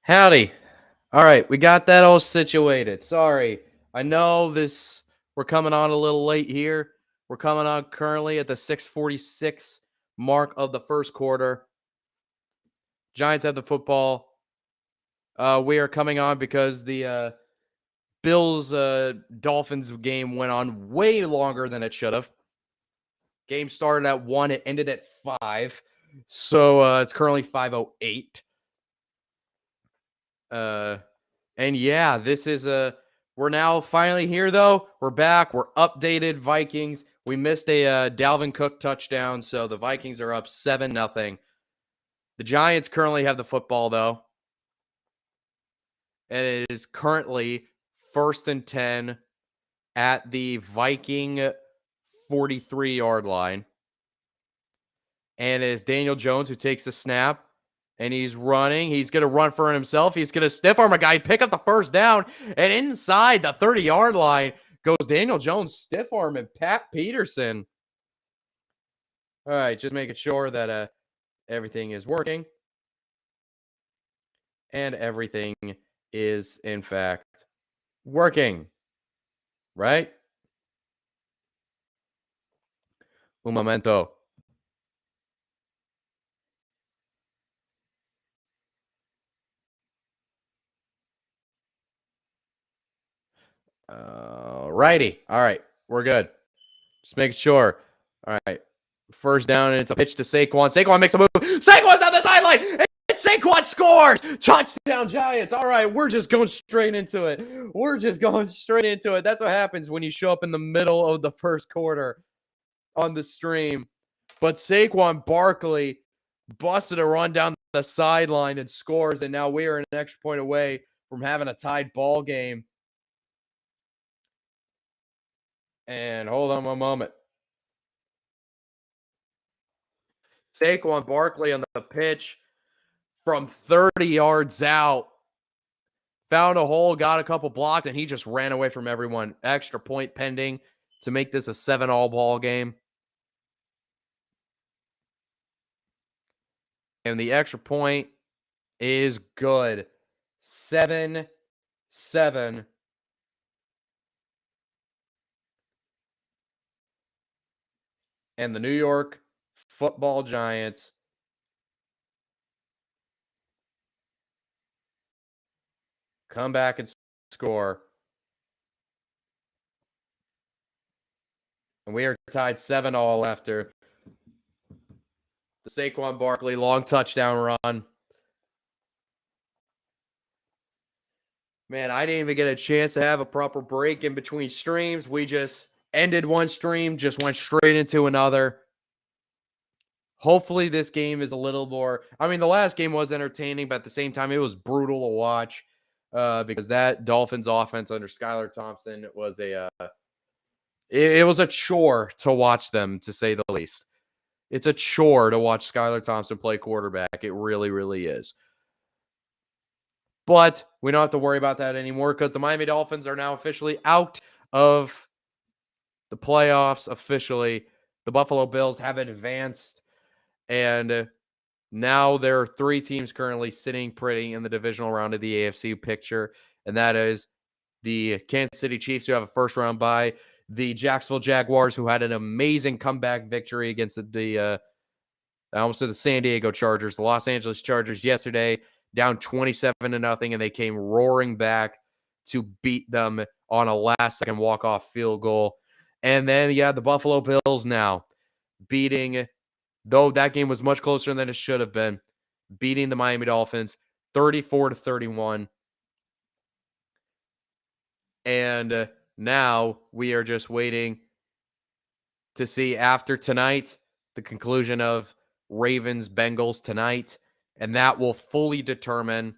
Howdy. All right, we got that all situated. Sorry. I know we're coming on a little late here. We're coming on currently at the 6:46 mark of the first quarter. Giants have the football. We are coming on because the Bills Dolphins game went on way longer than it should have. Game started at 1, it ended at 5. So it's currently 5:08. And yeah, this is we're now finally here though. We're back. We're updated Vikings. We missed a Dalvin Cook touchdown, so the Vikings are up 7-0. The Giants currently have the football though. And it is currently 1st and 10 at the Viking 43-yard line. And it is Daniel Jones who takes the snap. And he's running. He's going to run for himself. He's going to stiff arm a guy, pick up the first down. And inside the 30-yard line goes Daniel Jones, stiff arm, and Pat Peterson. All right, just making sure that everything is working. And everything is, in fact, working. Right? Un momento. Righty. All right, we're good. Just making sure. All right. First down, and it's a pitch to Saquon. Saquon makes a move. Saquon's on the sideline. And Saquon scores. Touchdown, Giants. All right, we're just going straight into it. We're just going straight into it. That's what happens when you show up in the middle of the first quarter on the stream. But Saquon Barkley busted a run down the sideline and scores, and now we are an extra point away from having a tied ball game. And hold on one moment. Saquon Barkley on the pitch from 30 yards out. Found a hole, got a couple blocked, and he just ran away from everyone. Extra point pending to make this a 7-all ball game. And the extra point is good. 7-7. And the New York Football Giants come back and score. And we are tied 7-all after the Saquon Barkley long touchdown run. Man, I didn't even get a chance to have a proper break in between streams. We just ended one stream, just went straight into another. Hopefully this game is a little more. I mean, the last game was entertaining, but at the same time, it was brutal to watch because that Dolphins offense under Skylar Thompson was it was a chore to watch them, to say the least. It's a chore to watch Skylar Thompson play quarterback. It really, really is. But we don't have to worry about that anymore because the Miami Dolphins are now officially out of the playoffs. Officially, the Buffalo Bills have advanced, and now there are 3 teams currently sitting pretty in the divisional round of the AFC picture, and that is the Kansas City Chiefs, who have a first-round bye, the Jacksonville Jaguars, who had an amazing comeback victory against I almost said the San Diego Chargers, the Los Angeles Chargers yesterday, down 27-0, and they came roaring back to beat them on a last-second walk-off field goal. And then, yeah, the Buffalo Bills now beating, though that game was much closer than it should have been, beating the Miami Dolphins 34-31. And now we are just waiting to see after tonight, the conclusion of Ravens-Bengals tonight, and that will fully determine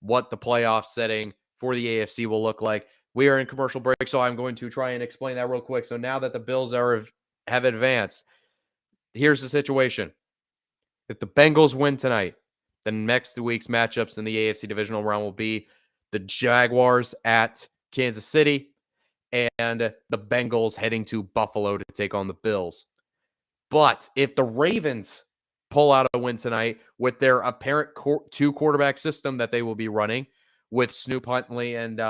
what the playoff setting for the AFC will look like. We are in commercial break, so I'm going to try and explain that real quick. So now that the Bills have advanced, here's the situation. If the Bengals win tonight, then next week's matchups in the AFC divisional round will be the Jaguars at Kansas City and the Bengals heading to Buffalo to take on the Bills. But if the Ravens pull out a win tonight with their apparent two quarterback system that they will be running with Snoop Huntley and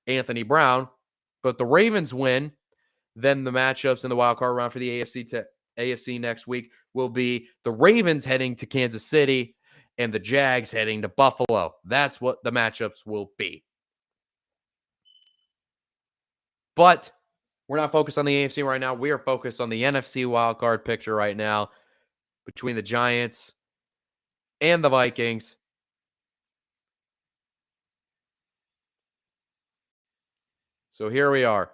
Anthony Brown. But the Ravens win, then the matchups in the wild card round for the AFC next week will be the Ravens heading to Kansas City and the Jags heading to Buffalo. That's what the matchups will be. But we're not focused on the AFC right now. We are focused on the NFC wildcard picture right now between the Giants and the Vikings. So here we are.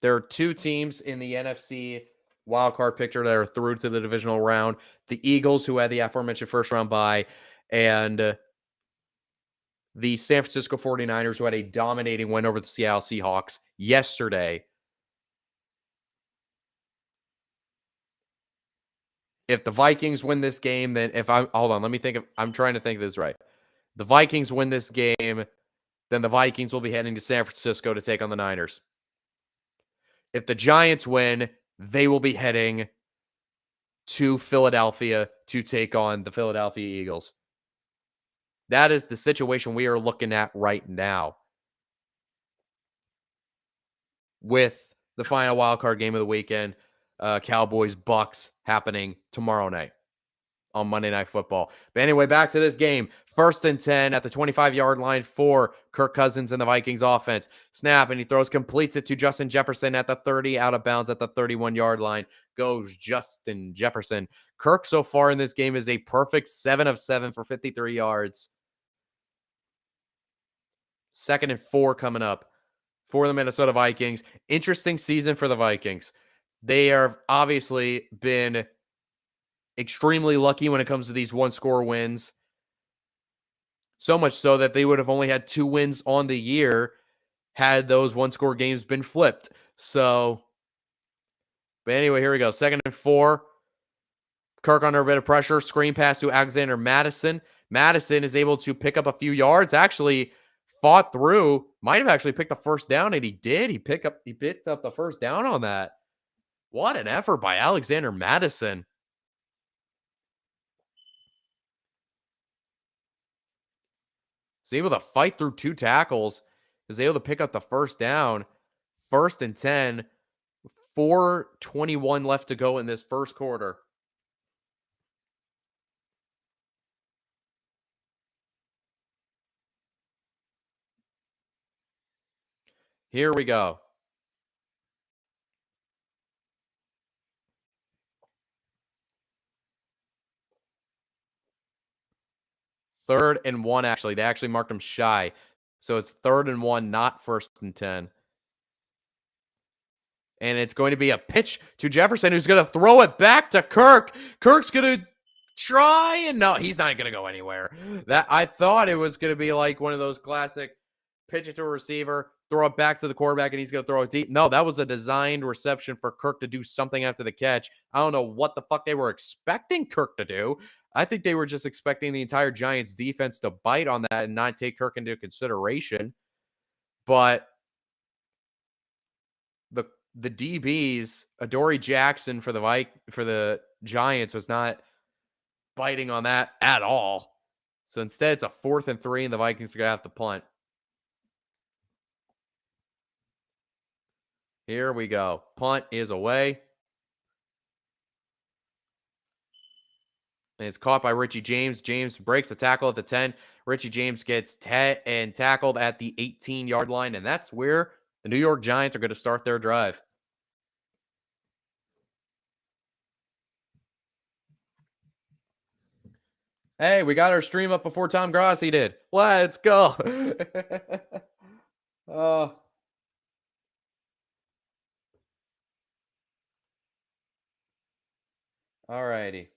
There are two teams in the NFC wildcard picture that are through to the divisional round. The Eagles, who had the aforementioned first round bye, and the San Francisco 49ers, who had a dominating win over the Seattle Seahawks yesterday. If the Vikings win this game, then I'm trying to think this right. The Vikings win this game, then the Vikings will be heading to San Francisco to take on the Niners. If the Giants win, they will be heading to Philadelphia to take on the Philadelphia Eagles. That is the situation we are looking at right now with the final wildcard game of the weekend, Cowboys-Bucks, happening tomorrow night on Monday Night Football. But anyway, back to this game. 1st and 10 at the 25-yard line for Kirk Cousins and the Vikings offense. Snap, and he completes it to Justin Jefferson at the 30, out of bounds at the 31-yard line. Goes Justin Jefferson. Kirk so far in this game is a perfect 7 of 7 for 53 yards. 2nd and 4 coming up for the Minnesota Vikings. Interesting season for the Vikings. They have obviously been extremely lucky when it comes to these one-score wins. So much so that they would have only had 2 wins on the year had those one-score games been flipped. But anyway, here we go. 2nd and 4. Kirk under a bit of pressure. Screen pass to Alexander Madison. Madison is able to pick up a few yards. Actually fought through. Might have actually picked the first down, and he did. He picked up the first down on that. What an effort by Alexander Madison. He's able to fight through 2 tackles. He's able to pick up the first down. 1st and 10. 4:21 left to go in this first quarter. Here we go. 3rd and 1, actually. They actually marked him shy. So it's 3rd and 1, not 1st and 10. And it's going to be a pitch to Jefferson, who's going to throw it back to Kirk. Kirk's going to try, and no, he's not going to go anywhere. I thought it was going to be like one of those classic pitch it to a receiver, throw it back to the quarterback, and he's going to throw it deep. No, that was a designed reception for Kirk to do something after the catch. I don't know what the fuck they were expecting Kirk to do. I think they were just expecting the entire Giants defense to bite on that and not take Kirk into consideration. But the DBs, Adoree Jackson for the Giants was not biting on that at all. So instead, it's a 4th and 3, and the Vikings are going to have to punt. Here we go. Punt is away. And it's caught by Richie James. James breaks the tackle at the 10. Richie James gets tackled at the 18-yard line, and that's where the New York Giants are going to start their drive. Hey, we got our stream up before Tom Grossi did. Let's go. All righty.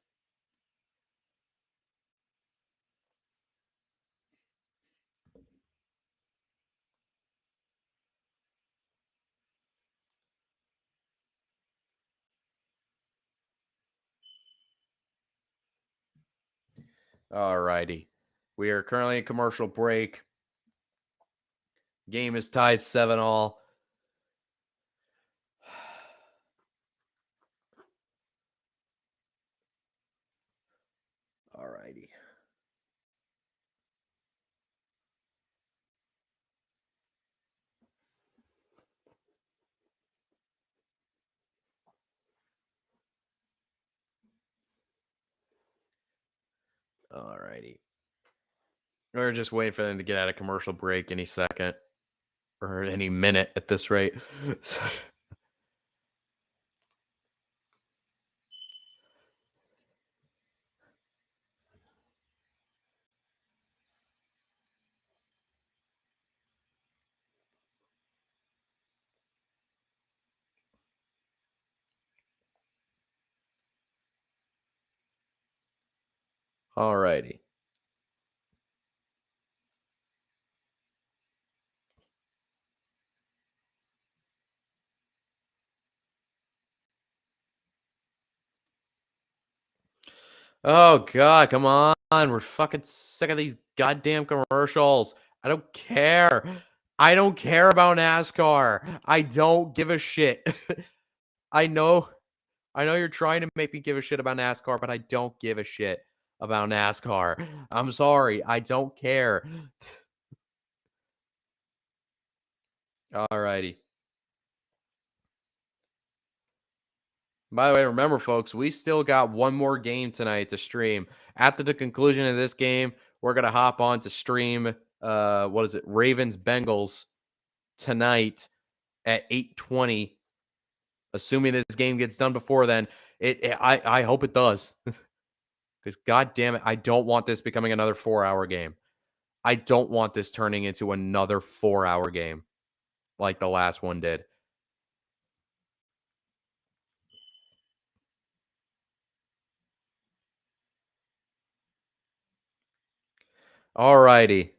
All righty. We are currently in commercial break. Game is tied 7-all. righty. All righty. We're just waiting for them to get out of commercial break any second or any minute at this rate. All righty. Oh God, come on. We're fucking sick of these goddamn commercials. I don't care. I don't care about NASCAR. I don't give a shit. I know you're trying to make me give a shit about NASCAR, but I don't give a shit about NASCAR. I'm sorry. I don't care. All righty. By the way, remember, folks, we still got one more game tonight to stream. After the conclusion of this game, we're gonna hop on to stream. What is it? Ravens Bengals tonight at 8:20. Assuming this game gets done before then, I hope it does. Because God damn it, I don't want this becoming another 4-hour game. I don't want this turning into another 4-hour game like the last one did. All righty.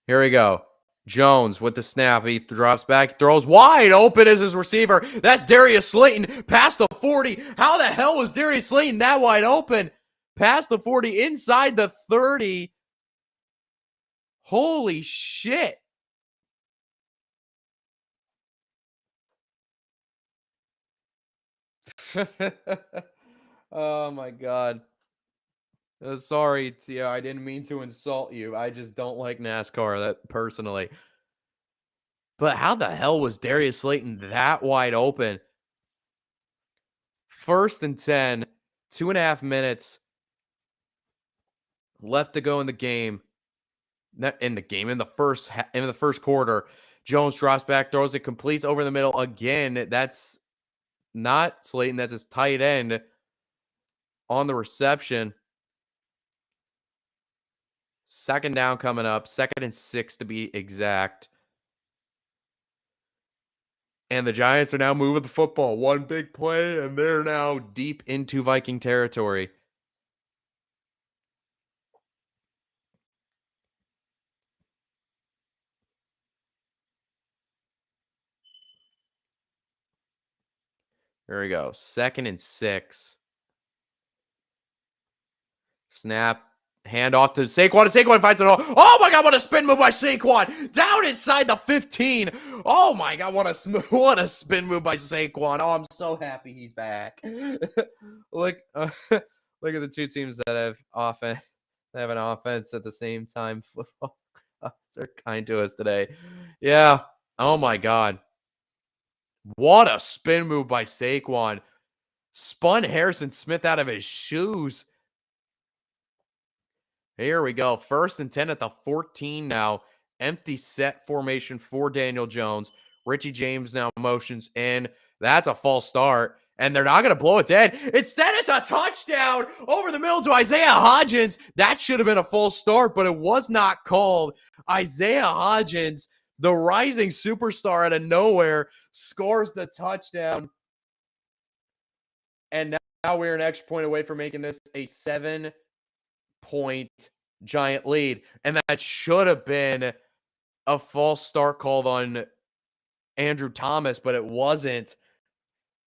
Here we go. Jones with the snap. He drops back, throws wide open as his receiver. That's Darius Slayton past the 40. How the hell was Darius Slayton that wide open? Past the 40, inside the 30. Holy shit. Oh my God. Sorry, Tia. I didn't mean to insult you. I just don't like NASCAR that personally. But how the hell was Darius Slayton that wide open? 1st and 10, 2.5 minutes left to go in the game. In the first quarter. Jones drops back, throws it, completes over the middle again. That's not Slayton. That's his tight end on the reception. 2nd down coming up. 2nd and 6 to be exact. And the Giants are now moving the football. One big play, and they're now deep into Viking territory. There we go. 2nd and 6. Snap. Hand off to Saquon. Saquon finds it all. Oh my God, what a spin move by Saquon. Down inside the 15. Oh my God, what a spin move by Saquon. Oh, I'm so happy he's back. Look at the two teams that have an offense at the same time. Football are kind to us today. Yeah. Oh my God. What a spin move by Saquon. Spun Harrison Smith out of his shoes. Here we go. 1st and 10 at the 14 now. Empty set formation for Daniel Jones. Richie James now motions in. That's a false start. And they're not going to blow it dead. Instead, it's a touchdown over the middle to Isaiah Hodgins. That should have been a false start, but it was not called. Isaiah Hodgins, the rising superstar out of nowhere, scores the touchdown. And now we're an extra point away from making this a 7-point Giant lead. And that should have been a false start called on Andrew Thomas, but it wasn't.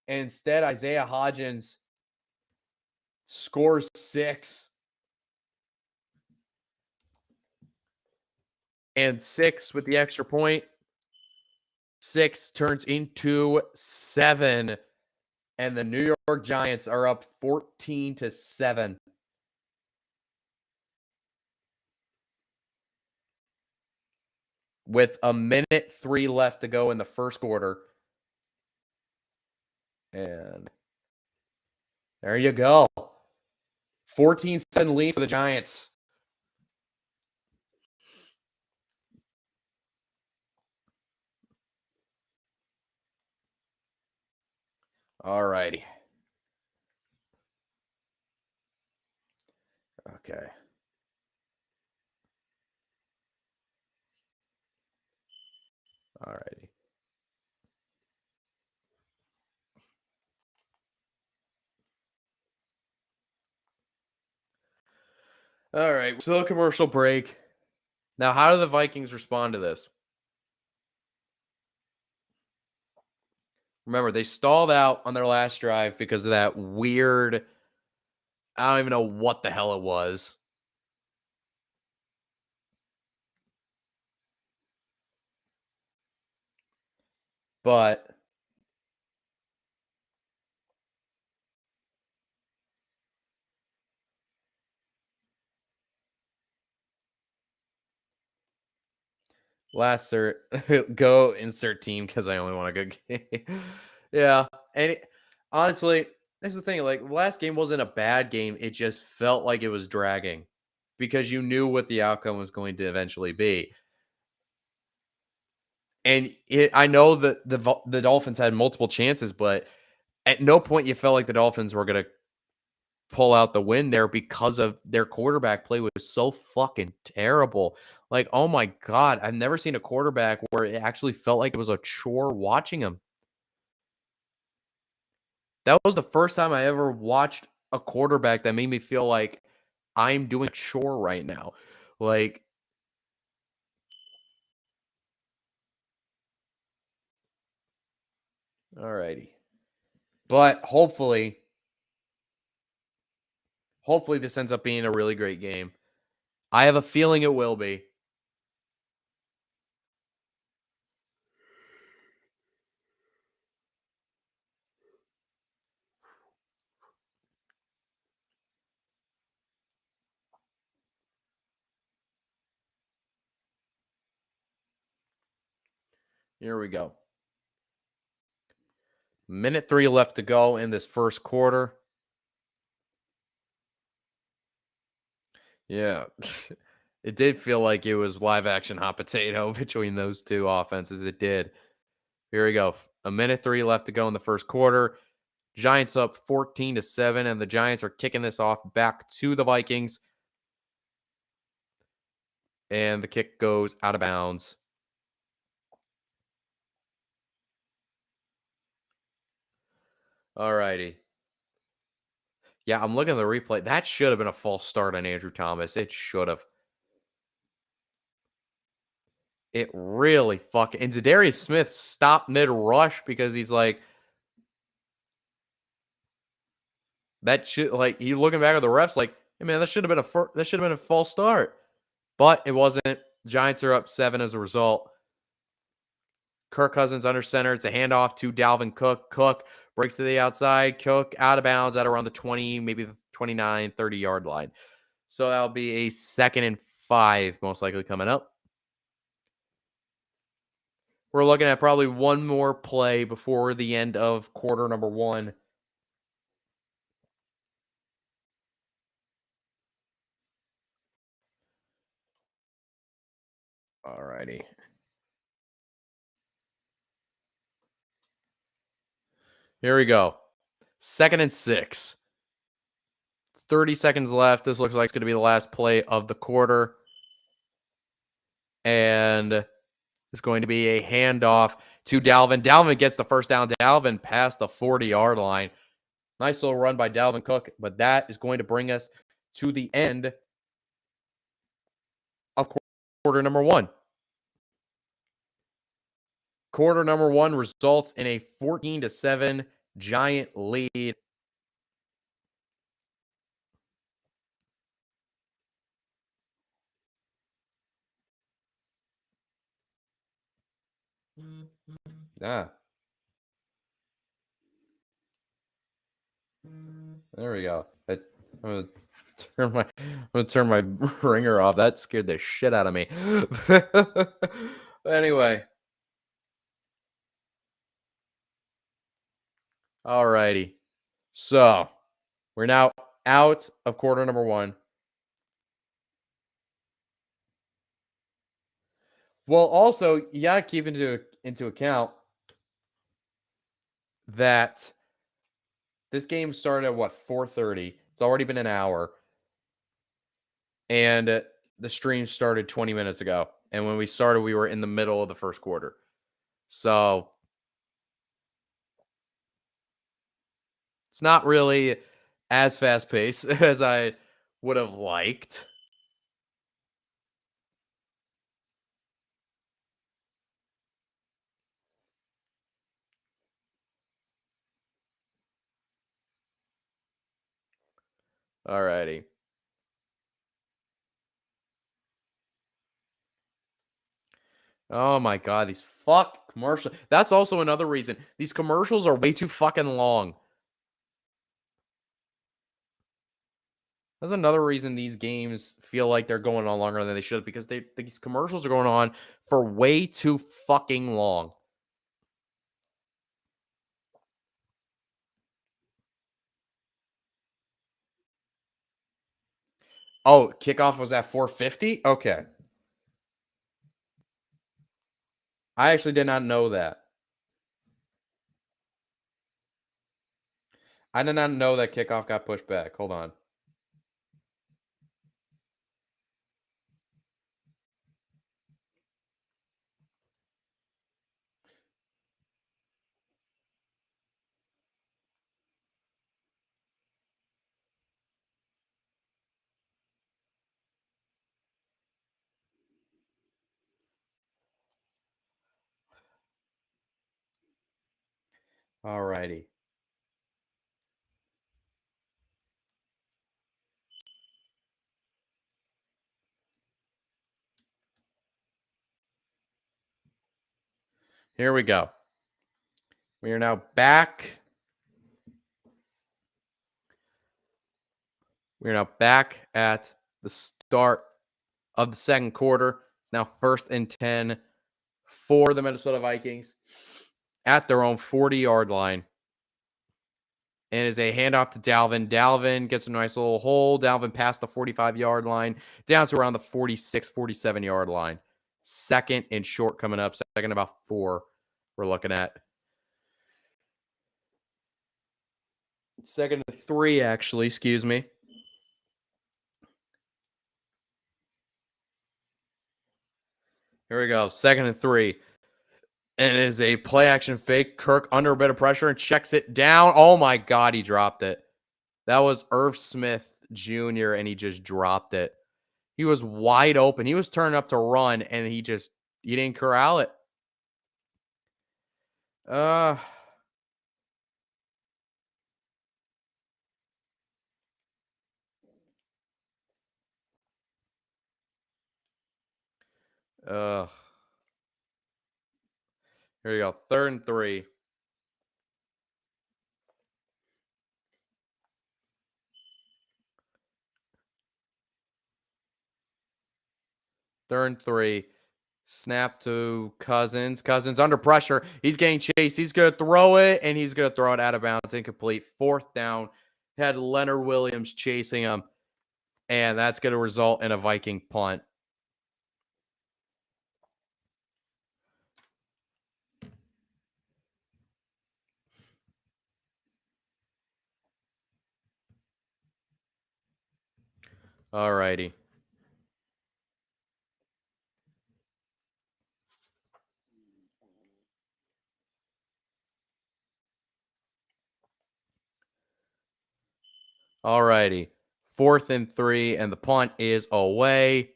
Instead, Isaiah Hodgins scores 6. And 6 with the extra point. 6 turns into 7. And the New York Giants are up 14-7. With a minute 3 left to go in the first quarter. And there you go. 14-7 lead for the Giants. All righty. Okay. All righty. All right. Still a commercial break. Now, how do the Vikings respond to this? Remember, they stalled out on their last drive because of that weird, I don't even know what the hell it was. But go insert team because I only want a good game. Yeah. And honestly, that's the thing. Like, last game wasn't a bad game. It just felt like it was dragging because you knew what the outcome was going to eventually be. And I know that the Dolphins had multiple chances, but at no point you felt like the Dolphins were going to pull out the win there because of their quarterback play was so fucking terrible. Like, oh my God, I've never seen a quarterback where it actually felt like it was a chore watching him. That was the first time I ever watched a quarterback that made me feel like I'm doing a chore right now. Like, alrighty. But hopefully this ends up being a really great game. I have a feeling it will be. Here we go. Minute 3 left to go in this first quarter. Yeah. It did feel like it was live action hot potato between those two offenses. It did. Here we go. A minute 3 left to go in the first quarter. Giants up 14-7, and the Giants are kicking this off back to the Vikings. And the kick goes out of bounds. All righty. Yeah, I'm looking at the replay. That should have been a false start on Andrew Thomas. It should have. It really fucking. And Zadarius Smith stopped mid rush because he's like, that should, like, he looking back at the refs like, hey man, that should have been a false start, but it wasn't. Giants are up 7 as a result. Kirk Cousins under center. It's a handoff to Dalvin Cook. Cook breaks to the outside. Cook out of bounds at around the 20, maybe the 29, 30-yard line. So that'll be a 2nd and 5 most likely coming up. We're looking at probably one more play before the end of quarter number 1. All righty. Here we go. 2nd and 6. 30 seconds left. This looks like it's going to be the last play of the quarter. And it's going to be a handoff to Dalvin. Dalvin gets the first down. Dalvin past the 40-yard line. Nice little run by Dalvin Cook, but that is going to bring us to the end of quarter number 1. Quarter number 1 results in a 14-7 Giant lead. Yeah. There we go. I'm gonna turn my ringer off. That scared the shit out of me. Anyway. Alrighty. So we're now out of quarter number 1. Well, also, you gotta keep into account that this game started at what, 4:30. It's already been an hour. And the stream started 20 minutes ago. And when we started, we were in the middle of the first quarter. So it's not really as fast paced as I would have liked. Alrighty. Oh my god, these fuck commercials. That's also another reason. These commercials are way too fucking long. That's another reason these games feel like they're going on longer than they should, because these commercials are going on for way too fucking long. Oh, kickoff was at 4:50? Okay. I actually did not know that. I did not know that kickoff got pushed back. Hold on. Alrighty. Here we go. We are now back. We are now back at the start of the second quarter. It's now 1st and 10 for the Minnesota Vikings at their own 40-yard line. And is a handoff to Dalvin. Dalvin gets a nice little hole. Dalvin past the 45-yard line, down to around the 46, 47-yard line. 2nd and short coming up. 2nd about 4 we're looking at. 2nd and 3, actually. Excuse me. Here we go. 2nd and 3. And it is a play action fake. Kirk under a bit of pressure and checks it down. Oh my God, he dropped it. That was Irv Smith Jr. and he just dropped it. He was wide open. He was turning up to run and he didn't corral it. Uh Here we go. 3rd and 3. Third and 3. Snap to Cousins. Cousins under pressure. He's getting chased. He's going to throw it, and he's going to throw it out of bounds. Incomplete. 4th down. Had Leonard Williams chasing him, and that's going to result in a Viking punt. All righty. All righty. 4th and 3, and the punt is away.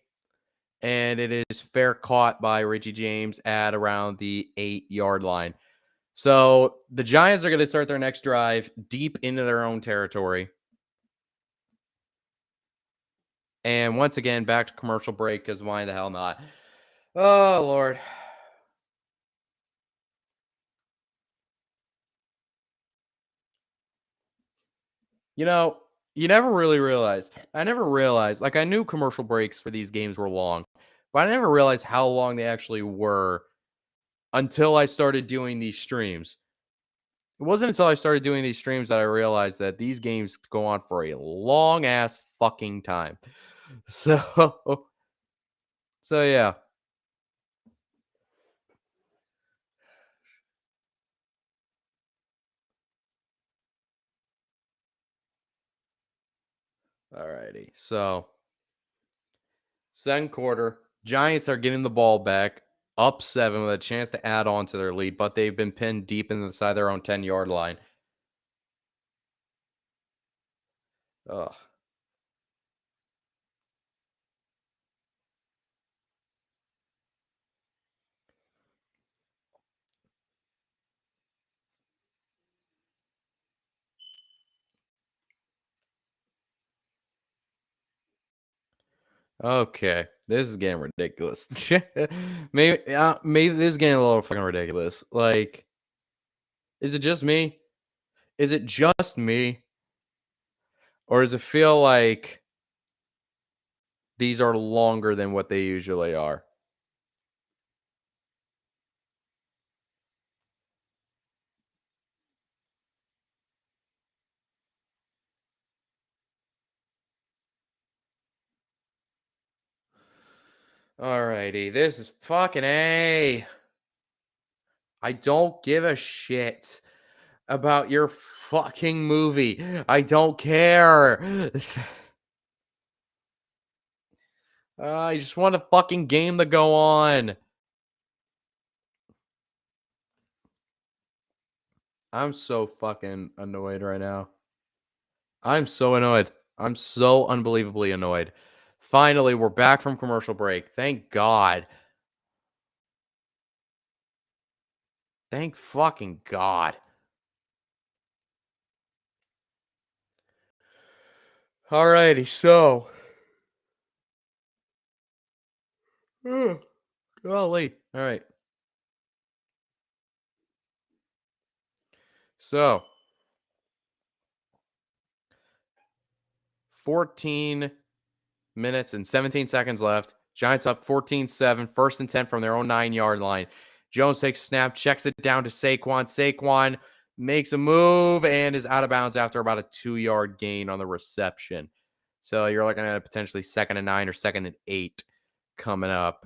And it is fair caught by Richie James at around the 8-yard line. So the Giants are going to start their next drive deep into their own territory. And once again, back to commercial break, because why the hell not? Oh, Lord. You know, you never really realize. I never realized, like, I knew commercial breaks for these games were long, but I never realized how long they actually were until I started doing these streams. It wasn't until I started doing these streams that I realized that these games go on for a long ass fucking time. So, so yeah. Alrighty. So, second quarter, Giants are getting the ball back, up 7 with a chance to add on to their lead, but they've been pinned deep inside their own 10-yard line. Ugh. Okay, this is getting ridiculous. Maybe this is getting a little fucking ridiculous. Like, is it just me? Is it just me, or does it feel like these are longer than what they usually are? Alrighty, this is fucking A. I don't give a shit about your fucking movie. I don't care. I just want a fucking game to go on. I'm so fucking annoyed right now. I'm so annoyed. I'm so unbelievably annoyed. Finally, we're back from commercial break. Thank God. Thank fucking God. Alrighty, so. Golly. All right. So, 14 minutes and 17 seconds left. Giants up 14-7, first and 10 from their own 9-yard line. Jones takes a snap, checks it down to Saquon. Saquon makes a move and is out of bounds after about a 2-yard gain on the reception. So you're looking at a potentially 2nd and 9 or 2nd and 8 coming up.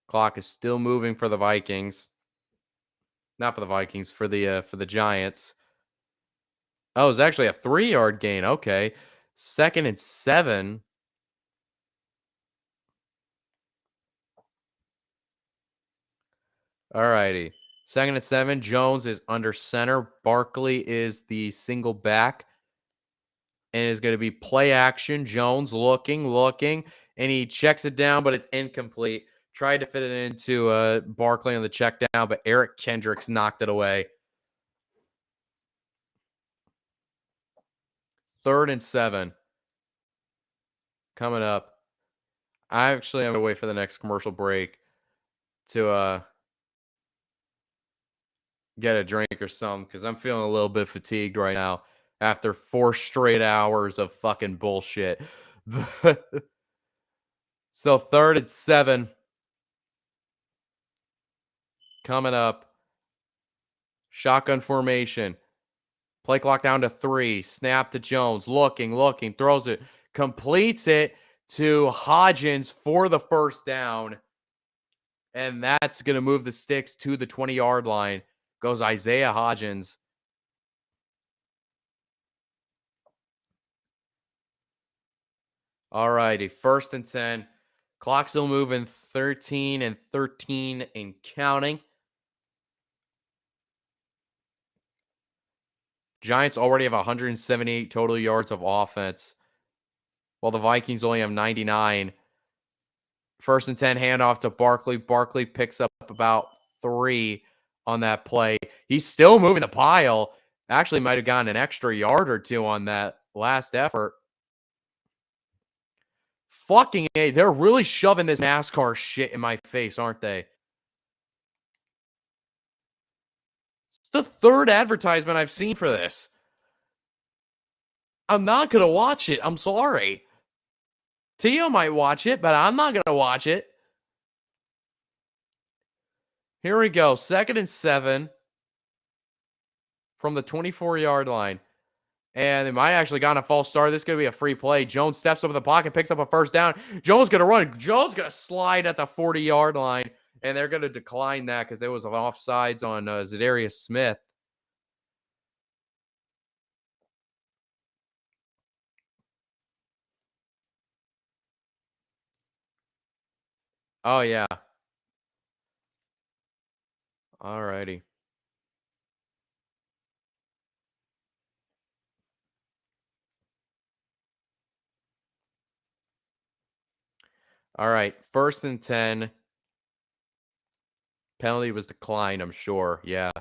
Clock is still moving for the Vikings. Not for the Vikings, for the Giants. Oh, it's actually a 3-yard gain. Okay. 2nd and 7. All righty. 2nd and 7. Jones is under center. Barkley is the single back. And is going to be play action. Jones looking, and he checks it down, but it's incomplete. Tried to fit it into Barkley on the check down, but Eric Kendricks knocked it away. 3rd and 7 coming up. I actually am going to wait for the next commercial break to get a drink or something because I'm feeling a little bit fatigued right now after 4 straight hours of fucking bullshit. So 3rd and 7 coming up. Shotgun formation. Play clock down to 3. Snap to Jones. Looking, throws it, completes it to Hodgins for the first down. And that's going to move the sticks to the 20-yard line. Goes Isaiah Hodgins. All righty. 1st and 10. Clock still moving. 13 and 13 and counting. Giants already have 178 total yards of offense, while the Vikings only have 99. 1st and 10, handoff to Barkley. Barkley picks up about 3 on that play. He's still moving the pile. Actually might have gotten an extra yard or 2 on that last effort. Fucking A. They're really shoving this NASCAR shit in my face, aren't they? the third advertisement I've seen for this. I'm not going to watch it. I'm sorry. Tio might watch it, but I'm not going to watch it. Here we go. 2nd and 7 from the 24-yard line. And they might actually got a false start. This is going to be a free play. Jones steps up in the pocket, picks up a first down. Jones going to run. Jones going to slide at the 40-yard line. And they're going to decline that because there was an offsides on Zadarius Smith. Oh, yeah. All righty. All right. 1st and 10. Penalty was declined, I'm sure. Yeah.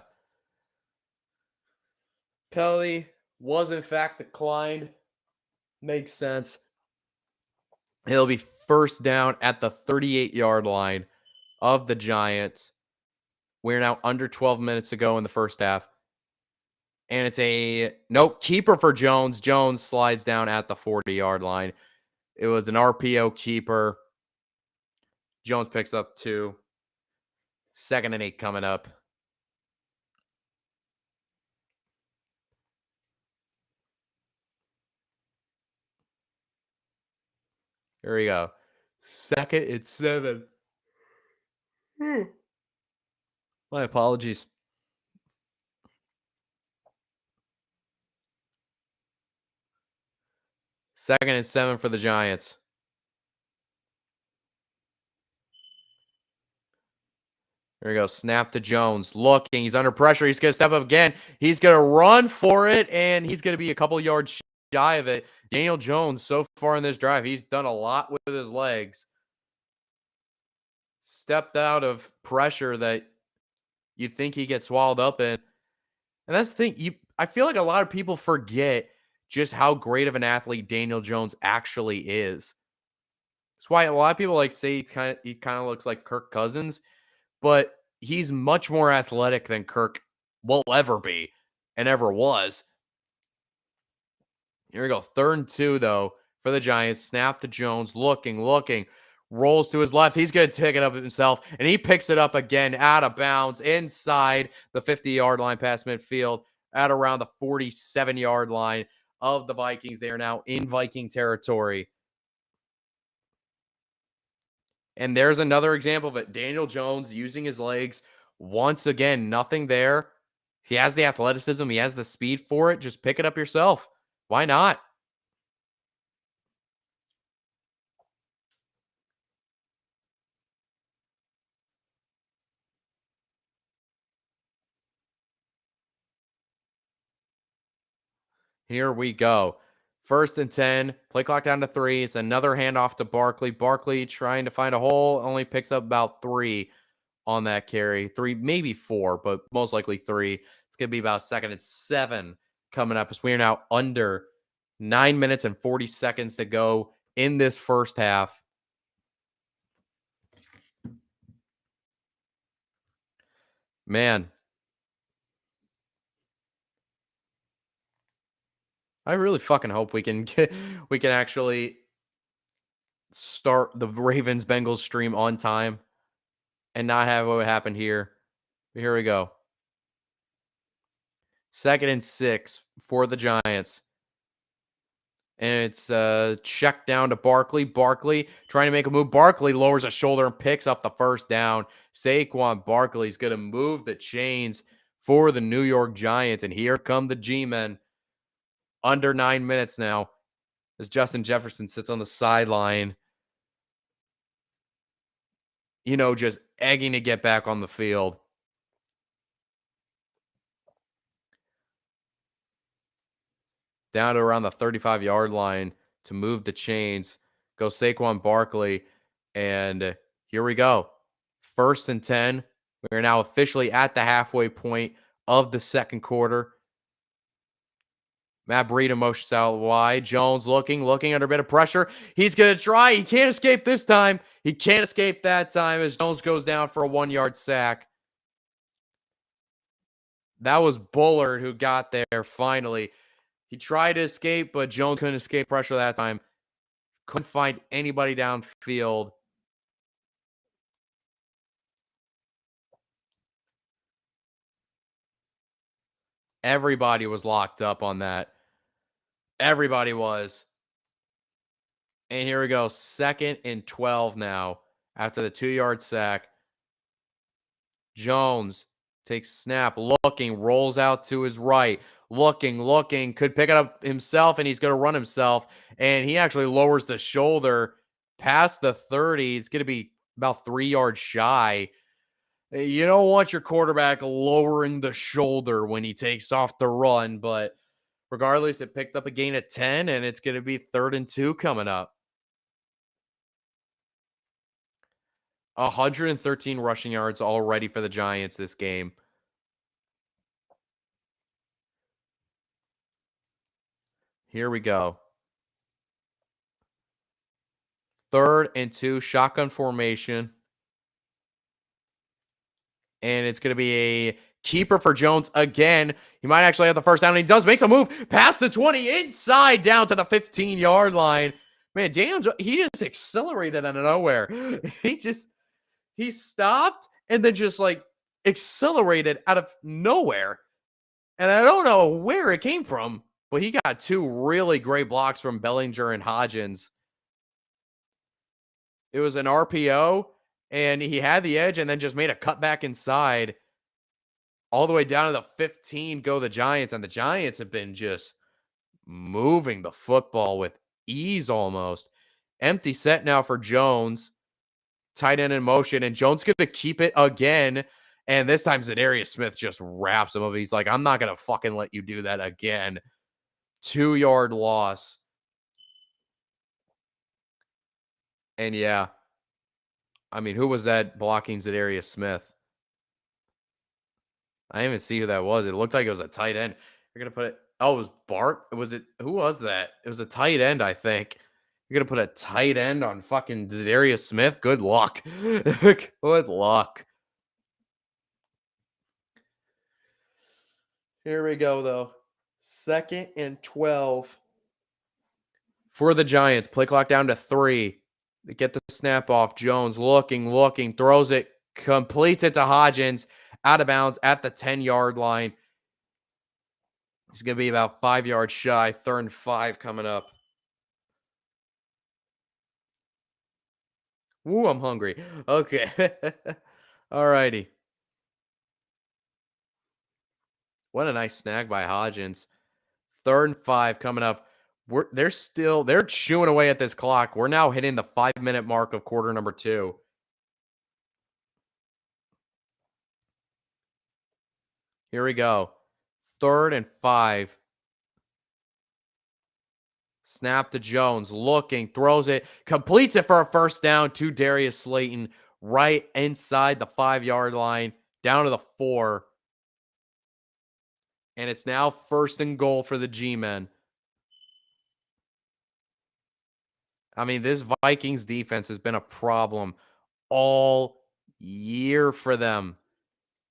Penalty was, in fact, declined. Makes sense. It'll be 1st down at the 38-yard line of the Giants. We're now under 12 minutes to go in the first half. And it's a keeper for Jones. Jones slides down at the 40-yard line. It was an RPO keeper. Jones picks up 2. 2nd and 8 coming up. Here we go. 2nd and 7. My apologies. 2nd and 7 for the Giants. There we go. Snap to Jones. Looking. He's under pressure. He's going to step up again. He's going to run for it, and he's going to be a couple yards shy of it. Daniel Jones, so far in this drive, he's done a lot with his legs. Stepped out of pressure that you'd think he gets swallowed up in. And that's the thing. I feel like a lot of people forget just how great of an athlete Daniel Jones actually is. That's why a lot of people say he kind of looks like Kirk Cousins, but he's much more athletic than Kirk will ever be and ever was. Here we go. 3rd and 2, though, for the Giants. Snap to Jones. Looking. Rolls to his left. He's going to take it up himself, and he picks it up again out of bounds inside the 50-yard line past midfield at around the 47-yard line of the Vikings. They are now in Viking territory. And there's another example of it. Daniel Jones using his legs. Once again, nothing there. He has the athleticism. He has the speed for it. Just pick it up yourself. Why not? Here we go. 1st and 10. Play clock down to 3. It's another handoff to Barkley. Barkley trying to find a hole. Only picks up about 3 on that carry. 3, maybe 4, but most likely 3. It's going to be about 2nd and 7 coming up as we are now under 9 minutes and 40 seconds to go in this first half. Man, I really fucking hope we can actually start the Ravens Bengals stream on time and not have what happened here. But here we go. 2nd and 6 for the Giants. And it's checked down to Barkley. Barkley trying to make a move. Barkley lowers a shoulder and picks up the 1st down. Saquon Barkley's going to move the chains for the New York Giants. And here come the G-men. Under 9 minutes now as Justin Jefferson sits on the sideline. Just egging to get back on the field. Down to around the 35-yard line to move the chains. Goes Saquon Barkley. And here we go. 1st and 10. We are now officially at the halfway point of the 2nd quarter. Matt Breida motions out wide. Jones looking under a bit of pressure. He's going to try. He can't escape this time. He can't escape that time as Jones goes down for a 1-yard sack. That was Bullard who got there finally. He tried to escape, but Jones couldn't escape pressure that time. Couldn't find anybody downfield. Everybody was locked up on that. Everybody was. And here we go. 2nd and 12 now after the 2-yard sack. Jones takes snap, looking, rolls out to his right, looking, could pick it up himself, and he's going to run himself. And he actually lowers the shoulder past the 30. He's going to be about 3 yards shy. You don't want your quarterback lowering the shoulder when he takes off to run, but regardless, it picked up a gain of 10, and it's going to be 3rd and 2 coming up. 113 rushing yards already for the Giants this game. Here we go. 3rd and 2, shotgun formation. And it's going to be a keeper for Jones again. He might actually have the first down, and he does make a move past the 20, inside down to the 15-yard line. Man, Daniel, he just accelerated out of nowhere. He stopped and then just like accelerated out of nowhere. And I don't know where it came from, but he got 2 really great blocks from Bellinger and Hodgins. It was an RPO, and he had the edge and then just made a cutback inside all the way down to the 15, go the Giants. And the Giants have been just moving the football with ease almost. Empty set now for Jones. Tight end in motion, and Jones going to keep it again. And this time Zadarius Smith just wraps him up. He's like, I'm not going to fucking let you do that again. 2-yard loss. And yeah, I mean, who was that blocking Zadarius Smith? I didn't even see who that was. It looked like it was a tight end. You're going to put it. Oh, it was Bart? Was it? Who was that? It was a tight end, I think. You're going to put a tight end on fucking Zadarius Smith? Good luck. Good luck. Here we go, though. 2nd and 12 for the Giants. Play clock down to 3. They get the snap off. Jones looking, throws it, completes it to Hodgins, out of bounds at the 10-yard line. He's going to be about 5 yards shy. 3rd and 5 coming up. Ooh, I'm hungry. Okay. All righty. What a nice snag by Hodgins. 3rd and 5 coming up. They're chewing away at this clock. We're now hitting the 5-minute mark of quarter number 2. Here we go. 3rd and 5. Snap to Jones, looking, throws it, completes it for a first down to Darius Slayton, right inside the 5-yard line, down to the 4. And it's now 1st and goal for the G-Men. I mean, this Vikings defense has been a problem all year for them.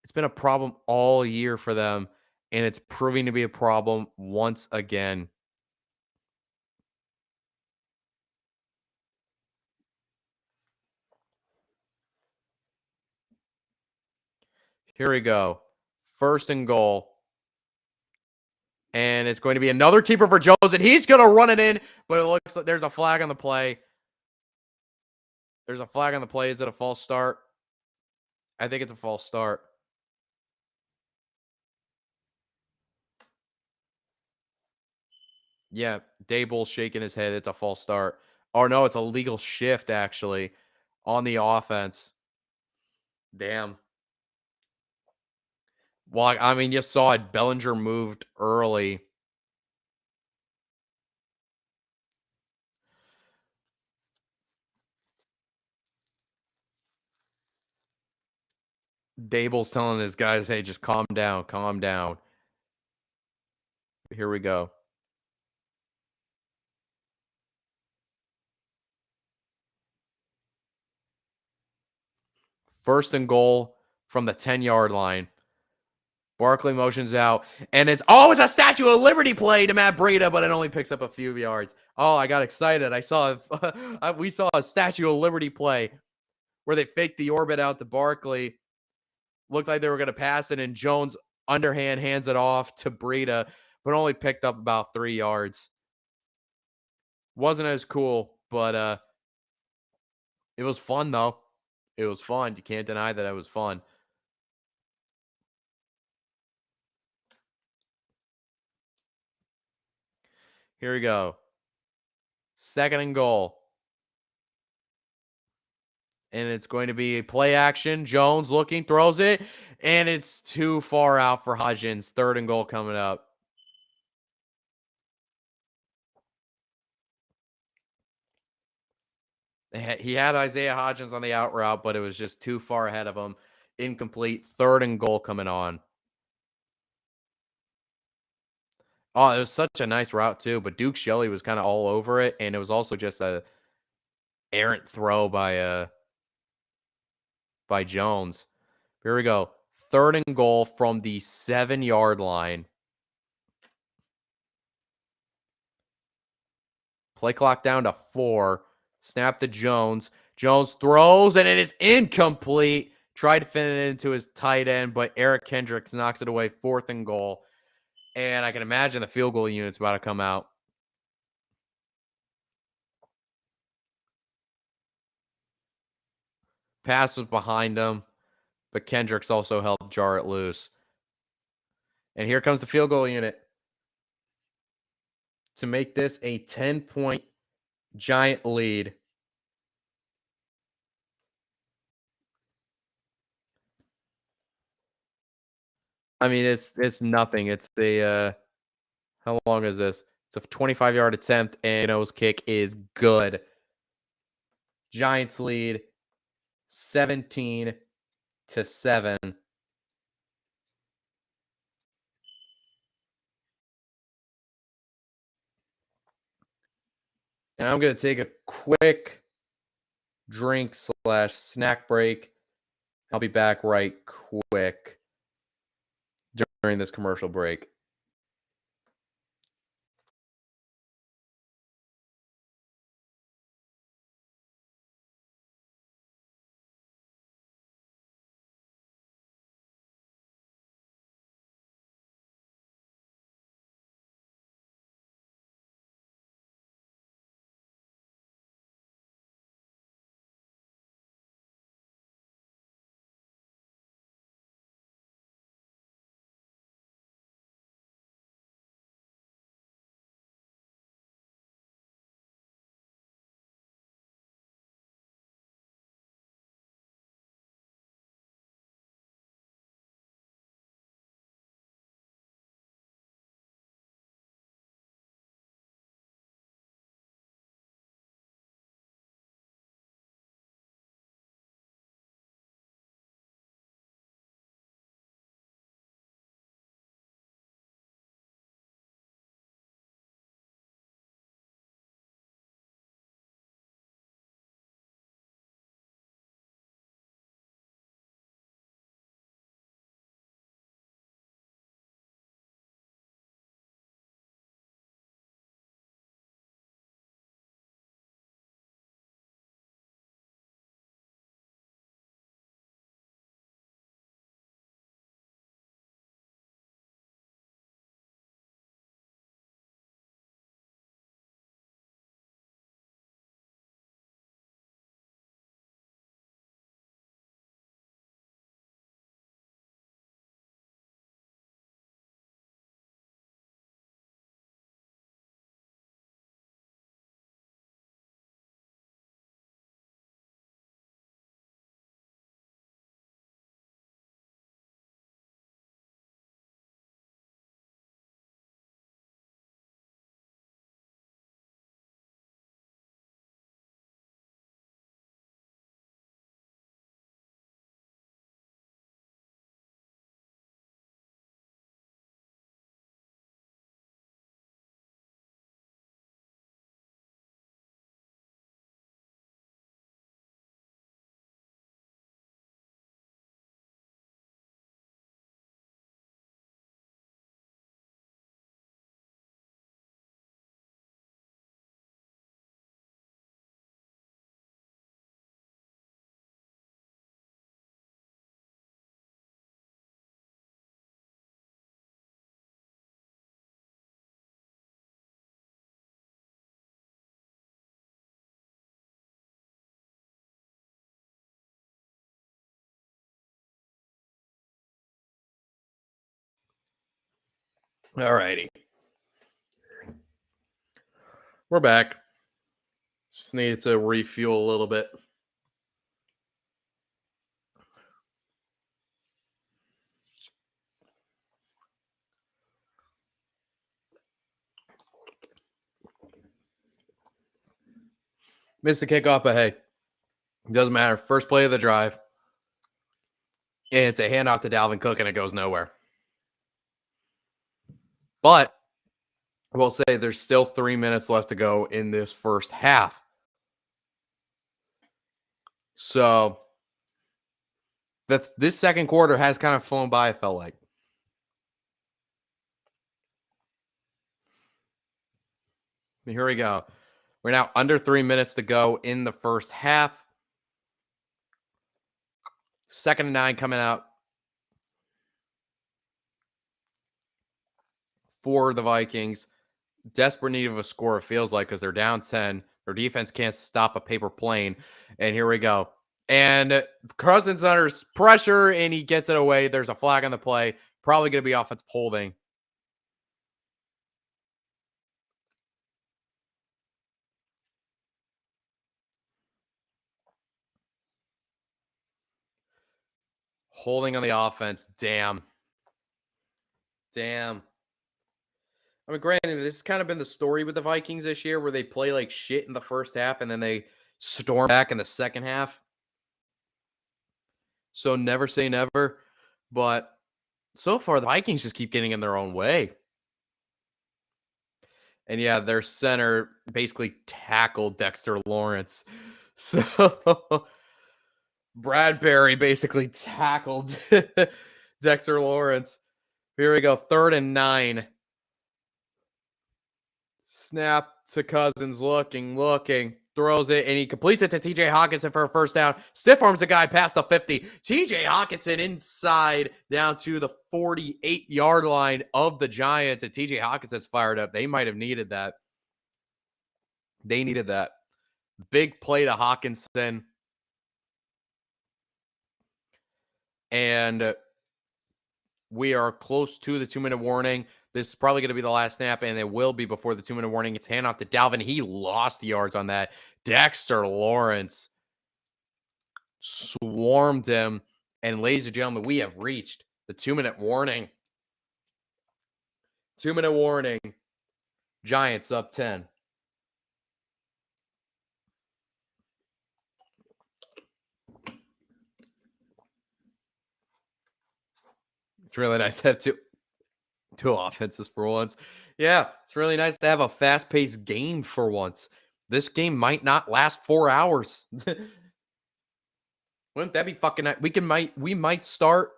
It's been a problem all year for them, and it's proving to be a problem once again. Here we go. 1st and goal. And it's going to be another keeper for Jones, and he's going to run it in, but it looks like there's a flag on the play. There's a flag on the play. Is it a false start? I think it's a false start. Yeah, Daboll's shaking his head. It's a false start. Or no, it's a legal shift, actually, on the offense. Damn. Well, I mean, you saw it. Bellinger moved early. Daboll's telling his guys, hey, just calm down, calm down. Here we go. First and goal from the 10-yard line. Barkley motions out, and it's always a Statue of Liberty play to Matt Breida, but it only picks up a few yards. Oh, I got excited. We saw a Statue of Liberty play where they faked the orbit out to Barkley. Looked like they were going to pass it, and Jones underhand hands it off to Breida, but only picked up about 3 yards. Wasn't as cool, but it was fun, though. It was fun. You can't deny that it was fun. Here we go. 2nd and goal. And it's going to be a play action. Jones looking, throws it, and it's too far out for Hodgins. 3rd and goal coming up. He had Isaiah Hodgins on the out route, but it was just too far ahead of him. Incomplete. 3rd and goal coming on. Oh, it was such a nice route too, but Duke Shelley was kind of all over it, and it was also just a errant throw by Jones. Here we go. 3rd and goal from the 7-yard line. Play clock down to 4. Snap to Jones. Jones throws, and it is incomplete. Tried to fit it into his tight end, but Eric Kendricks knocks it away. 4th and goal. And I can imagine the field goal unit's about to come out. Pass was behind him, but Kendricks also helped jar it loose. And here comes the field goal unit to make this a 10-point Giant lead. I mean, it's nothing. It's a how long is this? It's a 25-yard attempt, and nose kick is good. Giants lead 17-7. And I'm going to take a quick drink / snack break. I'll be back right quick during this commercial break. All righty. We're back. Just needed to refuel a little bit. Missed the kickoff, but hey, it doesn't matter. First play of the drive. And it's a handoff to Dalvin Cook, and it goes nowhere. But I will say there's still 3 minutes left to go in this first half. So this second quarter has kind of flown by, I felt like. Here we go. We're now under 3 minutes to go in the first half. 2nd and 9 coming out for the Vikings. Desperate need of a score, it feels like, because they're down 10. Their defense can't stop a paper plane. And here we go. And Cousins under pressure, and he gets it away. There's a flag on the play. Probably going to be offensive holding. Holding on the offense. Damn. I mean, granted, this has kind of been the story with the Vikings this year, where they play like shit in the first half and then they storm back in the second half. So never say never. But so far, the Vikings just keep getting in their own way. And yeah, their center basically tackled Dexter Lawrence. So Bradbury basically tackled Dexter Lawrence. Here we go. 3rd and 9. Snap to Cousins, looking, throws it, and he completes it to TJ Hawkinson for a first down. Stiff arms the guy past the 50. TJ Hawkinson inside down to the 48-yard line of the Giants, and TJ Hawkinson's fired up. They might have needed that. They needed that. Big play to Hawkinson. And we are close to the 2-minute warning. This is probably going to be the last snap, and it will be before the 2-minute warning. It's handoff to Dalvin. He lost yards on that. Dexter Lawrence swarmed him. And ladies and gentlemen, we have reached the 2-minute warning. 2-minute warning. Giants up 10. It's really nice to have two offenses for once. Yeah, it's really nice to have a fast-paced game for once. This game might not last 4 hours. Wouldn't that be fucking nice? We might start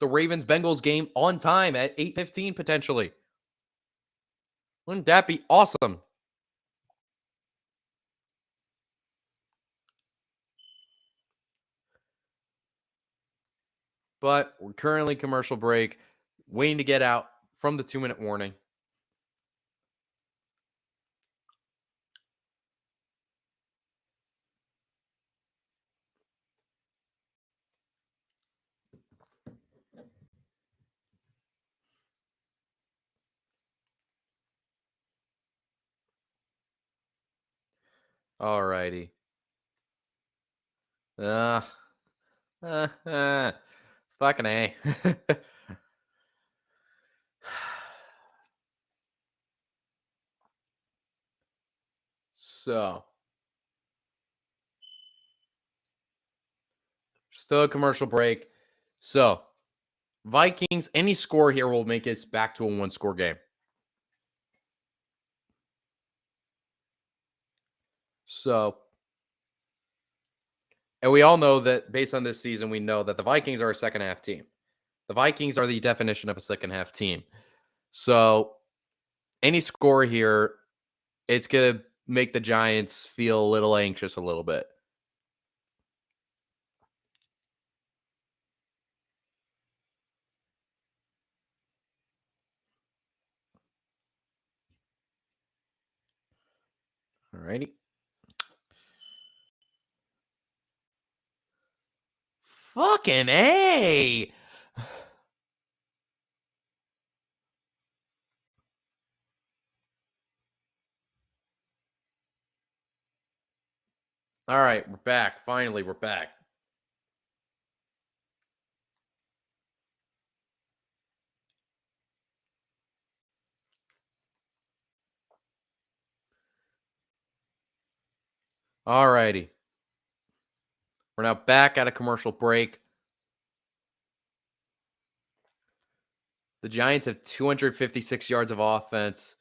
the Ravens-Bengals game on time at 8:15 potentially. Wouldn't that be awesome? But we're currently commercial break, waiting to get out from the 2-minute warning. All righty. Fucking A. So, still a commercial break. So, Vikings, any score here will make us back to a 1-score game. So, and we all know that based on this season, we know that the Vikings are a second half team. The Vikings are the definition of a second half team. So, any score here, it's going to make the Giants feel a little anxious a little bit. All righty. Fucking A. All right, we're back. Finally, we're back. All righty. We're now back at a commercial break. The Giants have 256 yards of offense.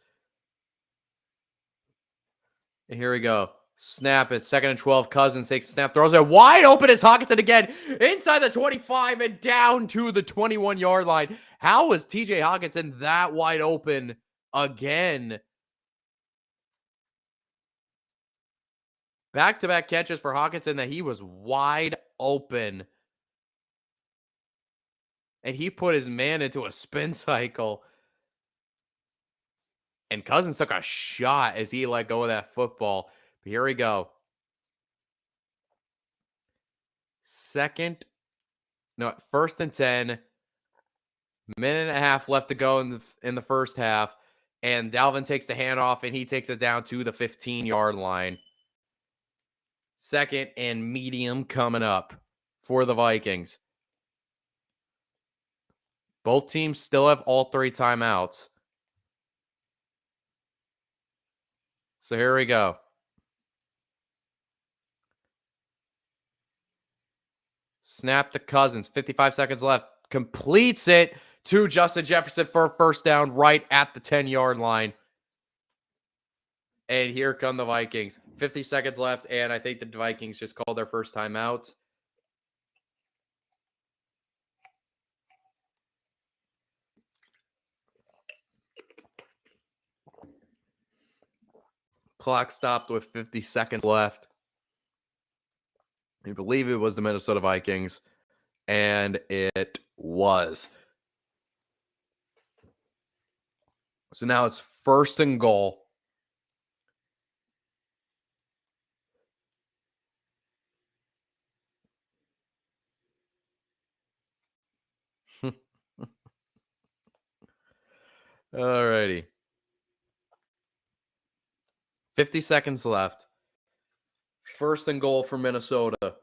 And here we go. Snap it. 2nd and 12. Cousins takes the snap. Throws it wide open as Hawkinson again. Inside the 25 and down to the 21-yard line. How was TJ Hawkinson that wide open again? Back-to-back catches for Hawkinson that he was wide open. And he put his man into a spin cycle. And Cousins took a shot as he let go of that football. But here we go. 1st and 10. Minute and a half left to go in the first half. And Dalvin takes the handoff and he takes it down to the 15-yard line. 2nd and medium coming up for the Vikings. Both teams still have all 3 timeouts. So here we go. Snap to Cousins. 55 seconds left. Completes it to Justin Jefferson for a first down right at the 10-yard line. And here come the Vikings. 50 seconds left, and I think the Vikings just called their first timeout. Clock stopped with 50 seconds left. I believe it was the Minnesota Vikings, and it was. So now it's 1st and goal. All righty. 50 seconds left. 1st and goal for Minnesota.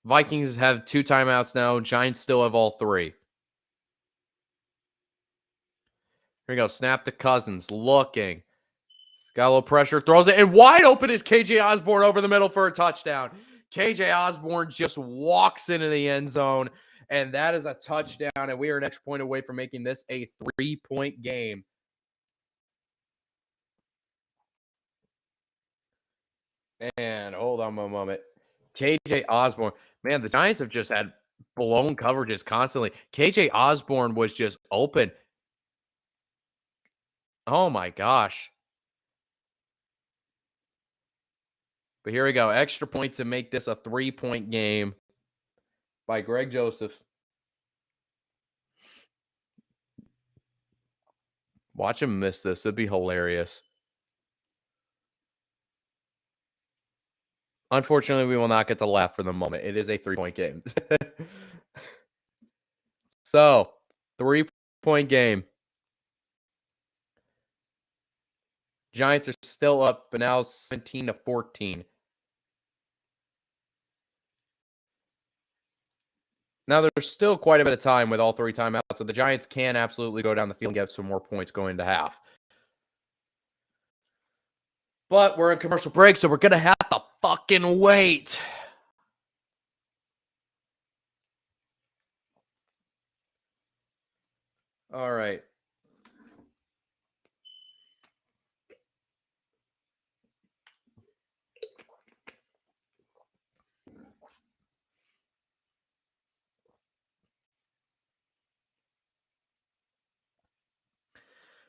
Vikings have 2 timeouts now. Giants still have all 3. Here we go. Snap to Cousins. Looking. Got a little pressure. Throws it. And wide open is KJ Osborne over the middle for a touchdown. KJ Osborne just walks into the end zone. And that is a touchdown. And we are an extra point away from making this a 3-point game. And hold on one moment. KJ Osborne. Man, the Giants have just had blown coverages constantly. KJ Osborne was just open. Oh my gosh. But here we go. Extra point to make this a 3-point game by Greg Joseph. Watch him miss this. It'd be hilarious. Unfortunately, we will not get to laugh for the moment. It is a 3-point game. So, 3-point game. Giants are still up, but now 17-14. Now, there's still quite a bit of time with all 3 timeouts, so the Giants can absolutely go down the field and get some more points going into half. But we're in commercial break, so we're going to have to fucking wait. All right.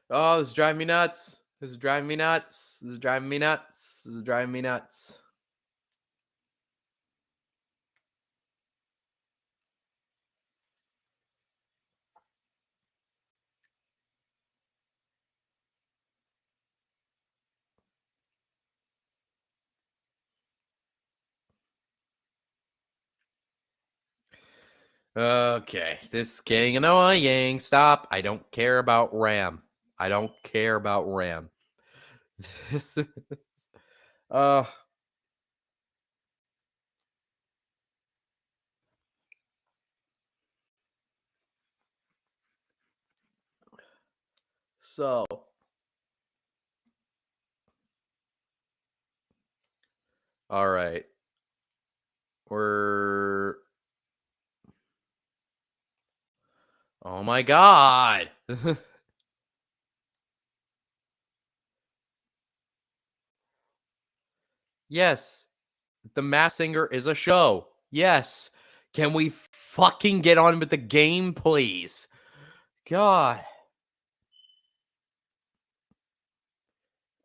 Oh, this is driving me nuts. This is driving me nuts. This is driving me nuts. This is driving me nuts. Okay, this is getting annoying. Stop. I don't care about RAM. I don't care about RAM. This is, So, all right. We're Oh my god. Yes, The Masked Singer is a show. Yes. Can we fucking get on with the game, please? God.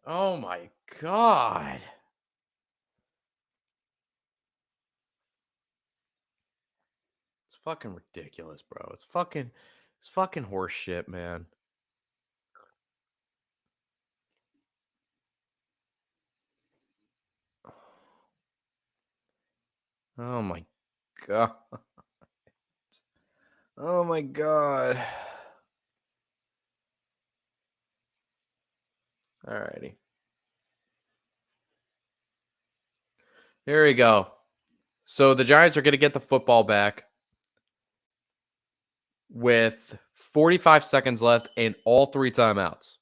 Oh my god. It's fucking ridiculous, bro. It's fucking horse shit, man. Oh my god. Oh my god. Alrighty. Here we go. So the Giants are going to get the football back with 45 seconds left and all three timeouts.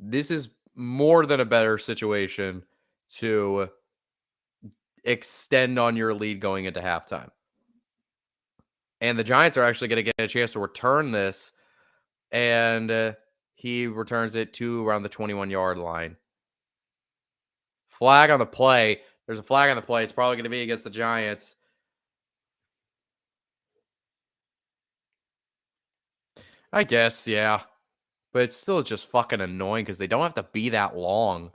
This is more than a better situation to extend on your lead going into halftime. And the Giants are actually going to get a chance to return this, and he returns it to around the 21-yard line. Flag on the play. There's a flag on the play. It's probably going to be against the Giants. I guess, yeah. But it's still just fucking annoying because they don't have to be that long.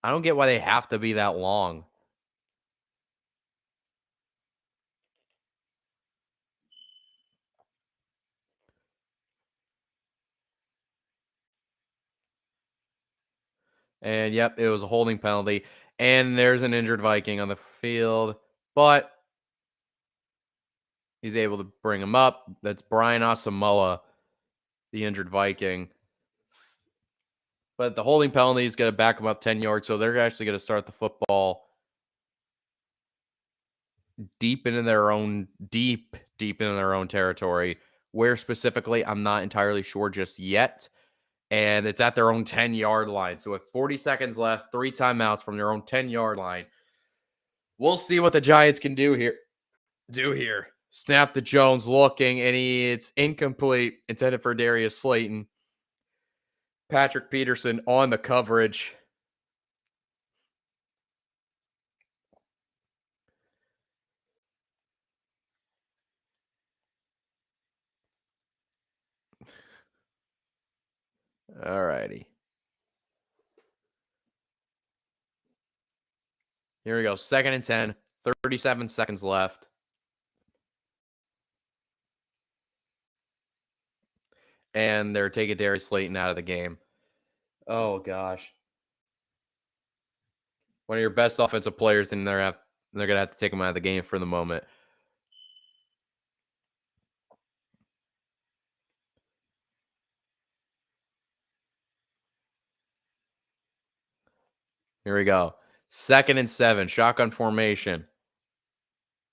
I don't get why they have to be that long. And yep, it was a holding penalty. And there's an injured Viking on the field, but he's able to bring him up. That's Brian Asamoah, the injured Viking. But the holding penalty is going to back him up 10 yards. So they're actually going to start the football deep into their own territory. Where specifically, I'm not entirely sure just yet. And it's at their own 10-yard line. So with 40 seconds left, 3 timeouts from their own 10-yard line. We'll see what the Giants can do here. Snap to Jones looking, and it's incomplete. Intended for Darius Slayton. Patrick Peterson on the coverage. All righty. Here we go. 2nd and 10. 37 seconds left. And they're taking Darius Slayton out of the game. Oh, gosh. One of your best offensive players, and they're going to have to take him out of the game for the moment. Here we go. 2nd and 7. Shotgun formation.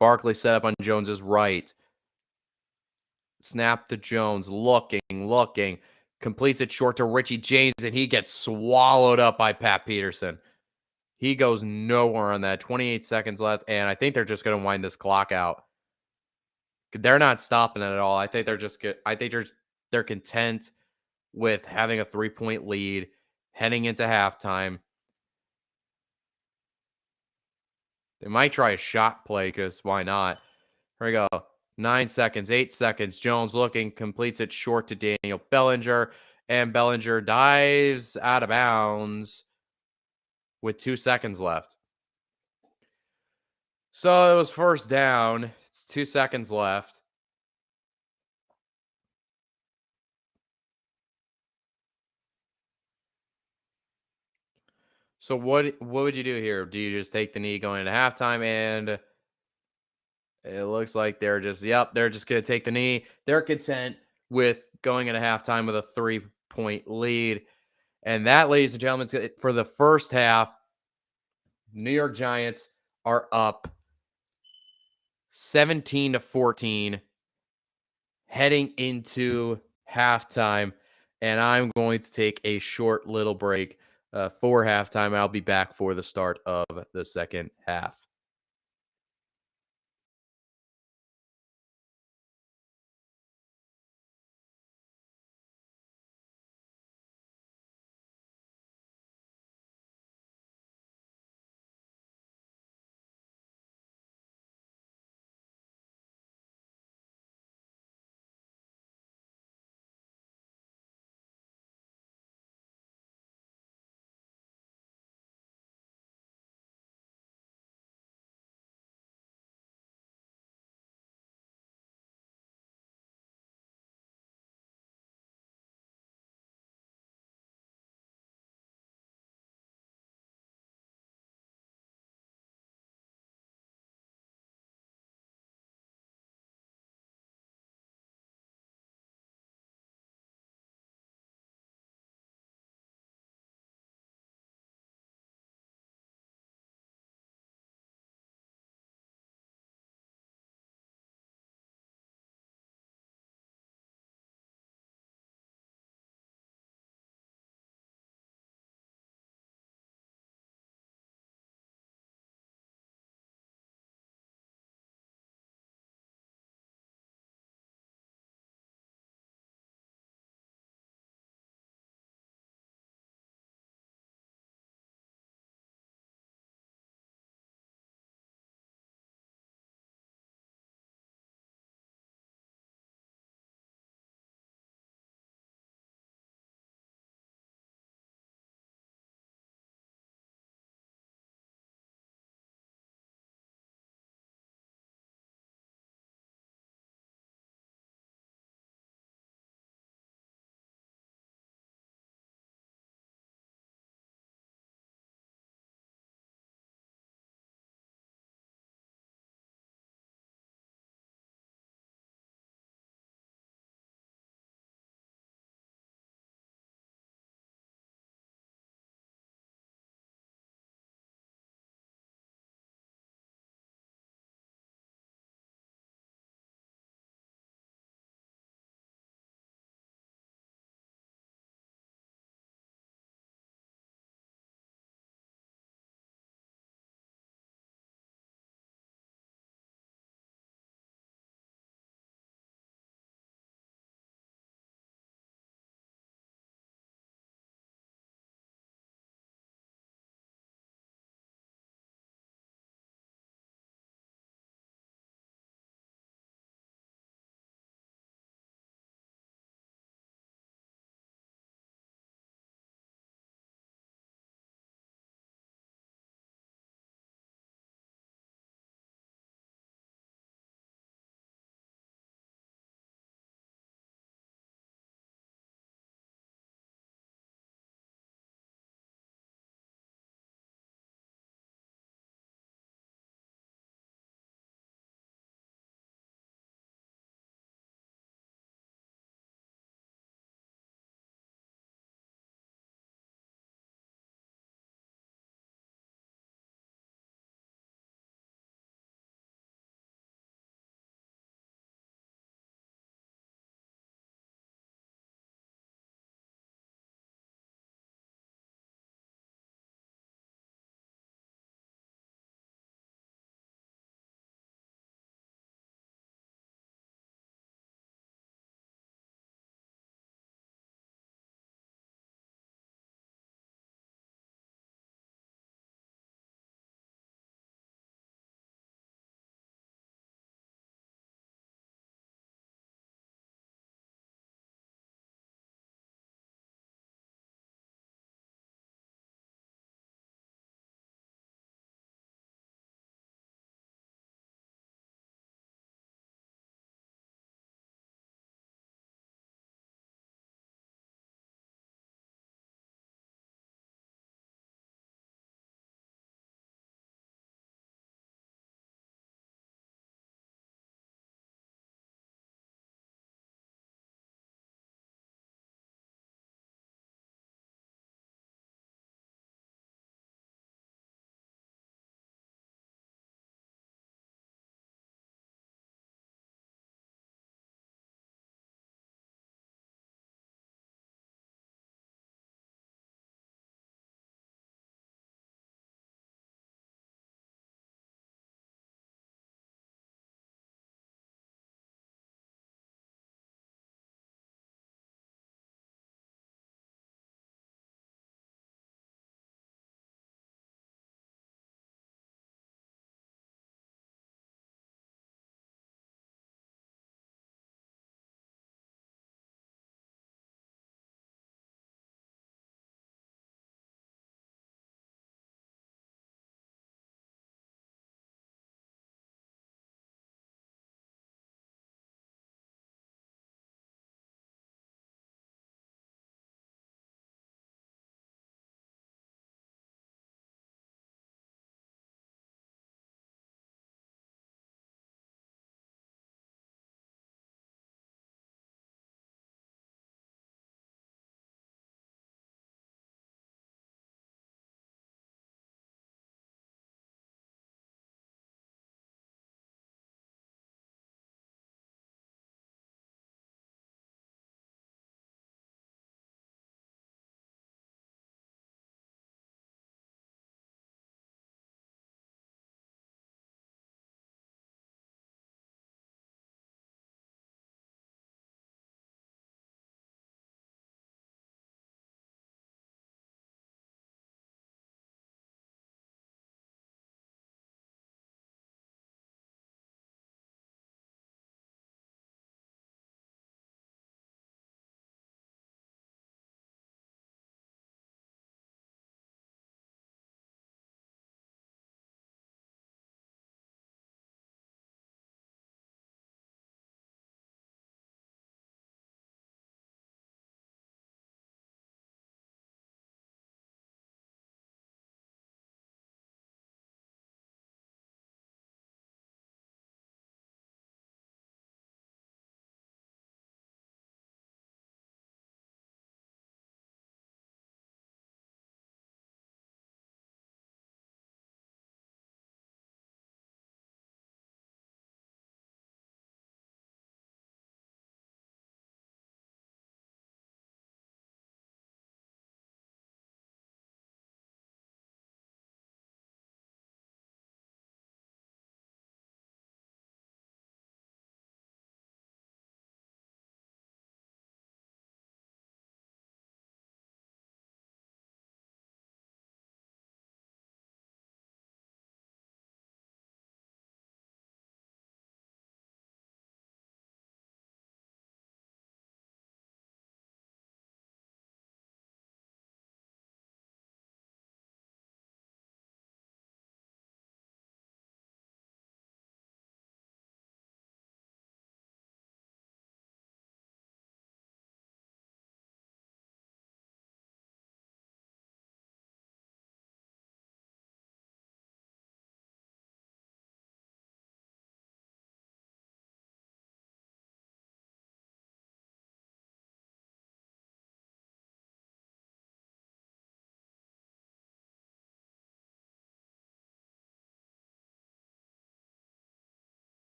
Barkley set up on Jones's right. Snap to Jones. Looking. Completes it short to Richie James, and he gets swallowed up by Pat Peterson. He goes nowhere on that. 28 seconds left, and I think they're just going to wind this clock out. They're not stopping it at all. I think they're just good. I think they're content with having a 3-point lead heading into halftime. They might try a shot play because why not? Here we go. 9 seconds, 8 seconds. Jones looking, completes it short to Daniel Bellinger, and Bellinger dives out of bounds with 2 seconds left. So it was first down. It's 2 seconds left. So what would you do here? Do you just take the knee going into halftime? And it looks like they're just going to take the knee. They're content with going into halftime with a 3-point lead. And that, ladies and gentlemen, for the first half, New York Giants are up 17-14 heading into halftime. And I'm going to take a short little break for halftime. I'll be back for the start of the second half.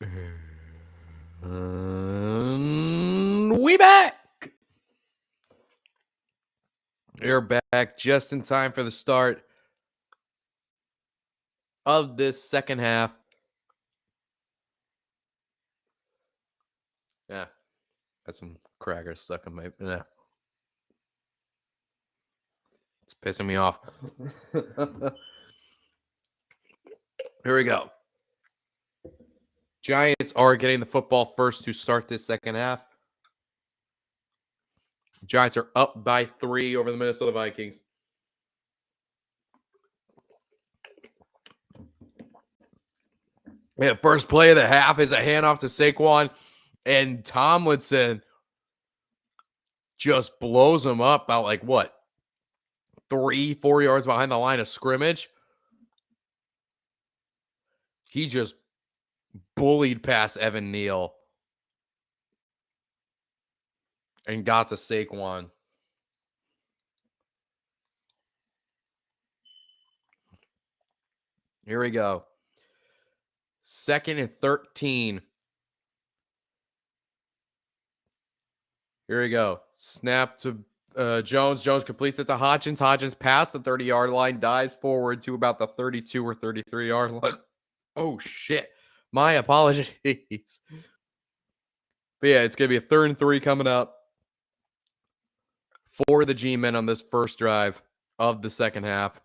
We back. You're back just in time for the start of this second half. Yeah, got some crackers stuck in my. Yeah. It's pissing me off. Here we go. Giants are getting the football first to start this second half. Giants are up by 3 over the Minnesota Vikings. Yeah, first play of the half is a handoff to Saquon, and Tomlinson just blows him up about 3-4 yards behind the line of scrimmage. He just bullied past Evan Neal and got to Saquon. Here we go. 2nd and 13. Here we go. Snap to Jones. Jones completes it to Hodgins. Hodgins past the 30-yard line, dives forward to about the 32 or 33-yard line. Oh, shit. My apologies. But yeah, it's going to be a 3rd and 3 coming up for the G-Men on this first drive of the second half.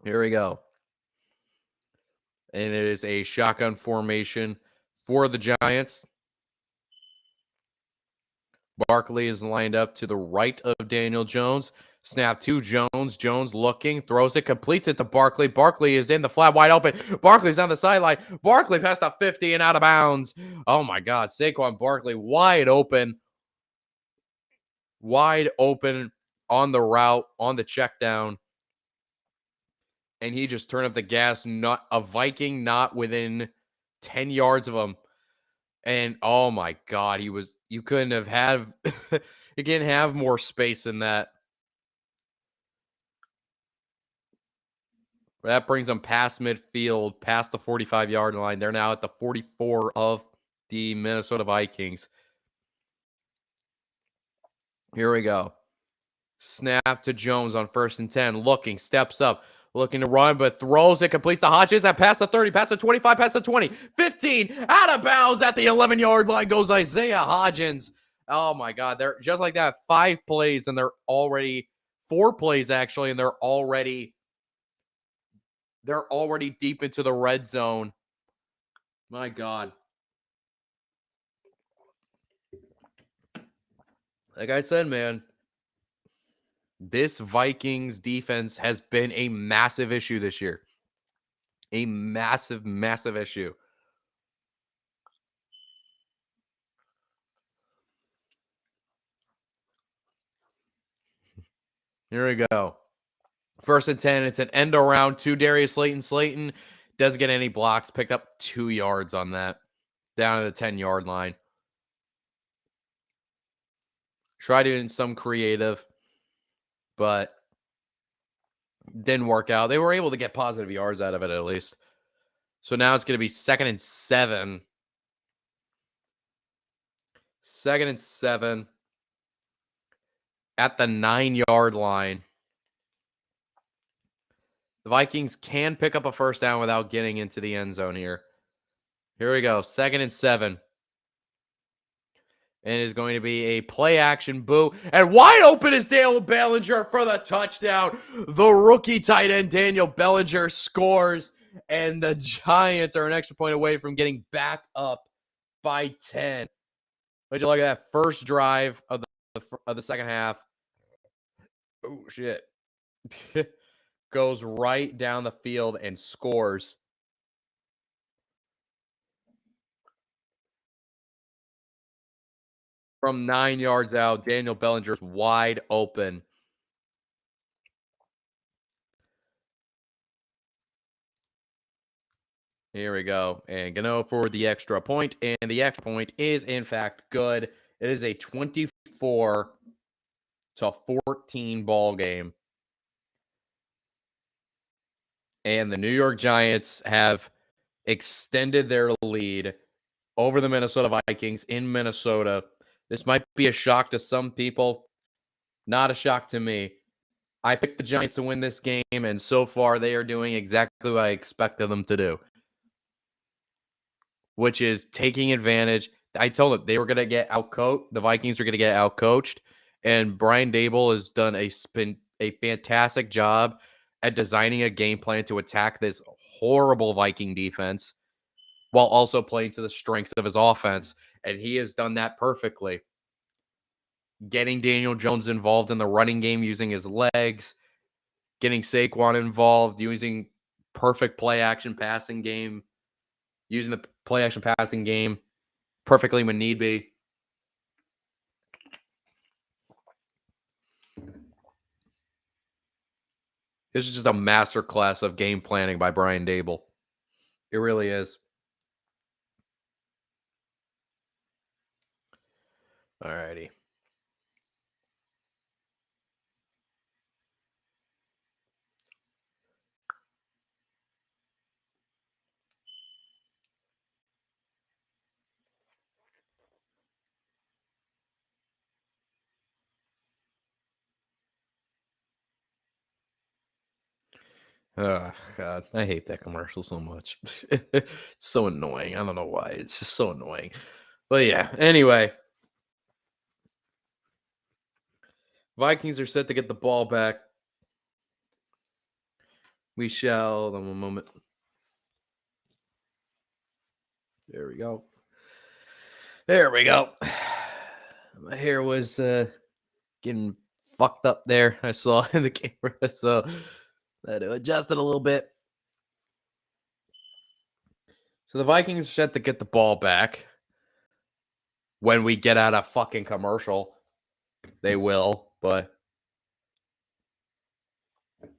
Here we go. And it is a shotgun formation for the Giants. Barkley is lined up to the right of Daniel Jones. Snap to Jones. Jones looking, throws it, completes it to Barkley. Barkley is in the flat, wide open. Barkley's on the sideline. Barkley past the 50 and out of bounds. Oh, my God. Saquon Barkley wide open. Wide open on the route, on the check down. And he just turned up the gas. Not a Viking, not within 10 yards of him. And oh my God, you couldn't have had, you can't have more space than that. That brings them past midfield, past the 45-yard line. They're now at the 44 of the Minnesota Vikings. Here we go. Snap to Jones on 1st and 10. Looking, steps up. Looking to run, but throws it, completes the Hodgins at past the 30, past the 25, past the 20, 15, out of bounds at the 11-yard line goes Isaiah Hodgins. Oh my God, they're just like that. 5 plays and they're already 4 plays actually, and they're already deep into the red zone. My God. Like I said, man, this Vikings defense has been a massive issue this year. A massive, massive issue. Here we go. 1st and 10. It's an end around to Darius Slayton. Slayton doesn't get any blocks. Picked up 2 yards on that. Down to the 10-yard line. Tried doing some creative, but didn't work out. They were able to get positive yards out of it at least. So now it's going to be 2nd and 7. 2nd and 7 at the 9-yard line. The Vikings can pick up a first down without getting into the end zone here. Here we go. 2nd and 7. And it's going to be a play action boo. And wide open is Daniel Bellinger for the touchdown. The rookie tight end Daniel Bellinger scores. And the Giants are an extra point away from getting back up by 10. Would you look at that first drive of the second half? Oh, shit. Goes right down the field and scores. From 9 yards out, Daniel Bellinger's wide open. Here we go. And Gano for the extra point. And the extra point is, in fact, good. It is a 24-14 ball game. and the New York Giants have extended their lead over the Minnesota Vikings in Minnesota. This might be a shock to some people, not a shock to me. I picked the Giants to win this game, and so far they are doing exactly what I expected them to do, which is taking advantage. I told them they were going to get outcoached. The Vikings are going to get outcoached, and Brian Daboll has done a fantastic job at designing a game plan to attack this horrible Viking defense while also playing to the strengths of his offense, and he has done that perfectly. Getting Daniel Jones involved in the running game using his legs, getting Saquon involved, using perfect play action passing game, using the play action passing game perfectly when need be. This is just a masterclass of game planning by Brian Daboll. It really is. All righty. Oh, God. I hate that commercial so much. It's so annoying. I don't know why. It's just so annoying. But yeah, anyway. Vikings are set to get the ball back. We shall. Hold on one moment. There we go. There we go. My hair was getting fucked up there. I saw in the camera, so I had to adjust it a little bit. So the Vikings are set to get the ball back. When we get out of fucking commercial, they will, but there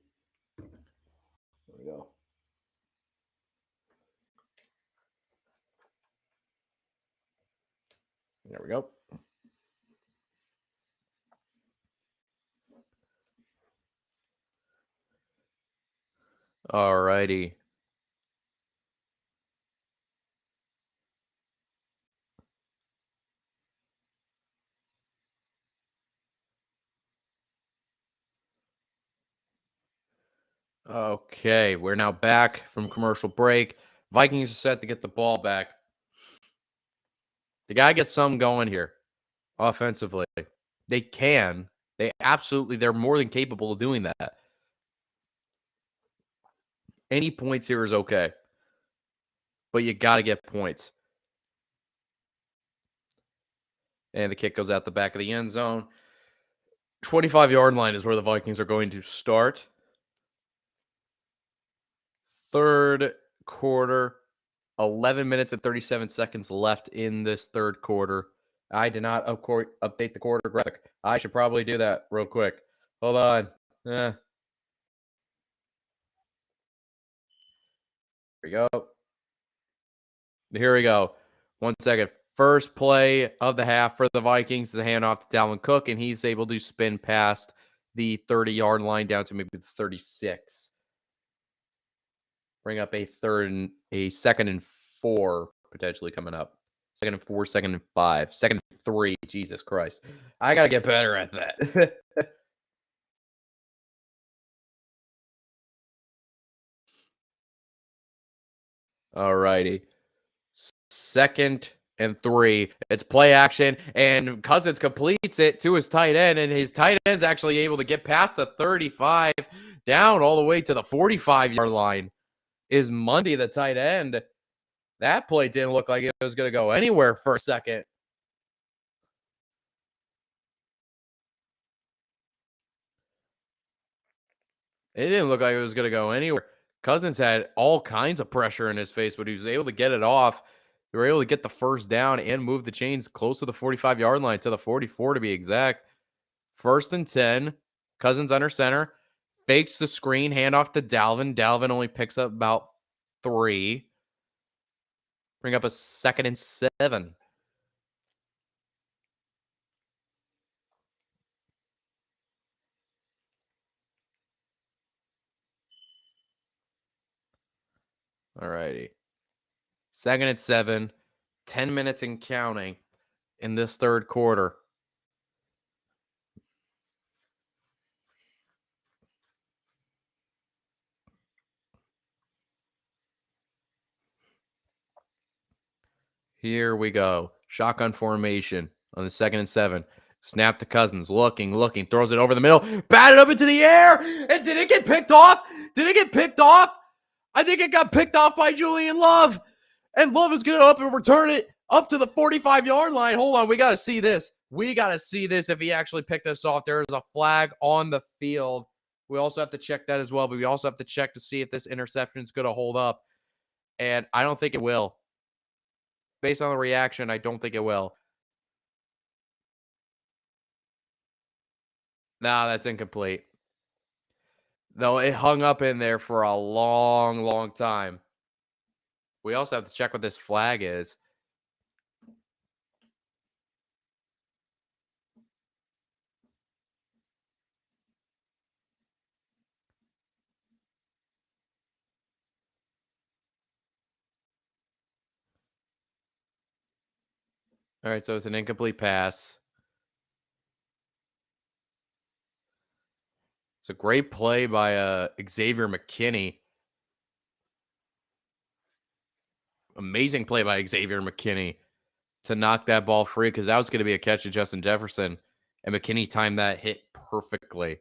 we go. There we go. All righty. Okay, we're now back from commercial break. Vikings are set to get the ball back. The guy gets something going here offensively. They can. They're more than capable of doing that. Any points here is okay, but you got to get points. And the kick goes out the back of the end zone. 25-yard line is where the Vikings are going to start. Third quarter, 11 minutes and 37 seconds left in this third quarter. I did not update the quarter graphic. I should probably do that real quick. Hold on. Here we go. Here we go. 1 second. First play of the half for the Vikings is a handoff to Dalvin Cook, and he's able to spin past the 30-yard line down to maybe the 36. Bring up a second and 4 potentially coming up. Second and 4, second and 5, second and 3. Jesus Christ. I got to get better at that. All righty. Second and 3. It's play action, and Cousins completes it to his tight end, and his tight end's actually able to get past the 35, down all the way to the 45-yard line. Is Monday the tight end? That play didn't look like it was going to go anywhere for a second. It didn't look like it was going to go anywhere. Cousins had all kinds of pressure in his face, but he was able to get it off. They were able to get the first down and move the chains close to the 45-yard line, to the 44 to be exact. First and 10. Cousins under center. Fakes the screen, handoff to Dalvin. Dalvin only picks up about 3. Bring up a second and 7. All righty. 2nd and 7. 10 minutes and counting in this third quarter. Here we go. Shotgun formation on the 2nd and 7. Snap to Cousins. Looking. Throws it over the middle. Batted up into the air. And did it get picked off? Did it get picked off? I think it got picked off by Julian Love. And Love is going to up and return it up to the 45-yard line. Hold on. We got to see this. We got to see this if he actually picked this off. There is a flag on the field. We also have to check that as well. But we also have to check to see if this interception is going to hold up. And I don't think it will. Based on the reaction, I don't think it will. No, that's incomplete. Though it hung up in there for a long, long time. We also have to check what this flag is. All right, so it's an incomplete pass. It's a great play by Xavier McKinney. Amazing play by Xavier McKinney to knock that ball free because that was going to be a catch to Justin Jefferson. And McKinney timed that hit perfectly.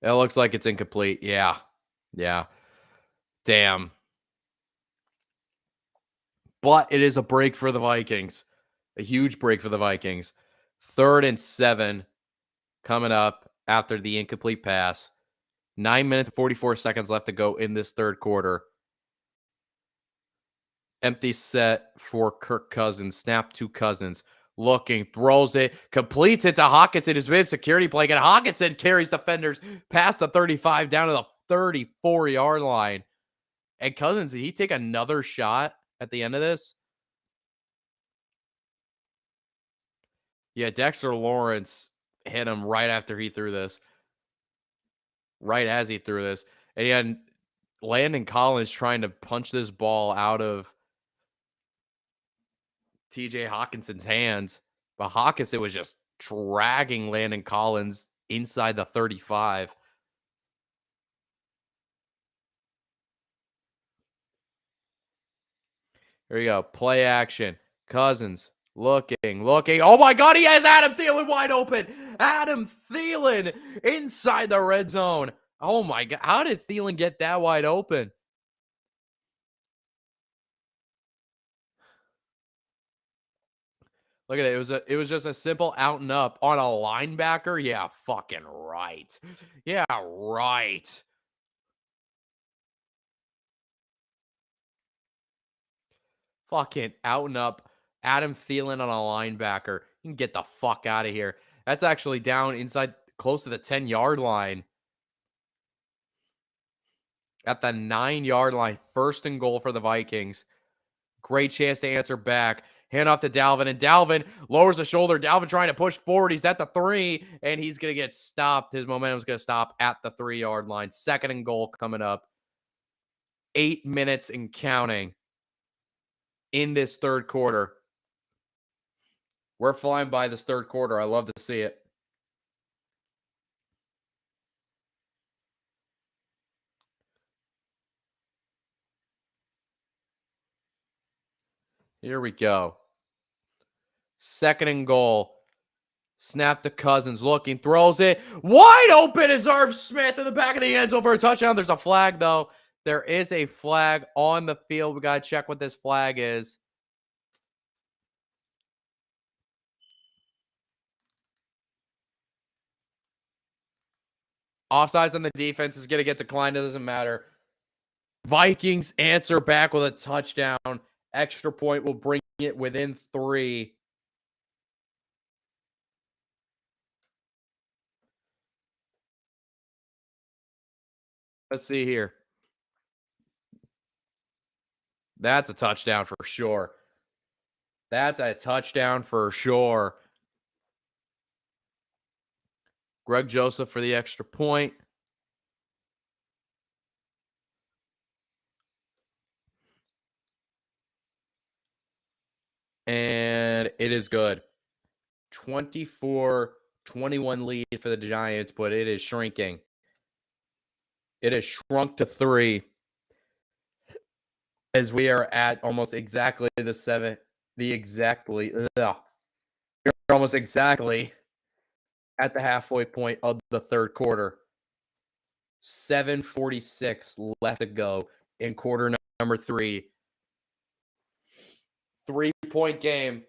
It looks like it's incomplete. Yeah. Damn. But it is a break for the Vikings. A huge break for the Vikings. 3rd and 7 coming up after the incomplete pass. 9 minutes and 44 seconds left to go in this third quarter. Empty set for Kirk Cousins. Snap to Cousins. Looking, throws it, completes it to Hawkinson. His mid-security play. And Hawkinson carries defenders past the 35 down to the 34-yard line. And Cousins, did he take another shot at the end of this? Yeah, Dexter Lawrence hit him right after he threw this. Right as he threw this. And he had Landon Collins trying to punch this ball out of TJ Hawkinson's hands. But Hawkinson was just dragging Landon Collins inside the 35. Here you go. Play action. Cousins looking. Oh my God, he has Adam Thielen wide open. Adam Thielen inside the red zone. Oh my God. How did Thielen get that wide open? Look at it. It was just a simple out and up on a linebacker. Yeah, fucking right. Yeah, right. Fucking out and up. Adam Thielen on a linebacker. You can get the fuck out of here. That's actually down inside close to the 10-yard line. At the 9-yard line. 1st and goal for the Vikings. Great chance to answer back. Hand off to Dalvin, and Dalvin lowers the shoulder. Dalvin trying to push forward. He's at the 3, and he's going to get stopped. His momentum's going to stop at the 3-yard line. 2nd and goal coming up. 8 minutes and counting in this third quarter. We're flying by this third quarter. I love to see it. Here we go. 2nd and goal. Snap to Cousins. Looking. Throws it. Wide open is Irv Smith in the back of the end zone for a touchdown. There's a flag, though. There is a flag on the field. We got to check what this flag is. Offsides on the defense is going to get declined. It doesn't matter. Vikings answer back with a touchdown. Extra point will bring it within 3. Let's see here. That's a touchdown for sure. That's a touchdown for sure. Greg Joseph for the extra point. is good. 24-21 lead for the Giants, but it is shrinking. It has shrunk to 3 as we are at almost exactly almost exactly at the halfway point of the third quarter. 7:46 left to go in quarter number 3. 3-point game.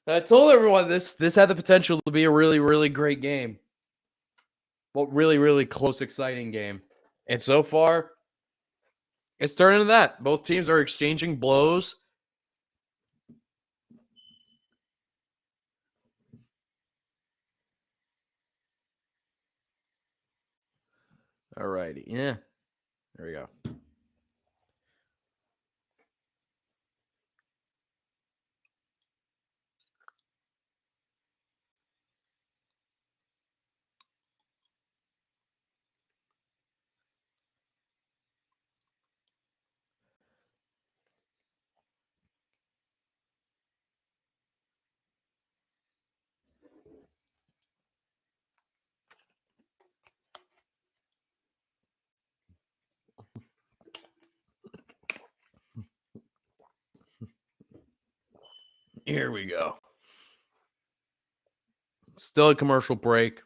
I told everyone this had the potential to be a really, really great game. Well, really, really close, exciting game. And so far, it's turning to that. Both teams are exchanging blows. All righty. Yeah. There we go. Here we go. Still a commercial break.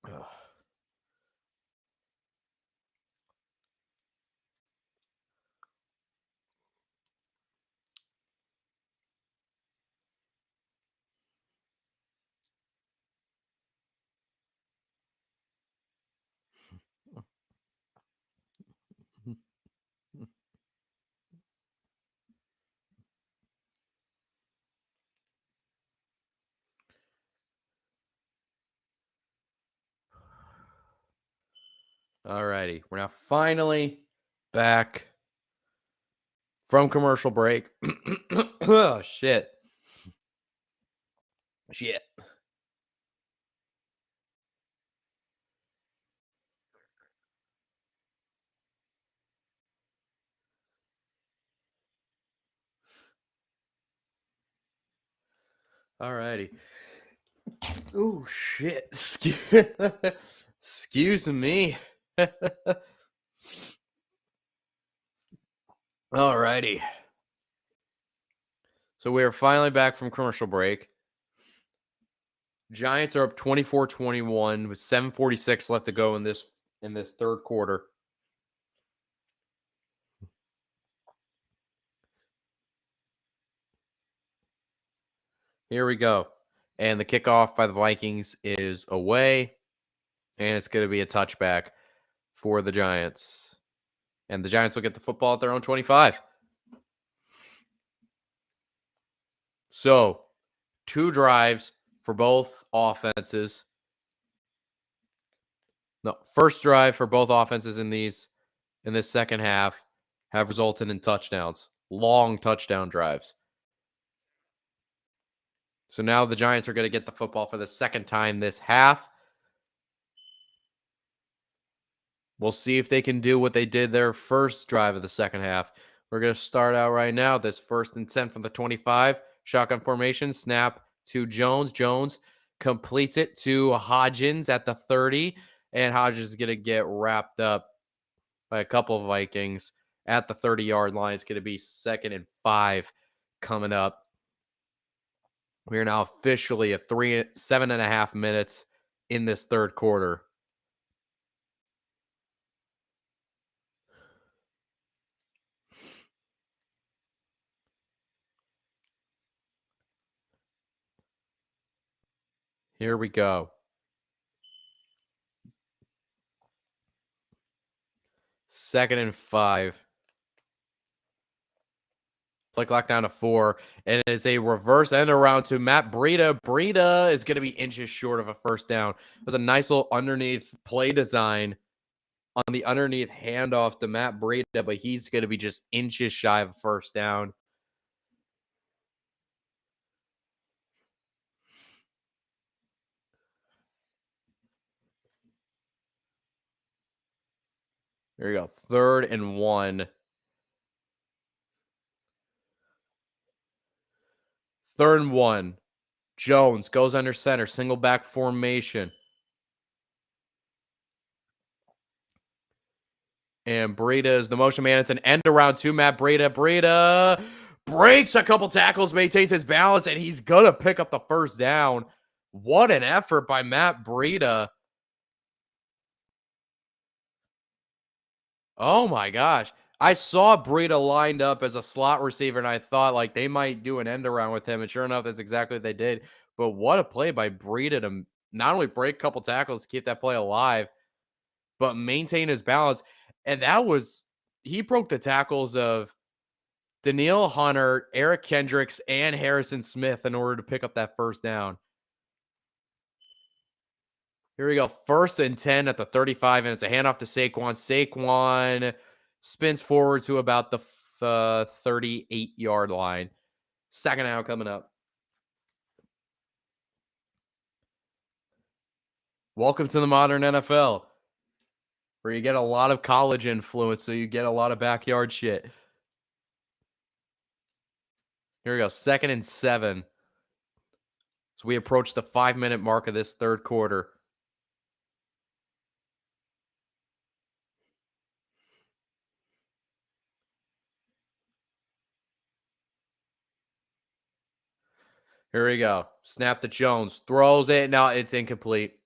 Ugh. All righty. We're now finally back from commercial break. Oh, shit. All righty. Oh, shit. Excuse me. All righty. So we are finally back from commercial break. Giants are up 24-21 with 7:46 left to go in this third quarter. Here we go. And the kickoff by the Vikings is away. And it's going to be a touchback for the Giants. And the Giants will get the football at their own 25. So, 2 drives for both offenses. No, first drive for both offenses in this second half have resulted in touchdowns. Long touchdown drives. So now the Giants are going to get the football for the second time this half. We'll see if they can do what they did their first drive of the second half. We're going to start out right now. This 1st and 10 from the 25. Shotgun formation. Snap to Jones. Jones completes it to Hodgins at the 30. And Hodgins is going to get wrapped up by a couple of Vikings at the 30-yard line. It's going to be 2nd and 5 coming up. We are now officially at 7.5 minutes in this third quarter. Here we go. 2nd and 5. Play clock down to 4. And it is a reverse end around to Matt Breida. Breida is going to be inches short of a first down. There's a nice little underneath play design on the underneath handoff to Matt Breida, but he's going to be just inches shy of a first down. There you go. 3rd and 1. 3rd and 1. Jones goes under center. Single back formation. And Breida is the motion man. It's an end around to Matt Breida. Breida breaks a couple tackles, maintains his balance, and he's going to pick up the first down. What an effort by Matt Breida. Oh my gosh. I saw Breida lined up as a slot receiver, and I thought like they might do an end around with him. And sure enough, that's exactly what they did. But what a play by Breida to not only break a couple tackles, keep that play alive, but maintain his balance. And that was, he broke the tackles of Danielle Hunter, Eric Kendricks, and Harrison Smith in order to pick up that first down. Here we go. 1st and 10 at the 35, and it's a handoff to Saquon. Saquon spins forward to about the 38-yard line. 2nd down coming up. Welcome to the modern NFL, where you get a lot of college influence, so you get a lot of backyard shit. Here we go. 2nd and 7. So we approach the 5-minute mark of this 3rd quarter. Here we go. Snap to Jones. Throws it. Now it's incomplete.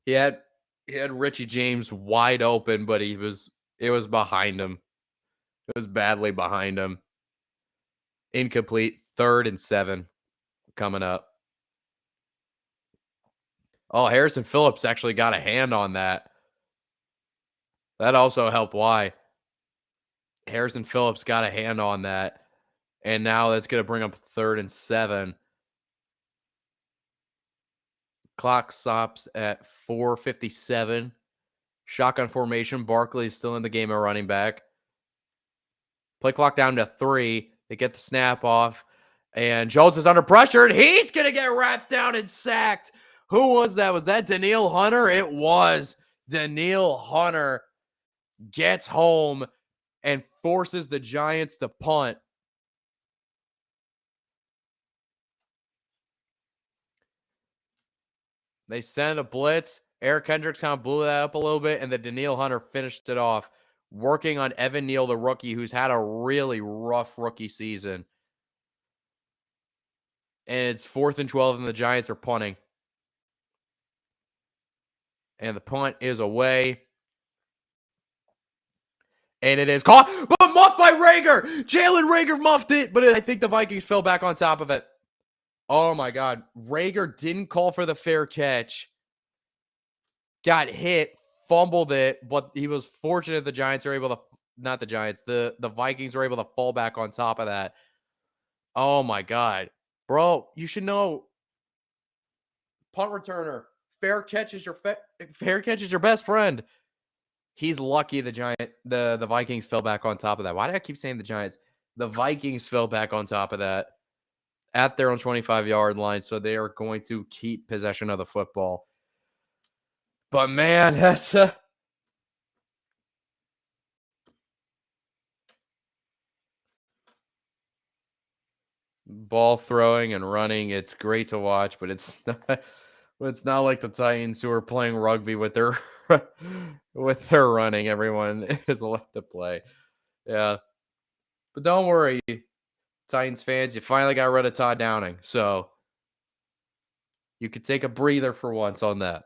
He had Richie James wide open, but it was behind him. It was badly behind him. Incomplete. 3rd and 7 coming up. Oh, Harrison Phillips actually got a hand on that. That also helped why. Harrison Phillips got a hand on that. And now that's going to bring up 3rd and 7. Clock stops at 4:57. Shotgun formation. Barkley is still in the game at running back. Play clock down to 3. They get the snap off. And Jones is under pressure, and he's going to get wrapped down and sacked. Who was that? Was that Danielle Hunter? It was. Danielle Hunter gets home and forces the Giants to punt. They sent a blitz. Eric Kendricks kind of blew that up a little bit, and then Danielle Hunter finished it off, working on Evan Neal, the rookie, who's had a really rough rookie season. And it's 4th and 12, and the Giants are punting. And the punt is away. And it is caught, but muffed by Rager. Jalen Rager muffed it, but I think the Vikings fell back on top of it. Oh, my God. Rager didn't call for the fair catch. Got hit, fumbled it, but he was fortunate the Giants are able to, not the Giants, the Vikings were able to fall back on top of that. Oh, my God. Bro, you should know, punt returner, fair catch is your best friend. He's lucky the Vikings fell back on top of that. Why do I keep saying the Giants? The Vikings fell back on top of that at their own 25-yard line, so they are going to keep possession of the football. But, man, that's ball throwing and running. It's great to watch, but it's not like the Titans who are playing rugby with their running. Everyone is allowed to play. Yeah. But don't worry, Titans fans, you finally got rid of Todd Downing. So you could take a breather for once on that.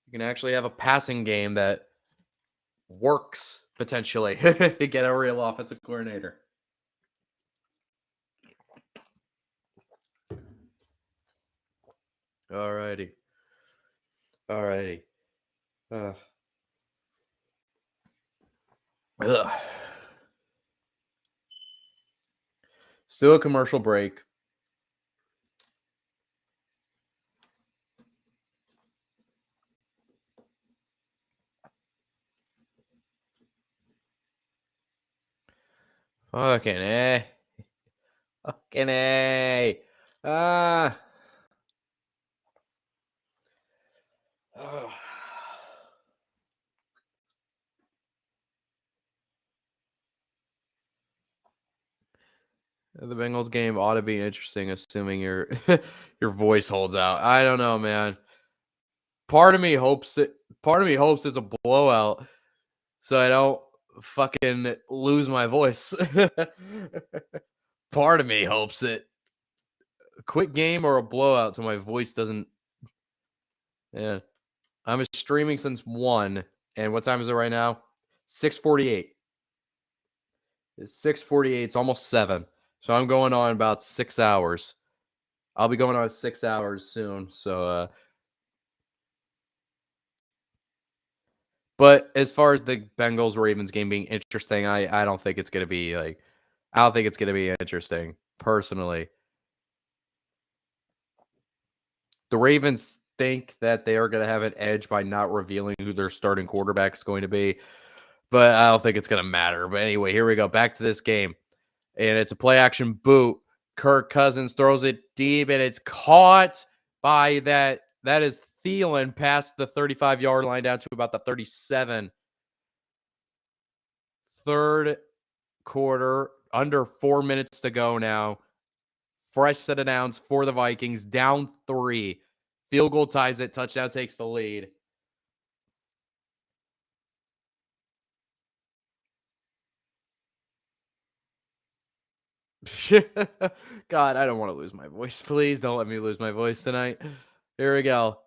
You can actually have a passing game that works potentially if you get a real offensive coordinator. Alrighty. Still a commercial break. Fucking A. Fucking A. The Bengals game ought to be interesting, assuming your your voice holds out. I don't know, man. Part of me hopes it. Part of me hopes it's a blowout, so I don't fucking lose my voice. Part of me hopes it. A quick game or a blowout, so my voice doesn't. Yeah, I'm streaming since 1, and what time is it right now? 6:48. It's 6:48. It's almost 7. So I'm going on about 6 hours. I'll be going on 6 hours soon. So, but as far as the Bengals Ravens game being interesting, I don't think it's gonna be like I don't think it's gonna be interesting personally. The Ravens think that they are gonna have an edge by not revealing who their starting quarterback is going to be, but I don't think it's gonna matter. But anyway, here we go. Back to this game. And it's a play action boot. Kirk Cousins throws it deep, and it's caught by that. That is Thielen past the 35-yard line down to about the 37. Third quarter, under 4 minutes to go now. Fresh set of downs for the Vikings, down 3. Field goal ties it. Touchdown takes the lead. God, I don't want to lose my voice. Please don't let me lose my voice tonight. Here we go.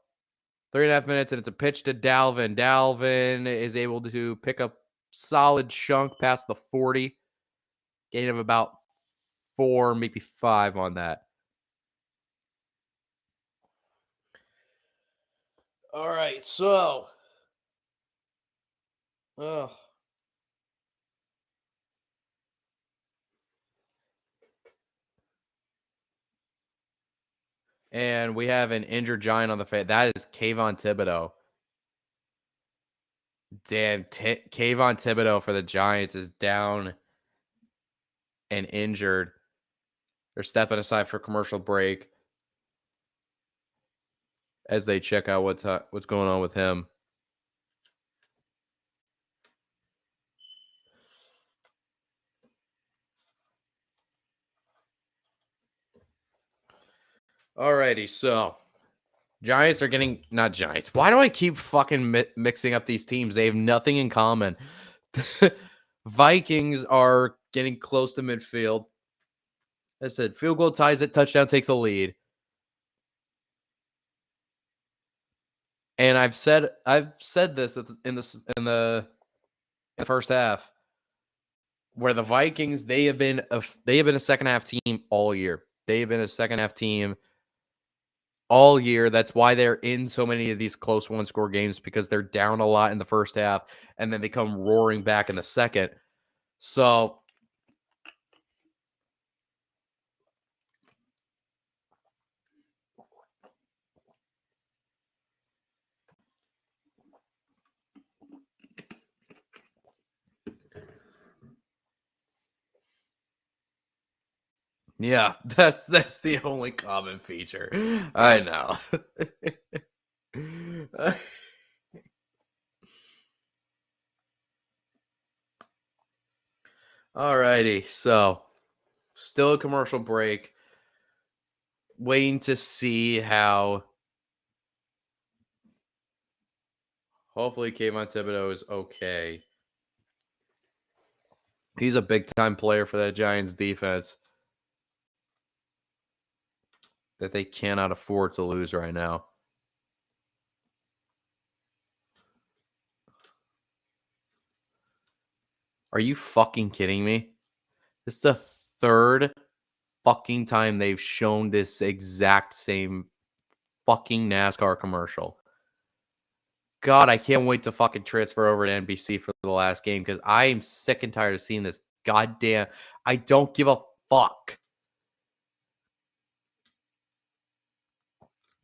3.5 minutes, and it's a pitch to Dalvin. Dalvin is able to pick up solid chunk past the 40. Gain of about 4, maybe 5 on that. All right, so. Oh. And we have an injured Giant on the field. That is Kayvon Thibodeau. Damn, Kayvon Thibodeau for the Giants is down and injured. They're stepping aside for commercial break as they check out what's going on with him. Alrighty, so Giants are getting not Giants. Why do I keep fucking mixing up these teams? They have nothing in common. Vikings are getting close to midfield. As I said, field goal ties it, touchdown takes a lead. And I've said this in the first half, where the Vikings they have been a second half team all year. They have been a second half team all year. That's why they're in so many of these close one-score games, because they're down a lot in the first half and then they come roaring back in the second. So yeah, that's the only common feature. I know. Alrighty, so still a commercial break. Waiting to see how. Hopefully, Kayvon Thibodeau is okay. He's a big-time player for that Giants defense that they cannot afford to lose right now. Are you fucking kidding me? This is the third fucking time they've shown this exact same fucking NASCAR commercial. God, I can't wait to fucking transfer over to NBC for the last game, because I am sick and tired of seeing this goddamn. I don't give a fuck.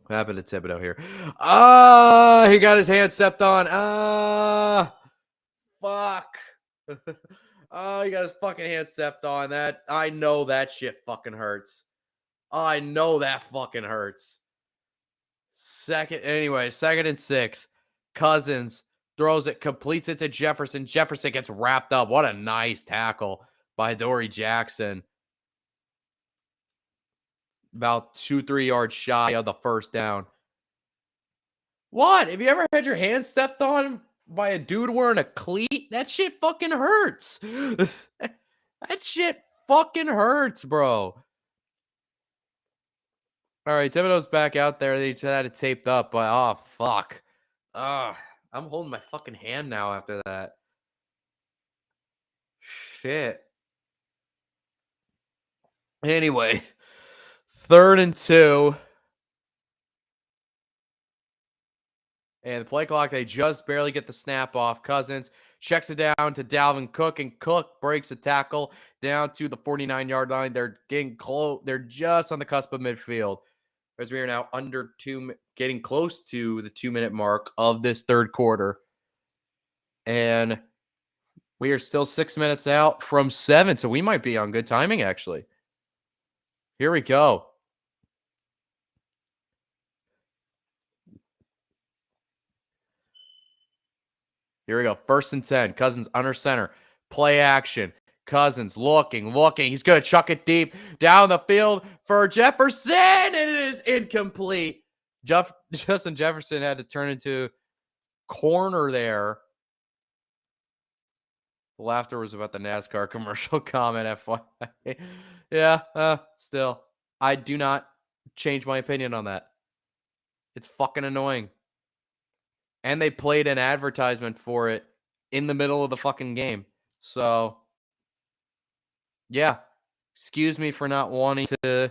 What happened to Thibodeau here? He got his hand stepped on. Fuck. He got his fucking hand stepped on. That I know that shit fucking hurts. I know that fucking hurts. Second and 6. Cousins throws it, completes it to Jefferson. Jefferson gets wrapped up. What a nice tackle by Dory Jackson. about 2-3 yards shy of the first down. What? Have you ever had your hand stepped on by a dude wearing a cleat? That shit fucking hurts. That shit fucking hurts, bro. All right, Thibodeau's back out there. They just had it taped up, but oh fuck. I'm holding my fucking hand now after that. Shit. Anyway, 3rd and 2. And the play clock, they just barely get the snap off. Cousins checks it down to Dalvin Cook, and Cook breaks a tackle down to the 49-yard line. They're getting close. They're just on the cusp of midfield. As we are now getting close to the 2-minute mark of this third quarter. And we are still 6 minutes out from 7, so we might be on good timing, actually. Here we go. Here we go. 1st and 10. Cousins under center. Play action. Cousins looking. He's going to chuck it deep down the field for Jefferson, and it is incomplete. Justin Jefferson had to turn into corner there. The laughter was about the NASCAR commercial comment, FYI. Yeah, still. I do not change my opinion on that. It's fucking annoying. And they played an advertisement for it in the middle of the fucking game. So, yeah. Excuse me for not wanting to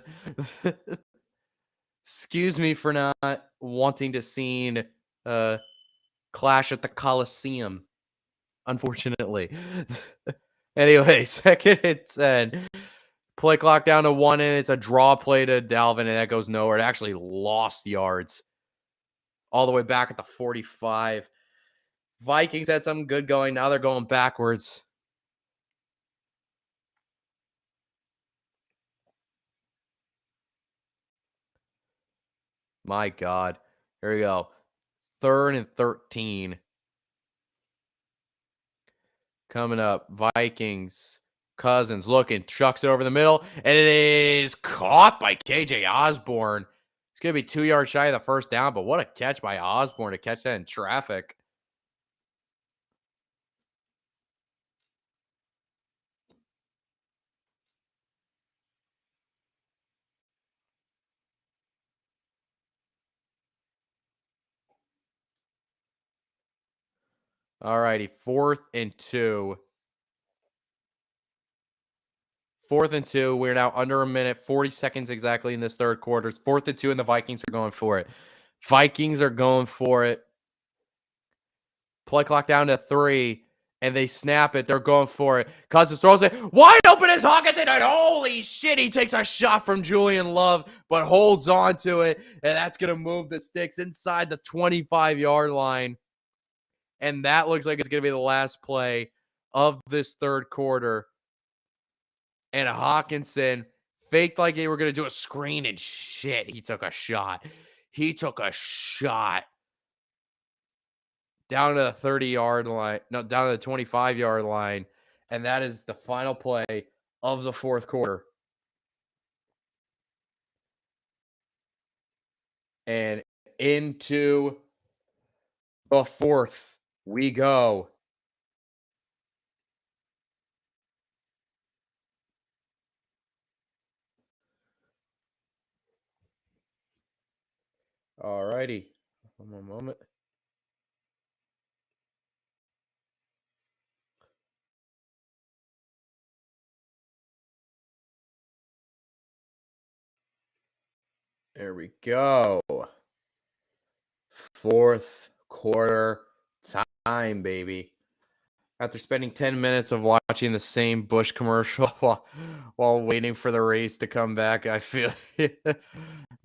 excuse me for not wanting to see Clash at the Coliseum, unfortunately. Anyway, 2nd and 10. Play clock down to 1, and it's a draw play to Dalvin, and that goes nowhere. It actually lost yards all the way back at the 45. Vikings had something good going. Now they're going backwards. My God. Here we go. 3rd and 13. Coming up. Vikings. Cousins looking. Chucks it over the middle. And it is caught by KJ Osborne. It's going to be 2 yards shy of the first down, but what a catch by Osborne to catch that in traffic. All righty. 4th and 2. 4th and 2. We're now under a minute, 40 seconds exactly in this third quarter. It's 4th and 2, and the Vikings are going for it. Vikings are going for it. Play clock down to 3, and they snap it. They're going for it. Cousins throws it wide open as Hawkinson, and holy shit, he takes a shot from Julian Love, but holds on to it, and that's going to move the sticks inside the 25-yard line. And that looks like it's going to be the last play of this third quarter. And Hawkinson faked like they were going to do a screen, and shit, he took a shot. He took a shot down to the 30-yard line. No, down to the 25-yard line. And that is the final play of the fourth quarter. And into the fourth we go. All righty. One moment. There we go. Fourth quarter time, baby. After spending 10 minutes of watching the same Bush commercial while waiting for the race to come back, I feel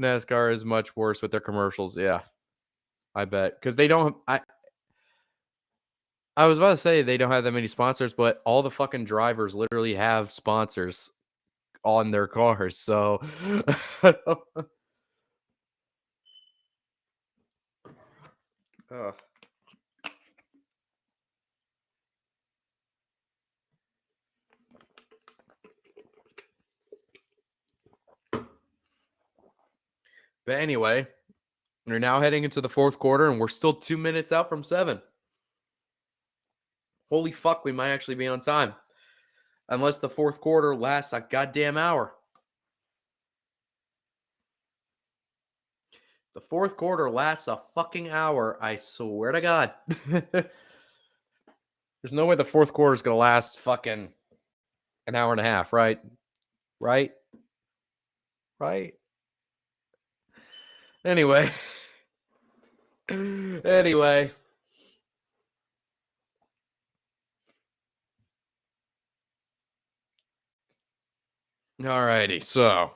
NASCAR is much worse with their commercials. Yeah, I bet. Because they don't... I was about to say they don't have that many sponsors, but all the fucking drivers literally have sponsors on their cars. So... Ugh. But anyway, we're now heading into the fourth quarter, and we're still 2 minutes out from 7. Holy fuck, we might actually be on time. Unless the fourth quarter lasts a goddamn hour. The fourth quarter lasts a fucking hour, I swear to God. There's no way the fourth quarter is going to last fucking an hour and a half, right? Right? Right? Anyway. Anyway. Alrighty, so.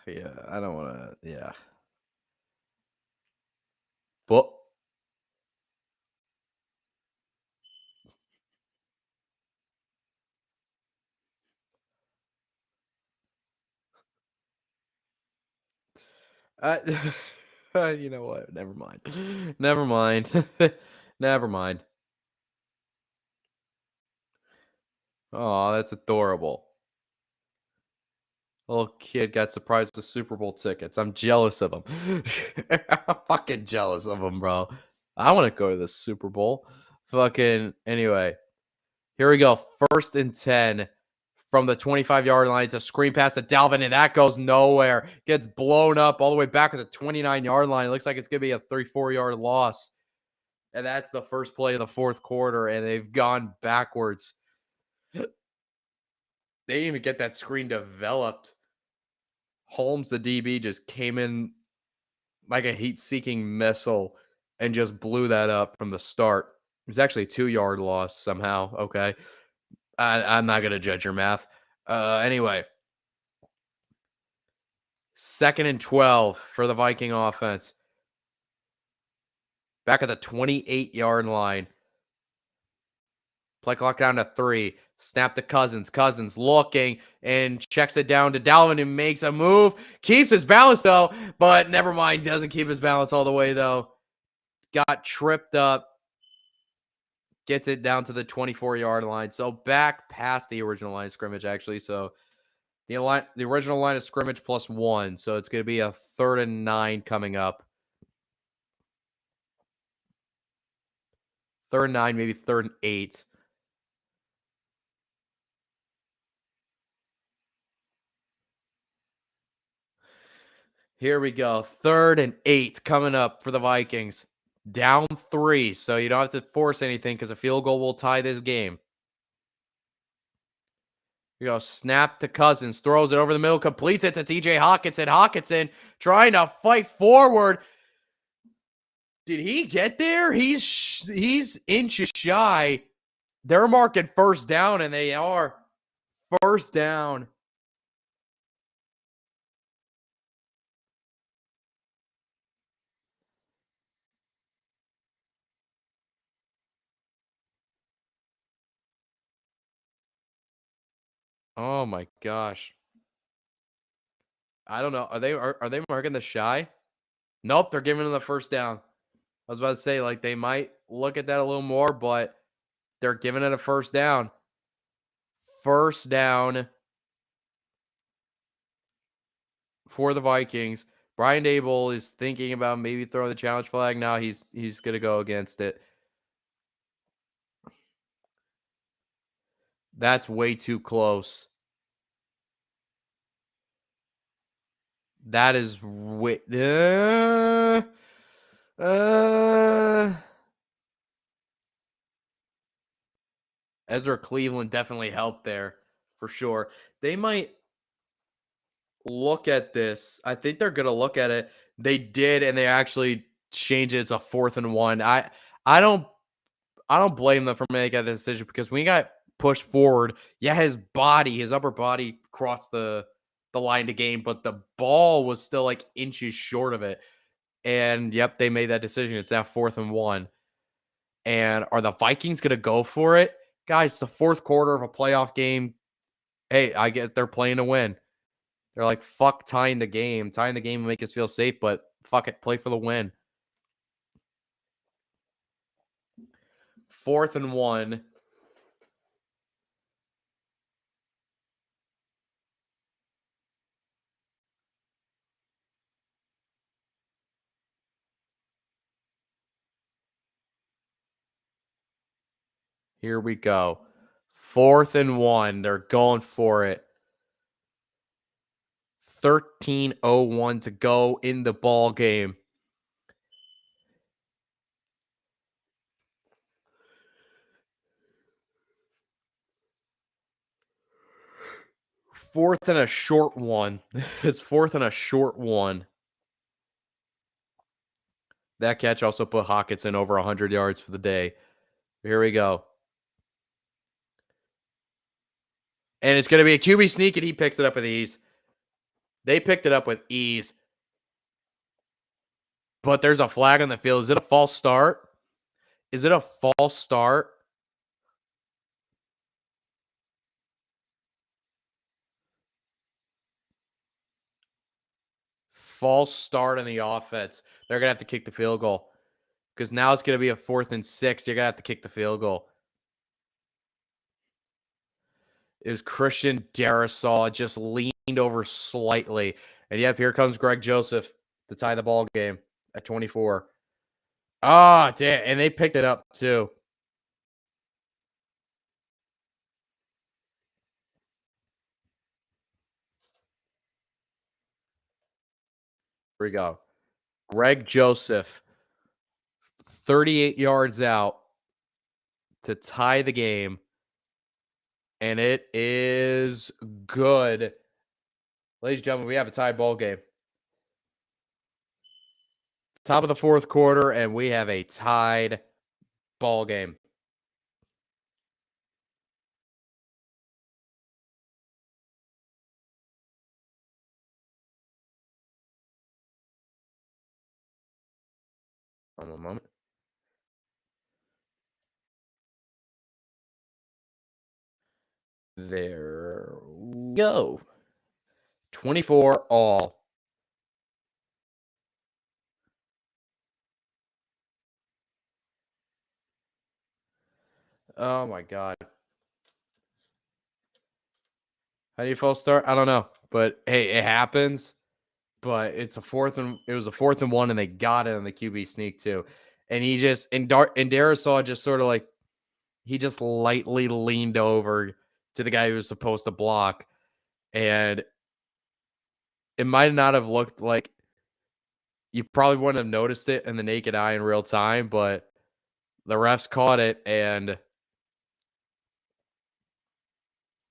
Yeah, I don't want to, yeah. But you know what? Never mind. Never mind. Never mind. Oh, that's adorable. Little kid got surprised with Super Bowl tickets. I'm jealous of him. I'm fucking jealous of him, bro. I want to go to the Super Bowl. Fucking anyway. Here we go. 1st and 10 from the 25-yard line. It's a screen pass to Dalvin, and that goes nowhere. Gets blown up all the way back at the 29-yard line. It looks like it's going to be a 34-yard loss. And that's the first play of the fourth quarter, and they've gone backwards. They didn't even get that screen developed. Holmes, the DB, just came in like a heat-seeking missile and just blew that up from the start. It was actually a 2-yard loss somehow. Okay. I'm not going to judge your math. Anyway. 2nd and 12 for the Viking offense. Back at the 28-yard line. Play clock down to 3. Snap to Cousins. Cousins looking and checks it down to Dalvin, who makes a move. Keeps his balance, though, but never mind. Doesn't keep his balance all the way, though. Got tripped up. Gets it down to the 24-yard line. So back past the original line of scrimmage, actually. So the original line of scrimmage plus 1. So it's going to be a 3rd and 9 coming up. 3rd and 9, maybe 3rd and 8. Here we go. 3rd and 8 coming up for the Vikings. Down 3, so you don't have to force anything because a field goal will tie this game. Here we go. Snap to Cousins. Throws it over the middle. Completes it to TJ Hawkinson. Hawkinson trying to fight forward. Did he get there? He's inches shy. They're marking 1st down, and they are 1st down. Oh my gosh. I don't know. Are they marking the shy? Nope, they're giving him the 1st down. I was about to say, like, they might look at that a little more, but they're giving it a 1st down. 1st down for the Vikings. Brian Dable is thinking about maybe throwing the challenge flag. Now he's going to go against it. That's way too close. That is way... Ezra Cleveland definitely helped there for sure. They might look at this. I think they're going to look at it. They did, and they actually changed it to 4th and 1. I don't blame them for making that decision because when he got pushed forward, yeah, his upper body crossed the line to gain, but the ball was still like inches short of it. And yep, they made that decision. It's now 4th and 1. And are the Vikings going to go for it? Guys, it's the fourth quarter of a playoff game. Hey, I guess they're playing to win. They're like, fuck tying the game. Tying the game will make us feel safe, but fuck it, play for the win. 4th and 1. Here we go. 4th and 1. They're going for it. 13:01 to go in the ball game. Fourth and a short one. It's 4th and a short one. That catch also put Hawkinson over 100 yards for the day. Here we go. And it's going to be a QB sneak, and he picks it up with ease. They picked it up with ease. But there's a flag on the field. Is it a false start? Is it a false start? False start on the offense. They're going to have to kick the field goal. Because now it's going to be a 4th and 6. You're going to have to kick the field goal. It was Christian Darrisaw just leaned over slightly. And yep, here comes Greg Joseph to tie the ball game at 24. Ah, damn. And they picked it up too. Here we go. Greg Joseph, 38 yards out to tie the game. And it is good. Ladies and gentlemen, we have a tied ball game. Top of the 4th quarter, and we have a tied ball game. One moment. There we go. 24 all. Oh my God. How do you false start? I don't know. But hey, it happens. But it was a 4th and 1, and they got it on the QB sneak too. And he just and Darrisaw just sort of like he just lightly leaned over to the guy who was supposed to block. And it might not have looked like you probably wouldn't have noticed it in the naked eye in real time, but the refs caught it and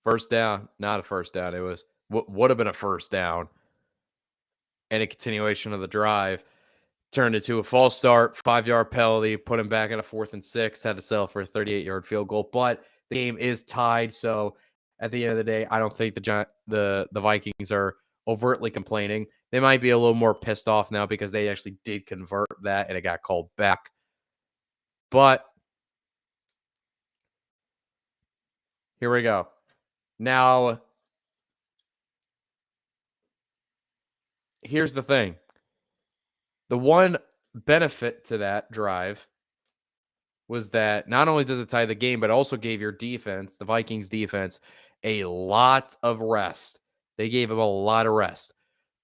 first down, not a first down. It was what would have been a first down and a continuation of the drive. Turned into a false start, 5-yard penalty, put him back in a 4th and 6, had to settle for a 38-yard field goal. But the game is tied, so at the end of the day, I don't think the Vikings are overtly complaining. They might be a little more pissed off now because they actually did convert that and it got called back. But here we go. Now, here's the thing. The one benefit to that drive was that not only does it tie the game, but also gave your defense, the Vikings defense, a lot of rest. They gave them a lot of rest.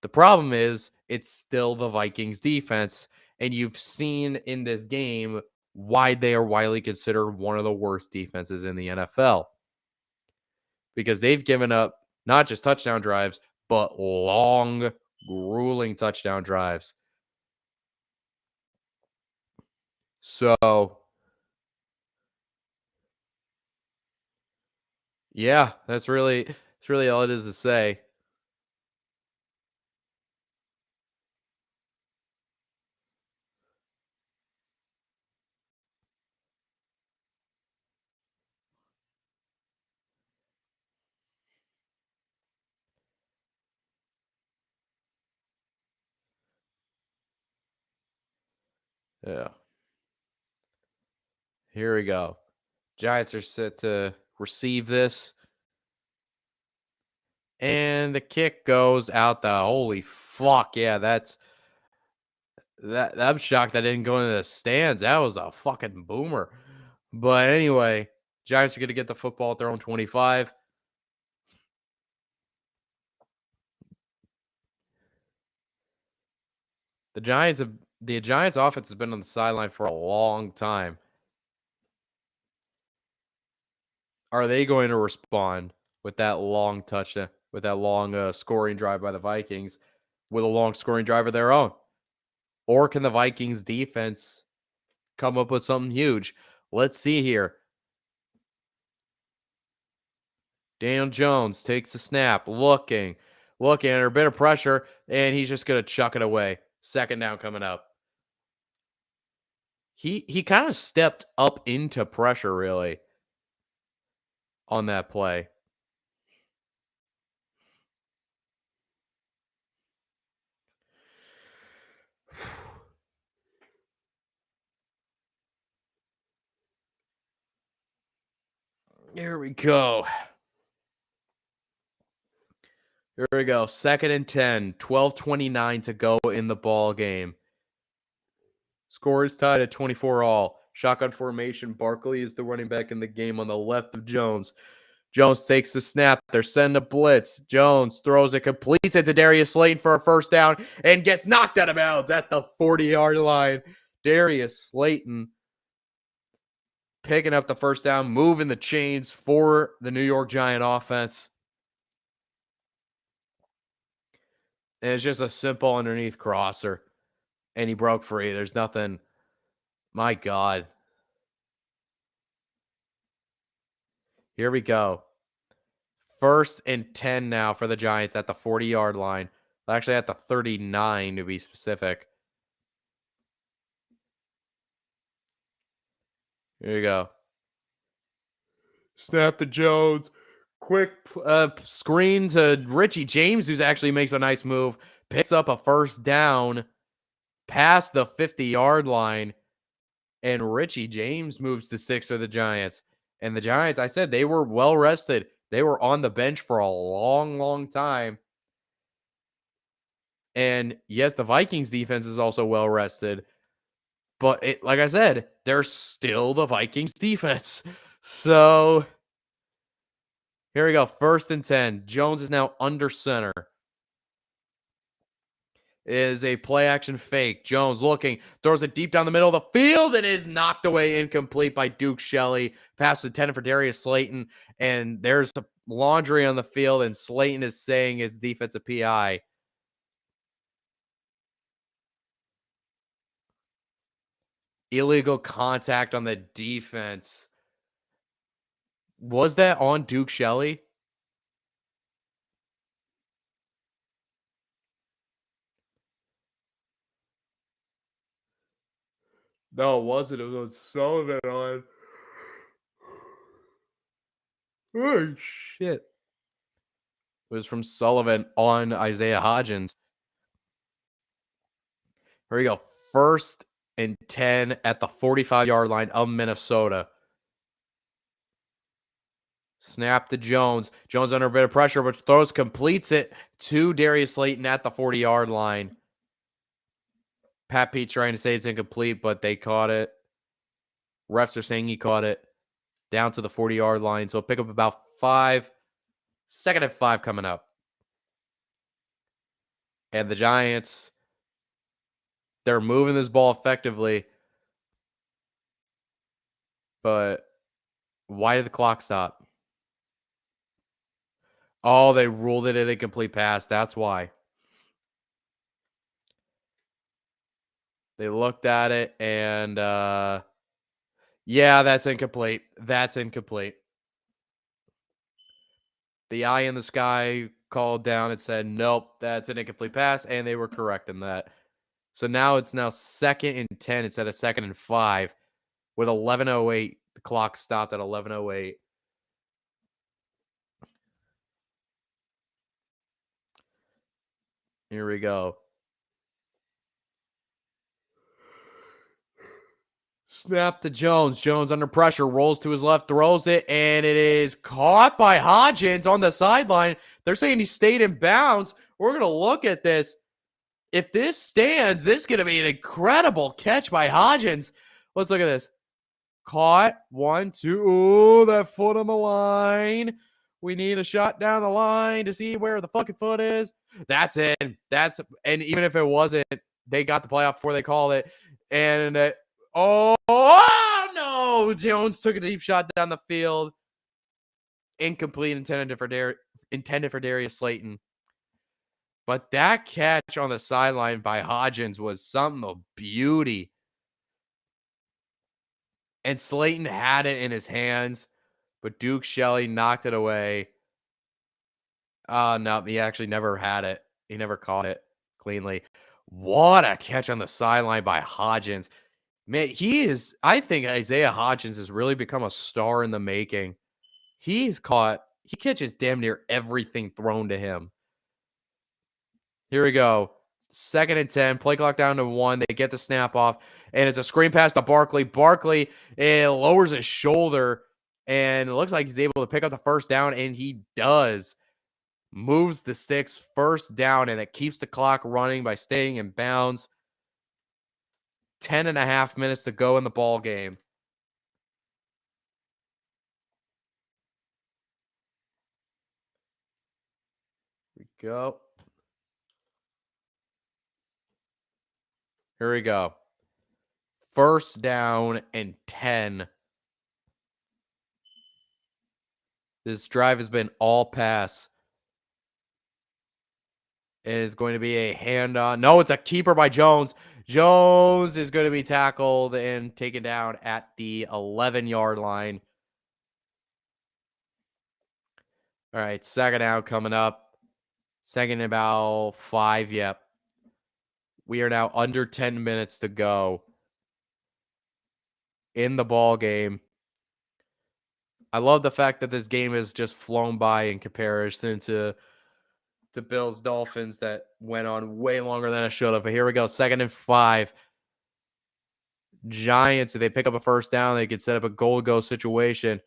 The problem is it's still the Vikings defense, and you've seen in this game why they are widely considered one of the worst defenses in the NFL. Because they've given up not just touchdown drives, but long, grueling touchdown drives. So, yeah, that's really all it is to say. Yeah. Here we go. Giants are set to receive this. And the kick goes out the holy fuck. Yeah, that I'm shocked that didn't go into the stands. That was a fucking boomer. But anyway, Giants are going to get the football at their own 25. The Giants offense has been on the sideline for a long time. Are they going to respond with that long touchdown, with that long scoring drive by the Vikings, with a long scoring drive of their own? Or can the Vikings defense come up with something huge? Let's see here. Daniel Jones takes the snap, looking under a bit of pressure, and he's just going to chuck it away. Second down coming up. He kind of stepped up into pressure, really, on that play. Here we go. Here we go. 2nd and 10, 12:29 to go in the ball game. Score is tied at 24 all. Shotgun formation. Barkley is the running back in the game on the left of Jones. Jones takes the snap. They're sending a blitz. Jones throws it, completes it to Darius Slayton for a first down, and gets knocked out of bounds at the 40-yard line. Darius Slayton picking up the first down, moving the chains for the New York Giant offense. And it's just a simple underneath crosser. And he broke free. There's nothing. My God. Here we go. 1st and 10 now for the Giants at the 40-yard line. Actually, at the 39 to be specific. Here you go. Snap to Jones. Quick screen to Richie James, who actually makes a nice move. Picks up a first down past the 50-yard line. And Richie James moves to 6 for the Giants. And the Giants, I said, they were well rested. They were on the bench for a long, long time. And yes, the Vikings defense is also well rested. But like I said, they're still the Vikings defense. So here we go. 1st and 10. Jones is now under center. Is a play action fake. Jones looking, throws it deep down the middle of the field and is knocked away incomplete by Duke Shelley. Pass intended for Darius Slayton. And there's a laundry on the field, and Slayton is saying it's defensive PI. Illegal contact on the defense. Was that on Duke Shelley? No, it wasn't. It was on Sullivan on. Oh, shit. It was from Sullivan on Isaiah Hodgins. Here we go. 1st and 10 at the 45-yard line of Minnesota. Snap to Jones. Jones under a bit of pressure, but throws, completes it to Darius Slayton at the 40-yard line. Pat Pete trying to say it's incomplete, but they caught it. Refs are saying he caught it down to the 40-yard line. So pick up about 5. 2nd and 5 coming up. And the Giants, they're moving this ball effectively. But why did the clock stop? Oh, they ruled it an incomplete pass. That's why. They looked at it and yeah, that's incomplete. That's incomplete. The eye in the sky called down and said, nope, that's an incomplete pass, and they were correct in that. So now it's 2nd and 10 instead of 2nd and 5 with 11:08. The clock stopped at 11:08. Here we go. Snap to Jones. Jones under pressure, rolls to his left, throws it, and it is caught by Hodgins on the sideline. They're saying he stayed in bounds. We're going to look at this. If this stands, this is going to be an incredible catch by Hodgins. Let's look at this. Caught. 1, 2. Ooh, that foot on the line. We need a shot down the line to see where the fucking foot is. That's in. And even if it wasn't, they got the playoff before they called it. And oh no! Jones took a deep shot down the field. Incomplete, intended for Darius Slayton. But that catch on the sideline by Hodgins was something of beauty. And Slayton had it in his hands, but Duke Shelley knocked it away. Oh, no, he actually never had it. He never caught it cleanly. What a catch on the sideline by Hodgins. Man, I think Isaiah Hodgins has really become a star in the making. He catches damn near everything thrown to him. Here we go. 2nd and 10, play clock down to 1. They get the snap off, and it's a screen pass to Barkley. Barkley lowers his shoulder, and it looks like he's able to pick up the first down, and he does. Moves the sticks, first down, and it keeps the clock running by staying in bounds. 10.5 minutes to go in the ball game. Here we go. Here we go. 1st down and 10. This drive has been all pass. It is going to be a hand on. No, it's a keeper by Jones. Jones is going to be tackled and taken down at the 11-yard line. All right, 2nd out coming up. 2nd about 5. Yep. We are now under 10 minutes to go in the ball game. I love the fact that this game has just flown by in comparison to Bills Dolphins that went on way longer than it should have. But here we go. 2nd and 5. Giants, if they pick up a first down, they could set up a goal-to-go situation.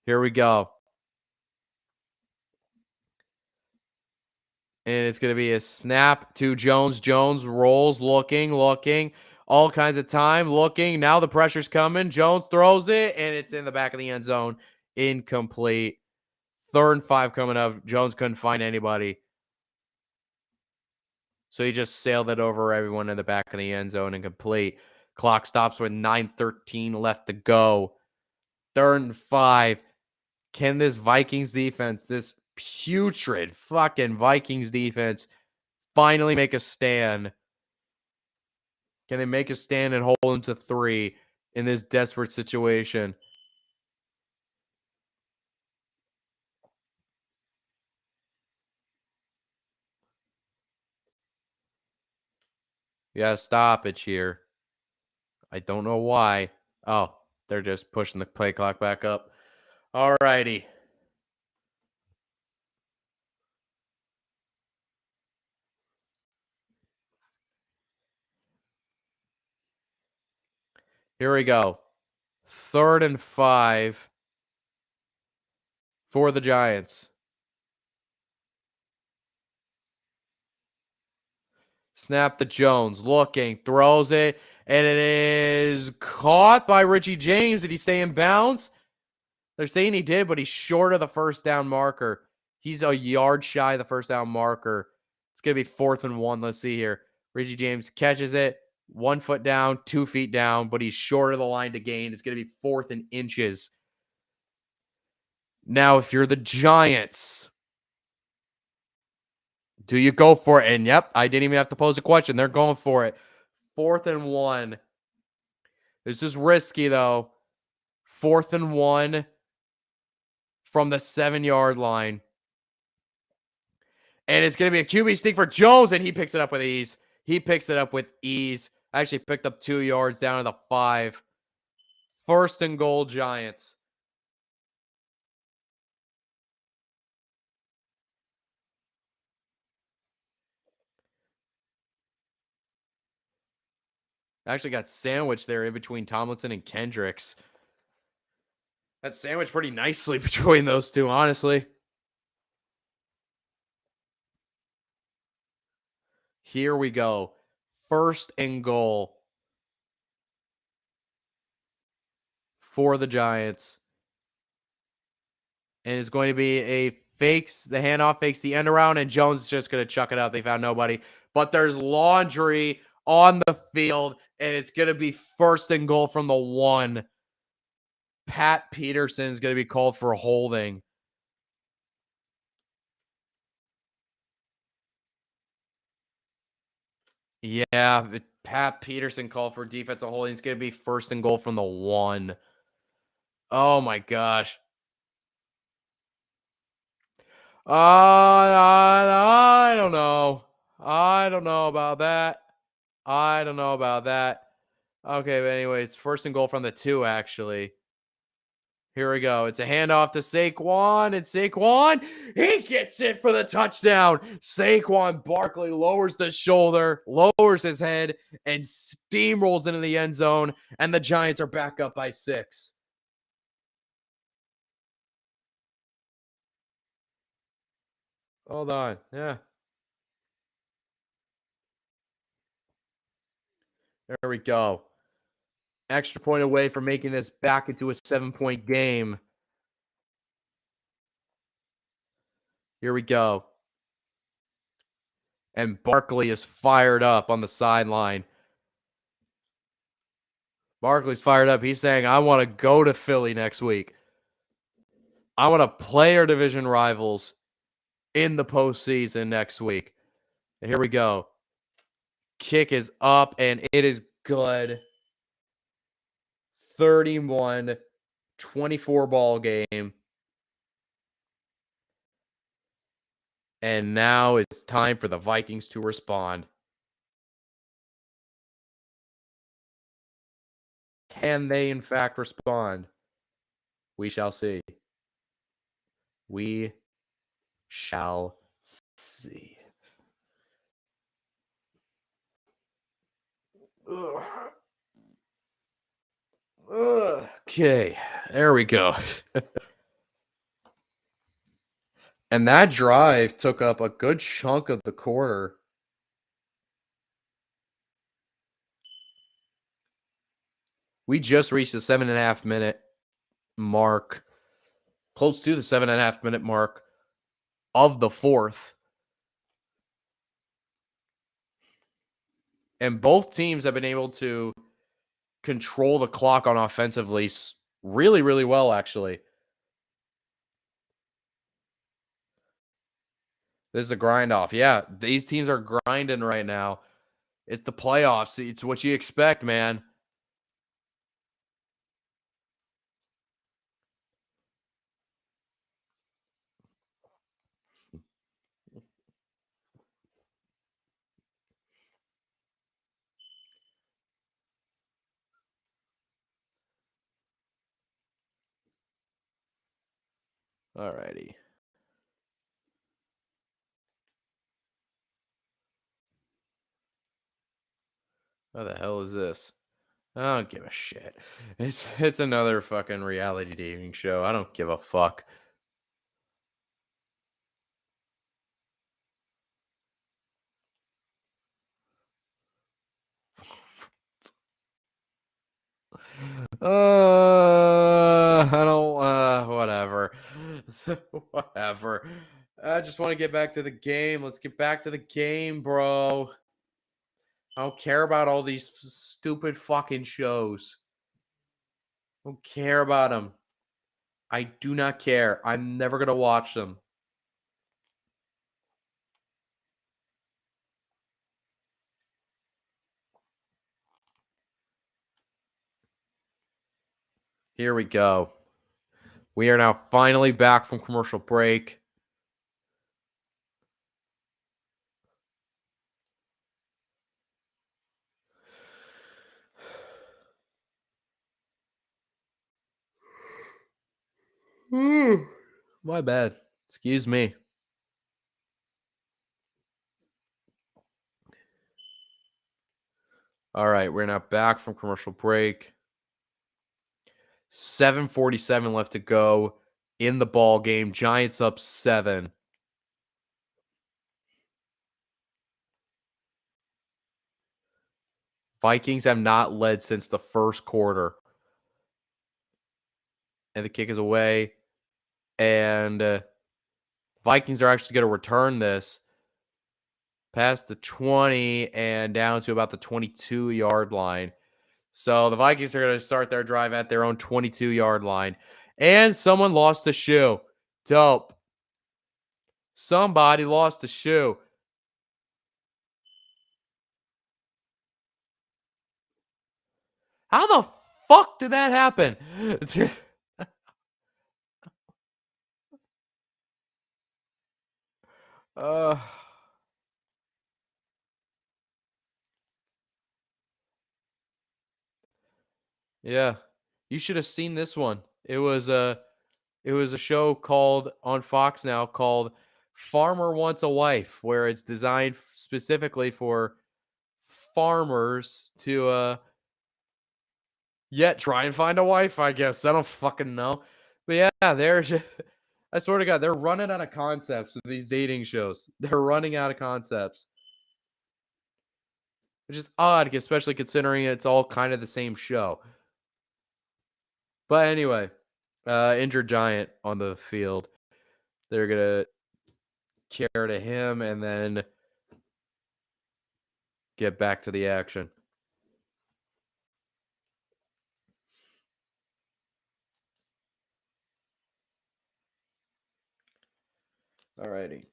Here we go. And it's going to be a snap to Jones. Jones rolls, looking, all kinds of time, looking. Now the pressure's coming. Jones throws it, and it's in the back of the end zone. Incomplete. 3rd and 5 coming up. Jones couldn't find anybody. So he just sailed it over everyone in the back of the end zone, incomplete. Clock stops with 9:13 left to go. 3rd and 5. Can this Vikings defense, this putrid fucking Vikings defense, finally make a stand? Can they make a stand and hold them to 3 in this desperate situation? Yeah, stoppage here. I don't know why. Oh, they're just pushing the play clock back up. All righty. Here we go. 3rd and 5 for the Giants. Snap to Jones, looking, throws it, and it is caught by Richie James. Did he stay in bounds? They're saying he did, but he's short of the first down marker. He's a yard shy of the first down marker. It's going to be 4th and 1. Let's see here. Richie James catches it, 1 foot down, 2 feet down, but he's short of the line to gain. It's going to be 4th and inches. Now, if you're the Giants, do you go for it? And yep, I didn't even have to pose a question. They're going for it. 4th and 1. This is risky, though. 4th and 1 from the 7-yard line. And it's going to be a QB sneak for Jones, and he picks it up with ease. Actually picked up 2 yards down to the 5. 1st and goal, Giants. Actually got sandwiched there in between Tomlinson and Kendricks. That sandwiched pretty nicely between those two, honestly. Here we go. 1st and goal for the Giants. And it's going to be a the handoff, fakes the end around, and Jones is just going to chuck it out. They found nobody. But there's laundry on the field, and it's going to be 1st and goal from the 1. Pat Peterson is going to be called for holding. Yeah, Pat Peterson called for defensive holding. It's going to be 1st and goal from the 1. Oh, my gosh. I don't know. I don't know about that. I don't know about that. Okay, but anyways, 1st and goal from the 2, actually. Here we go. It's a handoff to Saquon, and Saquon, he gets it for the touchdown. Saquon Barkley lowers the shoulder, lowers his head, and steamrolls into the end zone, and the Giants are back up by 6. Hold on. Yeah. There we go. Extra point away from making this back into a 7-point game. Here we go. And Barkley is fired up on the sideline. Barkley's fired up. He's saying, I want to go to Philly next week. I want to play our division rivals in the postseason next week. And here we go. Kick is up, and it is good. 31-24 ball game. And now it's time for the Vikings to respond. Can they, in fact, respond? We shall see. We shall see. Ugh. Okay, there we go. And that drive took up a good chunk of the quarter. We just reached the 7.5 minute mark, close to the 7.5 minute mark of the 4th. And both teams have been able to control the clock on offensively really, really well, actually. This is a grind off. Yeah, these teams are grinding right now. It's the playoffs. It's what you expect, man. Alrighty. What the hell is this? I don't give a shit. It's another fucking reality dating show. I don't give a fuck. I don't whatever. Whatever. I just want to get back to the game. Let's get back to the game, bro. I don't care about all these stupid fucking shows. I don't care about them. I do not care. I'm never going to watch them. Here we go. We are now finally back from commercial break. My bad. Excuse me. All right, we're now back from commercial break. 7:47 left to go in the ball game. Giants up 7. Vikings have not led since the first quarter. And the kick is away. And Vikings are actually going to return this past the 20 and down to about the 22-yard line. So the Vikings are going to start their drive at their own 22-yard line. And someone lost a shoe. Dope. Somebody lost a shoe. How the fuck did that happen? uh, yeah. You should have seen this one. It was a show called on Fox now called Farmer Wants a Wife, where it's designed specifically for farmers to yet try and find a wife, I guess. I don't fucking know. But yeah, there's I swear to God, they're running out of concepts with these dating shows. They're running out of concepts. Which is odd, especially considering it's all kind of the same show. But anyway, injured giant on the field. They're gonna care to him and then get back to the action. Alrighty.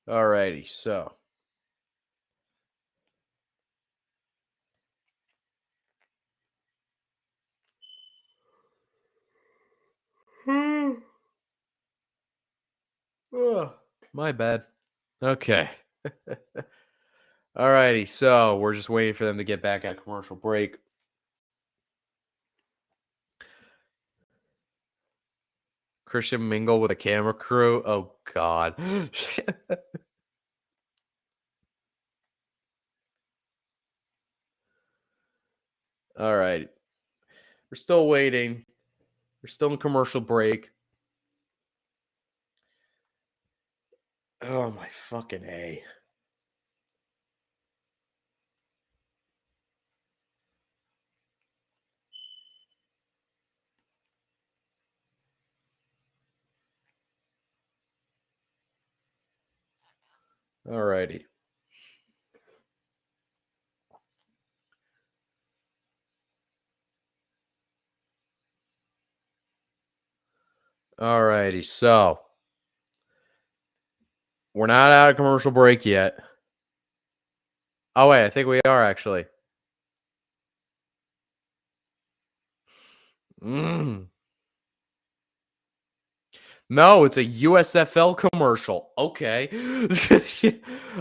Alrighty, so. Ugh, my bad. Okay. Alrighty, so we're just waiting for them to get back at a commercial break. Christian Mingle with a camera crew. Oh God. All right. We're still waiting. We're still in commercial break. Oh my fucking A. All righty. All righty. So we're not out of commercial break yet. Oh wait, I think we are actually. No, it's a USFL commercial. Okay.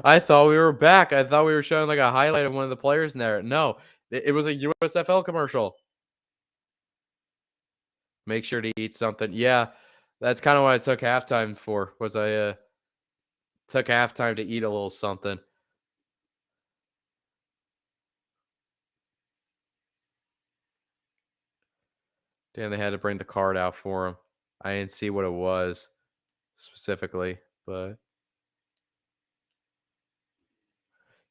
I thought we were back. I thought we were showing like a highlight of one of the players in there. No, it was a USFL commercial. Make sure to eat something. Yeah, that's kind of what I took halftime for. Was I took halftime to eat a little something. Damn, they had to bring the card out for him. I didn't see what it was specifically, but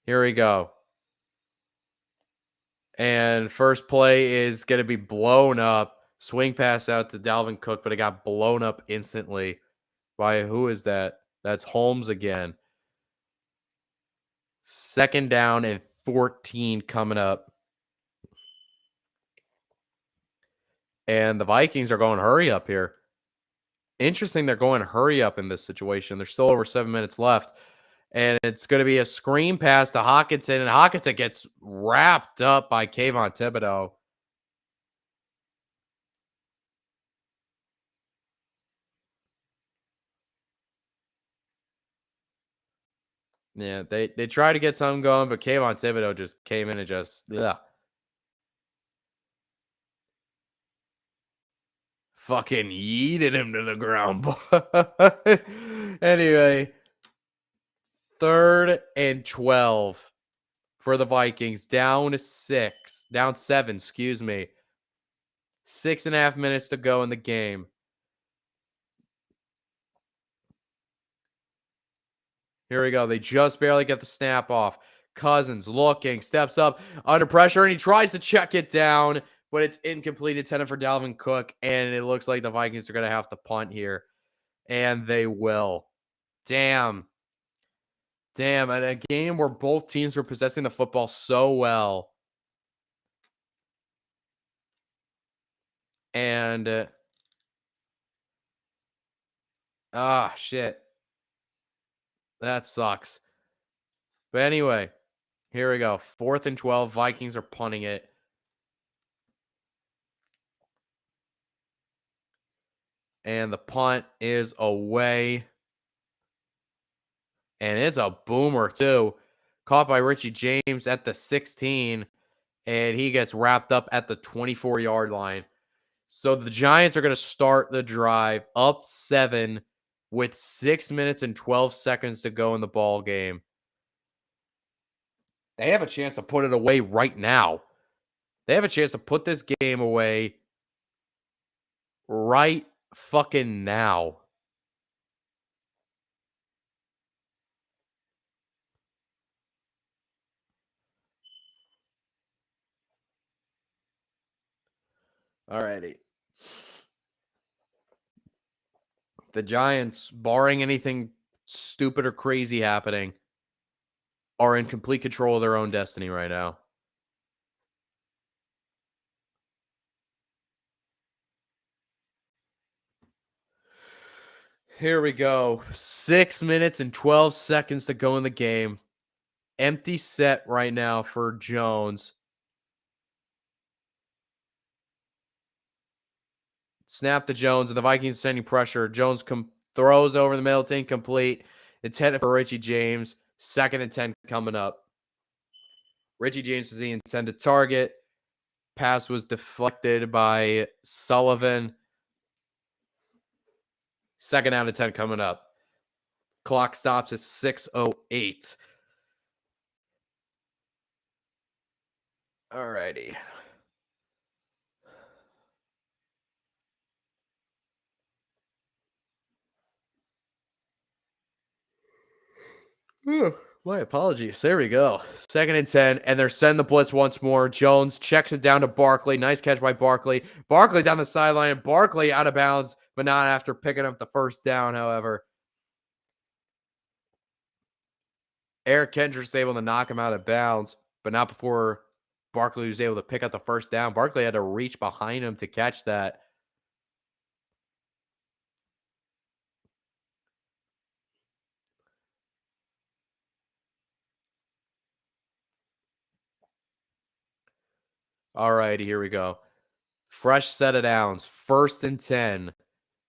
here we go. And first play is going to be blown up. Swing pass out to Dalvin Cook, but it got blown up instantly. By who is that? That's Holmes again. Second down and 14 coming up. And the Vikings are going hurry up here. Interesting, they're going hurry up in this situation. There's still over 7 minutes left. And it's going to be a screen pass to Hockenson. And Hockenson gets wrapped up by Kayvon Thibodeau. Yeah, they tried to get something going, but Kayvon Thibodeau just came in and just, yeah. fucking yeeted him to the ground. Anyway, 3rd and 12 for the Vikings. Down 7, excuse me. 6.5 minutes to go in the game. Here we go. They just barely get the snap off. Cousins looking, steps up under pressure, and he tries to check it down, but it's incomplete. Intended for Dalvin Cook, and it looks like the Vikings are going to have to punt here, and they will. Damn. And a game where both teams were possessing the football so well. And, shit. That sucks. But anyway, here we go. 4th and 12. Vikings are punting it. And the punt is away. And it's a boomer, too. Caught by Richie James at the 16. And he gets wrapped up at the 24-yard line. So the Giants are going to start the drive up 7 with 6 minutes and 12 seconds to go in the ball game. They have a chance to put it away right now. They have a chance to put this game away right fucking now. Alrighty. The Giants, barring anything stupid or crazy happening, are in complete control of their own destiny right now. Here we go. 6 minutes and 12 seconds to go in the game. Empty set right now for Jones. Snap to Jones, and the Vikings sending pressure. Jones throws over the middle. It's incomplete. It's headed for Richie James. 2nd and 10 coming up. Richie James is the intended target. Pass was deflected by Sullivan. 2nd out of 10 coming up. Clock stops at 6:08. Alrighty. My apologies. There we go. 2nd and 10, and they're sending the blitz once more. Jones checks it down to Barkley. Nice catch by Barkley. Barkley down the sideline. Barkley out of bounds, but not after picking up the first down, however. Eric Kendrick's able to knock him out of bounds, but not before Barkley was able to pick up the first down. Barkley had to reach behind him to catch that. All righty, here we go. Fresh set of downs. 1st and 10.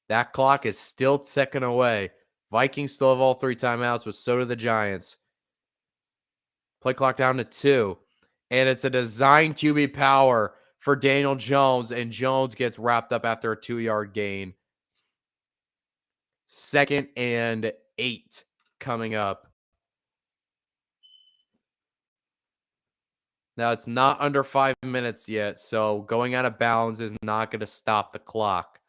That clock is still ticking away. Vikings still have all 3 timeouts, but so do the Giants. Play clock down to 2. And it's a design QB power for Daniel Jones, and Jones gets wrapped up after a 2-yard gain. 2nd and 8 coming up. Now, it's not under 5 minutes yet, so going out of bounds is not going to stop the clock.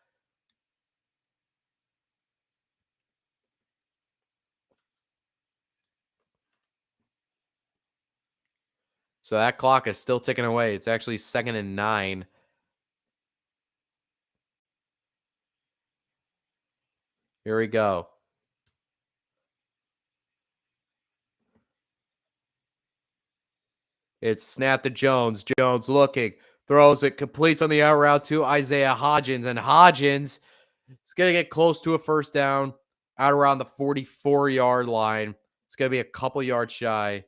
So that clock is still ticking away. It's actually 2nd and 9. Here we go. It's snap to Jones. Jones looking. Throws it. Completes on the out route to Isaiah Hodgins. And Hodgins is going to get close to a first down out around the 44-yard line. It's going to be a couple yards shy.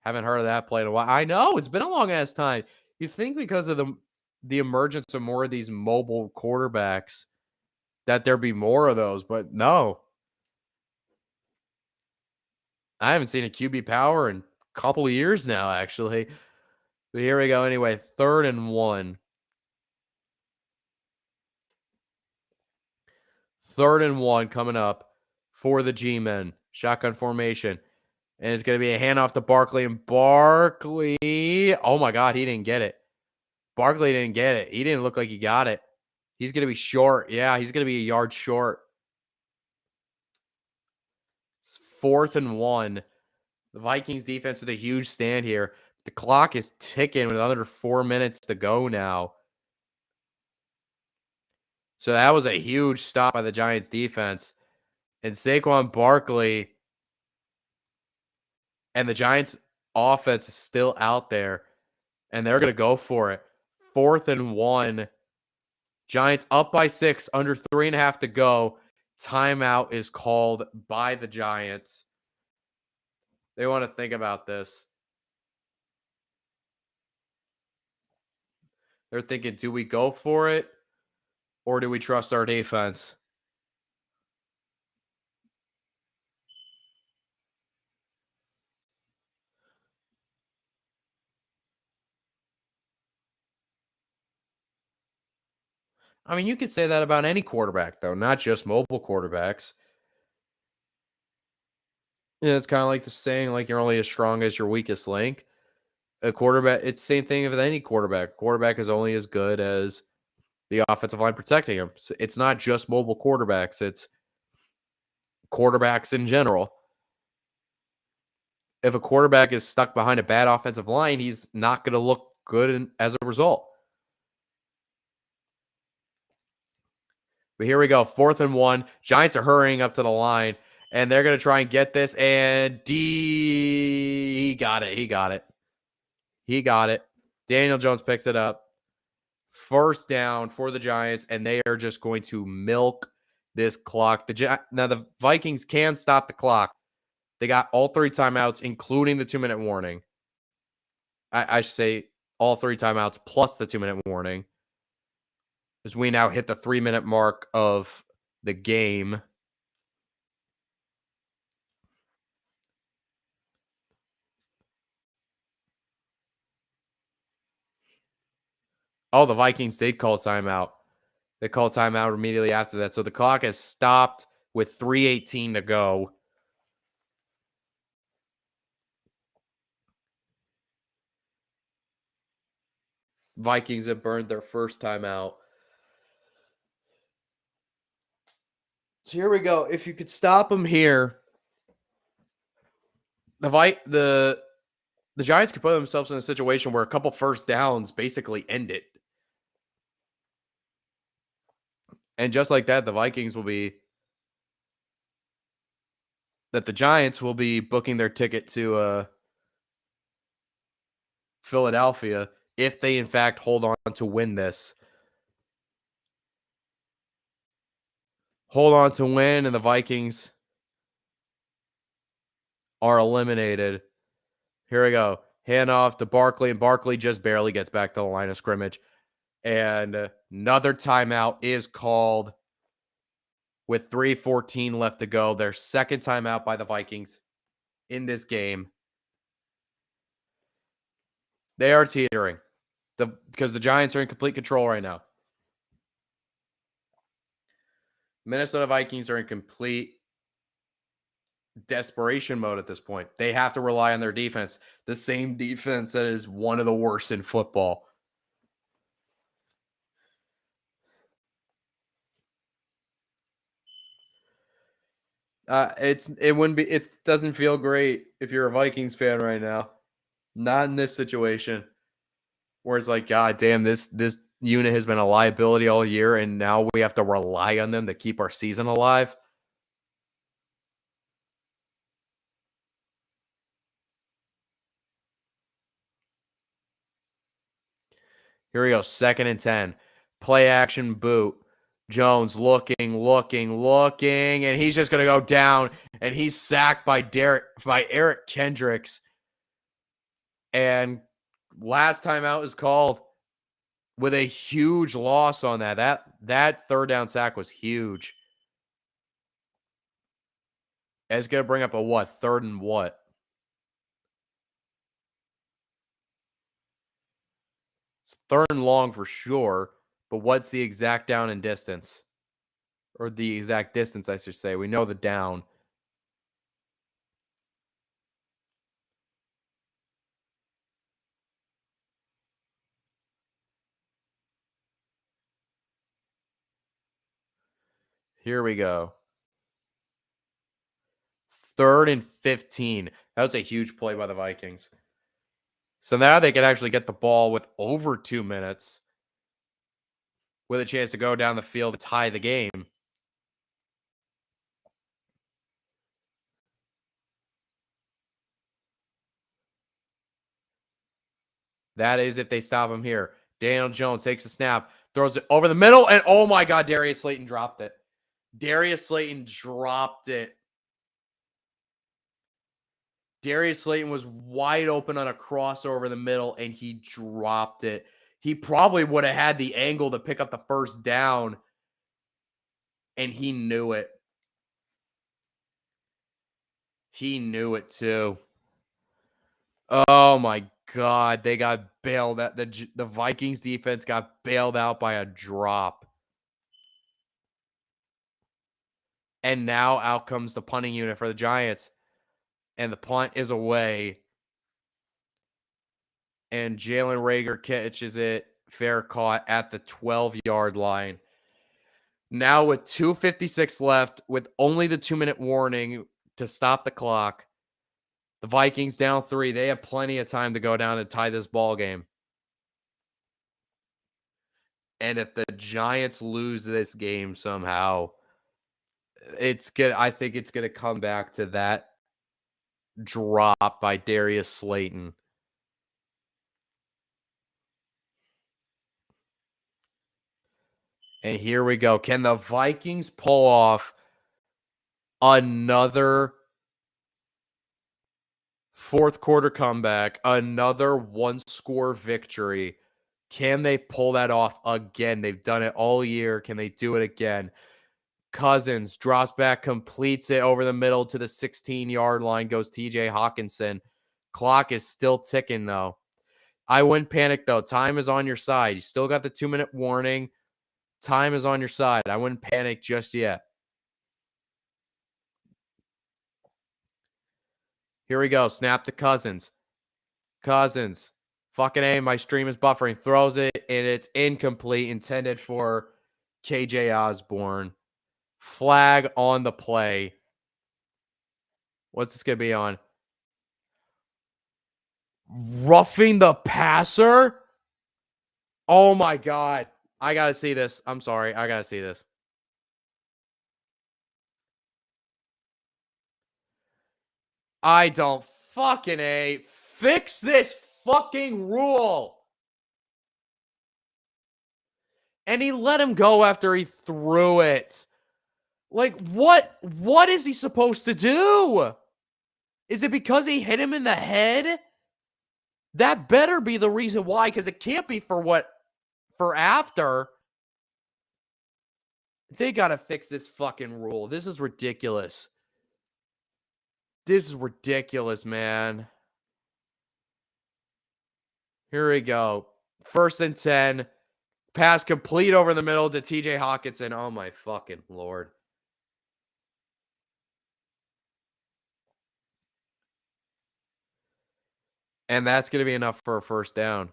Haven't heard of that play in a while. I know. It's been a long-ass time. You think because of the emergence of more of these mobile quarterbacks that there'd be more of those, but no. I haven't seen a QB power in a couple of years now, actually. But here we go anyway. 3rd and 1. 3rd and 1 coming up for the G-men. Shotgun formation. And it's going to be a handoff to Barkley. And Barkley, oh my God, he didn't get it. Barkley didn't get it. He didn't look like he got it. He's going to be short. Yeah, he's going to be a yard short. It's 4th and 1. The Vikings defense with a huge stand here. The clock is ticking with under 4 minutes to go now. So that was a huge stop by the Giants defense. And Saquon Barkley and the Giants offense is still out there. And they're going to go for it. 4th and 1. Giants up by 6, under 3.5 to go. Timeout is called by the Giants. They want to think about this. They're thinking, do we go for it or do we trust our defense? I mean, you could say that about any quarterback, though, not just mobile quarterbacks. Yeah, it's kind of like the saying, like, you're only as strong as your weakest link. A quarterback, it's the same thing with any quarterback. A quarterback is only as good as the offensive line protecting him. So it's not just mobile quarterbacks, it's quarterbacks in general. If a quarterback is stuck behind a bad offensive line, he's not going to look good as a result. But here we go, 4th and 1. Giants are hurrying up to the line, and they're going to try and get this, and he got it. He got it. Daniel Jones picks it up. 1st down for the Giants, and they are just going to milk this clock. Now, the Vikings can stop the clock. They got all 3 timeouts, including the 2-minute warning. I should say all 3 timeouts plus the 2-minute warning. As we now hit the 3-minute mark of the game. Oh, the Vikings did call timeout. They called timeout immediately after that. So the clock has stopped with 3:18 to go. Vikings have burned their first timeout. So here we go. If you could stop them here, the Giants could put themselves in a situation where a couple first downs basically end it. And just like that, the Giants will be booking their ticket to Philadelphia if they, in fact, hold on to win this. Hold on to win, and the Vikings are eliminated. Here we go. Handoff to Barkley, and Barkley just barely gets back to the line of scrimmage. And another timeout is called with 3:14 left to go. Their second timeout by the Vikings in this game. They are teetering because the Giants are in complete control right now. Minnesota Vikings are in complete desperation mode at this point. They have to rely on their defense, the same defense that is one of the worst in football. It doesn't feel great if you're a Vikings fan right now. Not in this situation where it's like, God damn, this unit has been a liability all year, and now we have to rely on them to keep our season alive. Here we go, 2nd and 10. Play action boot. Jones looking, and he's just going to go down, and he's sacked by Eric Kendricks. And last timeout is called with a huge loss on that. That 3rd down sack was huge. It's going to bring up a 3rd and what? It's 3rd and long for sure, but what's the exact down and distance? or the exact distance, I should say. We know the down. Here we go. 3rd and 15. That was a huge play by the Vikings. So now they can actually get the ball with over 2 minutes with a chance to go down the field to tie the game. That is if they stop him here. Daniel Jones takes a snap, throws it over the middle, and oh my God, Darius Slayton dropped it. Darius Slayton dropped it. Darius Slayton was wide open on a crossover in the middle, and he dropped it. He probably would have had the angle to pick up the first down, and he knew it. He knew it too. Oh my God, they got bailed out. The Vikings defense got bailed out by a drop. And now out comes the punting unit for the Giants. And the punt is away. And Jalen Reagor catches it. Fair caught at the 12-yard line. Now with 2:56 left, with only the 2-minute warning to stop the clock, the Vikings down 3. They have plenty of time to go down and tie this ball game. And if the Giants lose this game somehow, I think it's gonna come back to that drop by Darius Slayton. And here we go. Can the Vikings pull off another fourth quarter comeback, another one-score victory? Can they pull that off again? They've done it all year. Can they do it again? Cousins drops back, completes it over the middle to the 16-yard line, goes TJ Hawkinson. Clock is still ticking, though. I wouldn't panic, though. Time is on your side. You still got the 2-minute warning. Time is on your side. I wouldn't panic just yet. Here we go. Snap to Cousins. Cousins. Fucking A, my stream is buffering. Throws it, and it's incomplete. Intended for KJ Osborne. Flag on the play. What's this going to be on? Roughing the passer? Oh my God. I got to see this. I'm sorry. I got to see this. I don't fucking A. Fix this fucking rule. And he let him go after he threw it. Like, what is he supposed to do? Is it because he hit him in the head? That better be the reason why, because it can't be for after. They got to fix this fucking rule. This is ridiculous. This is ridiculous, man. Here we go. 1st and 10. Pass complete over the middle to TJ Hawkinson. Oh, my fucking Lord. And that's going to be enough for a first down.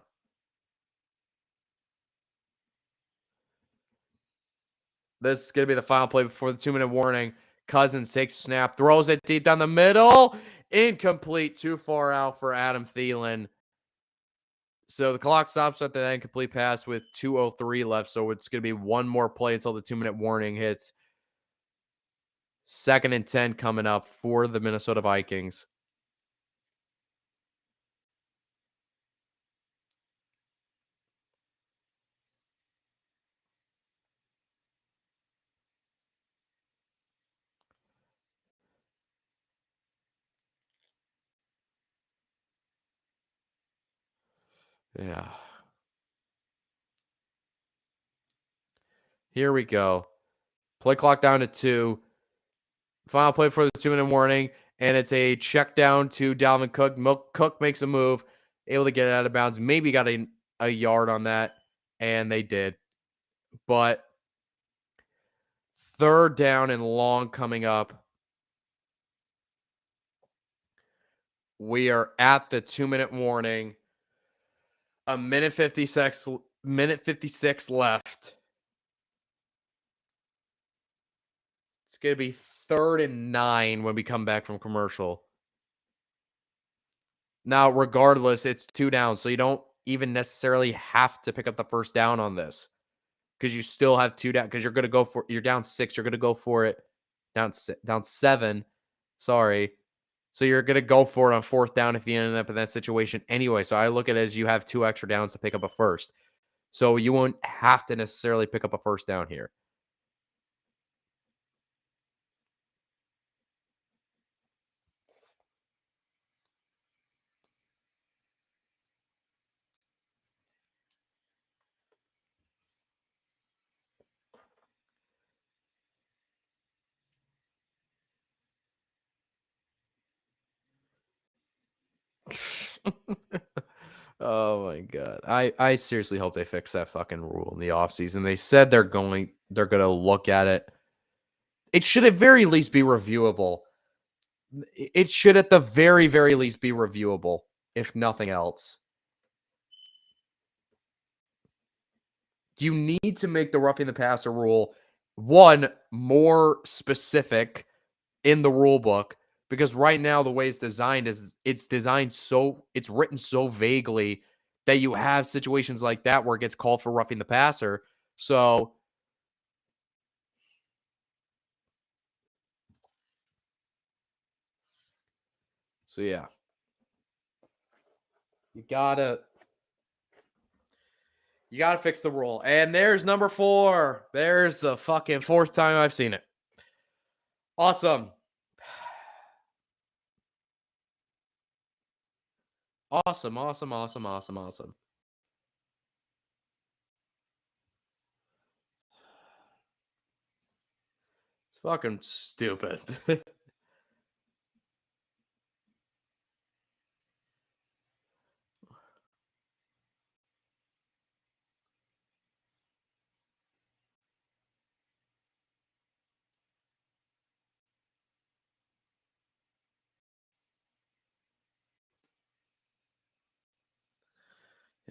This is going to be the final play before the 2-minute warning. Cousins takes a snap, throws it deep down the middle. Incomplete, too far out for Adam Thielen. So the clock stops at the incomplete pass with 2:03 left. So it's going to be one more play until the 2-minute warning hits. 2nd and 10 coming up for the Minnesota Vikings. Yeah. Here we go. Play clock down to 2. Final play for the 2-minute warning, and it's a check down to Dalvin Cook. Cook makes a move, able to get it out of bounds. Maybe got a yard on that, and they did. But Third down and long coming up. We are at the 2-minute warning. A minute 56 left. It's going to be 3rd and 9 when we come back from commercial. Now, regardless, it's 2 downs, so you don't even necessarily have to pick up the first down on this because you still have 2 down because you're down 6, you're going to go for it. Down 7. Sorry. So you're going to go for it on 4th down if you end up in that situation anyway. So I look at it as you have 2 extra downs to pick up a first. So you won't have to necessarily pick up a first down here. Oh my god. I seriously hope they fix that fucking rule in the offseason. They said they're going to look at it. It should at very least be reviewable. It should at the very, very least be reviewable, if nothing else. You need to make the roughing the passer rule, one, more specific in the rule book, because right now the way it's designed is it's written so vaguely that you have situations like that where it gets called for roughing the passer. So yeah. You gotta fix the rule. And there's number 4. There's the fucking 4th time I've seen it. Awesome. Awesome. It's fucking stupid.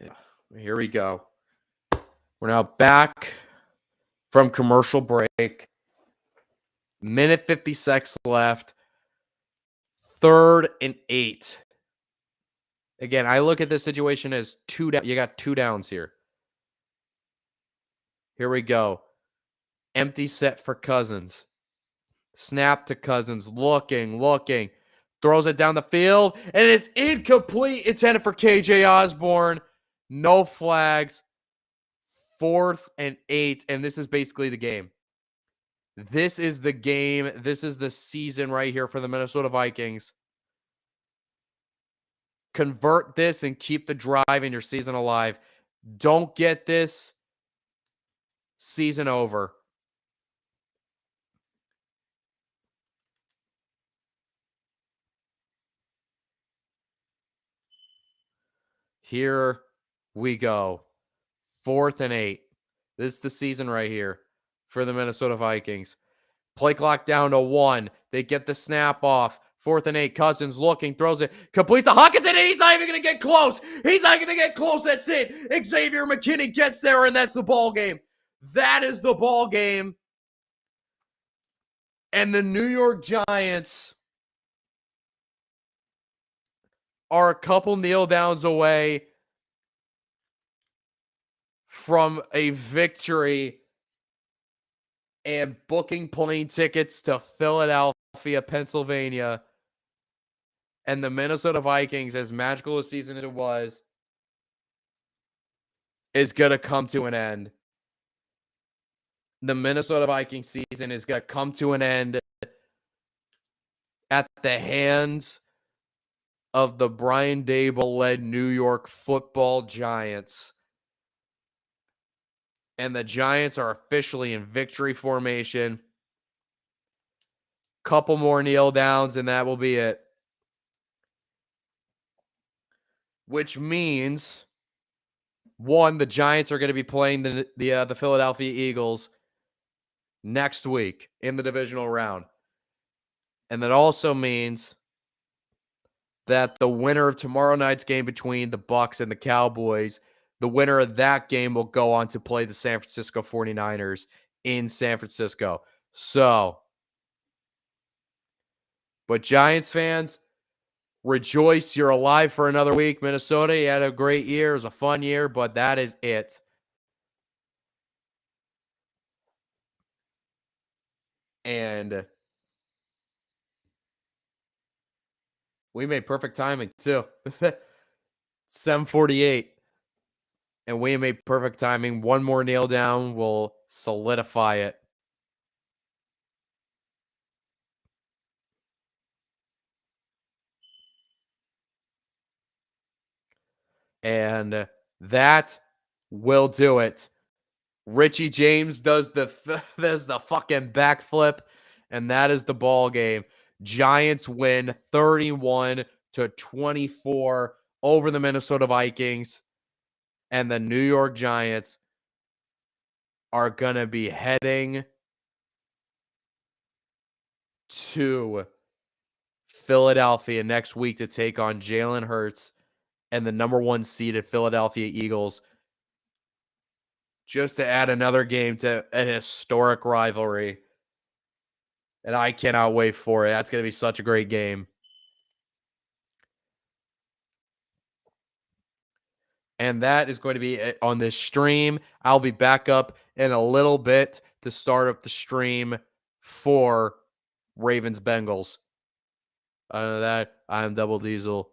Yeah. Here we go. We're now back from commercial break. Minute 56 left. 3rd and 8. Again, I look at this situation as 2 down. You got 2 downs here. Here we go. Empty set for Cousins. Snap to Cousins. Looking. Throws it down the field. And it's incomplete. Intended for KJ Osborne. No flags. 4th and 8. And this is basically the game. This is the game. This is the season right here for the Minnesota Vikings. Convert this and keep the drive and your season alive. Don't get this. Season over. Here we go. 4th and 8. This is the season right here for the Minnesota Vikings. Play clock down to 1. They get the snap off. 4th and 8. Cousins looking, throws it, completes the Hawkinson, and he's not even going to get close. He's not going to get close. That's it. Xavier McKinney gets there, and that's the ball game. That is the ball game. And the New York Giants are a couple kneel downs away from a victory and booking plane tickets to Philadelphia, Pennsylvania. And the Minnesota Vikings, as magical a season as it was, is going to come to an end. The Minnesota Vikings season is going to come to an end at the hands of the Brian Daboll-led New York Football Giants. And the Giants are officially in victory formation. Couple more kneel downs, and that will be it. Which means, one, the Giants are going to be playing the Philadelphia Eagles next week in the divisional round. And that also means that the winner of tomorrow night's game between the Bucks and the Cowboys, the winner of that game will go on to play the San Francisco 49ers in San Francisco. So, but Giants fans, rejoice. You're alive for another week. Minnesota, you had a great year. It was a fun year, but that is it. And we made perfect timing too. 7:48. And we made perfect timing. One more nail down will solidify it. And that will do it. Richie James does the fucking backflip, and that is the ball game. Giants win 31-24 over the Minnesota Vikings, and the New York Giants are gonna be heading to Philadelphia next week to take on Jalen Hurts and the number 1 seeded Philadelphia Eagles, just to add another game to an historic rivalry. And I cannot wait for it. That's going to be such a great game. And that is going to be it on this stream. I'll be back up in a little bit to start up the stream for Ravens Bengals. Other than that, I'm Double Diesel.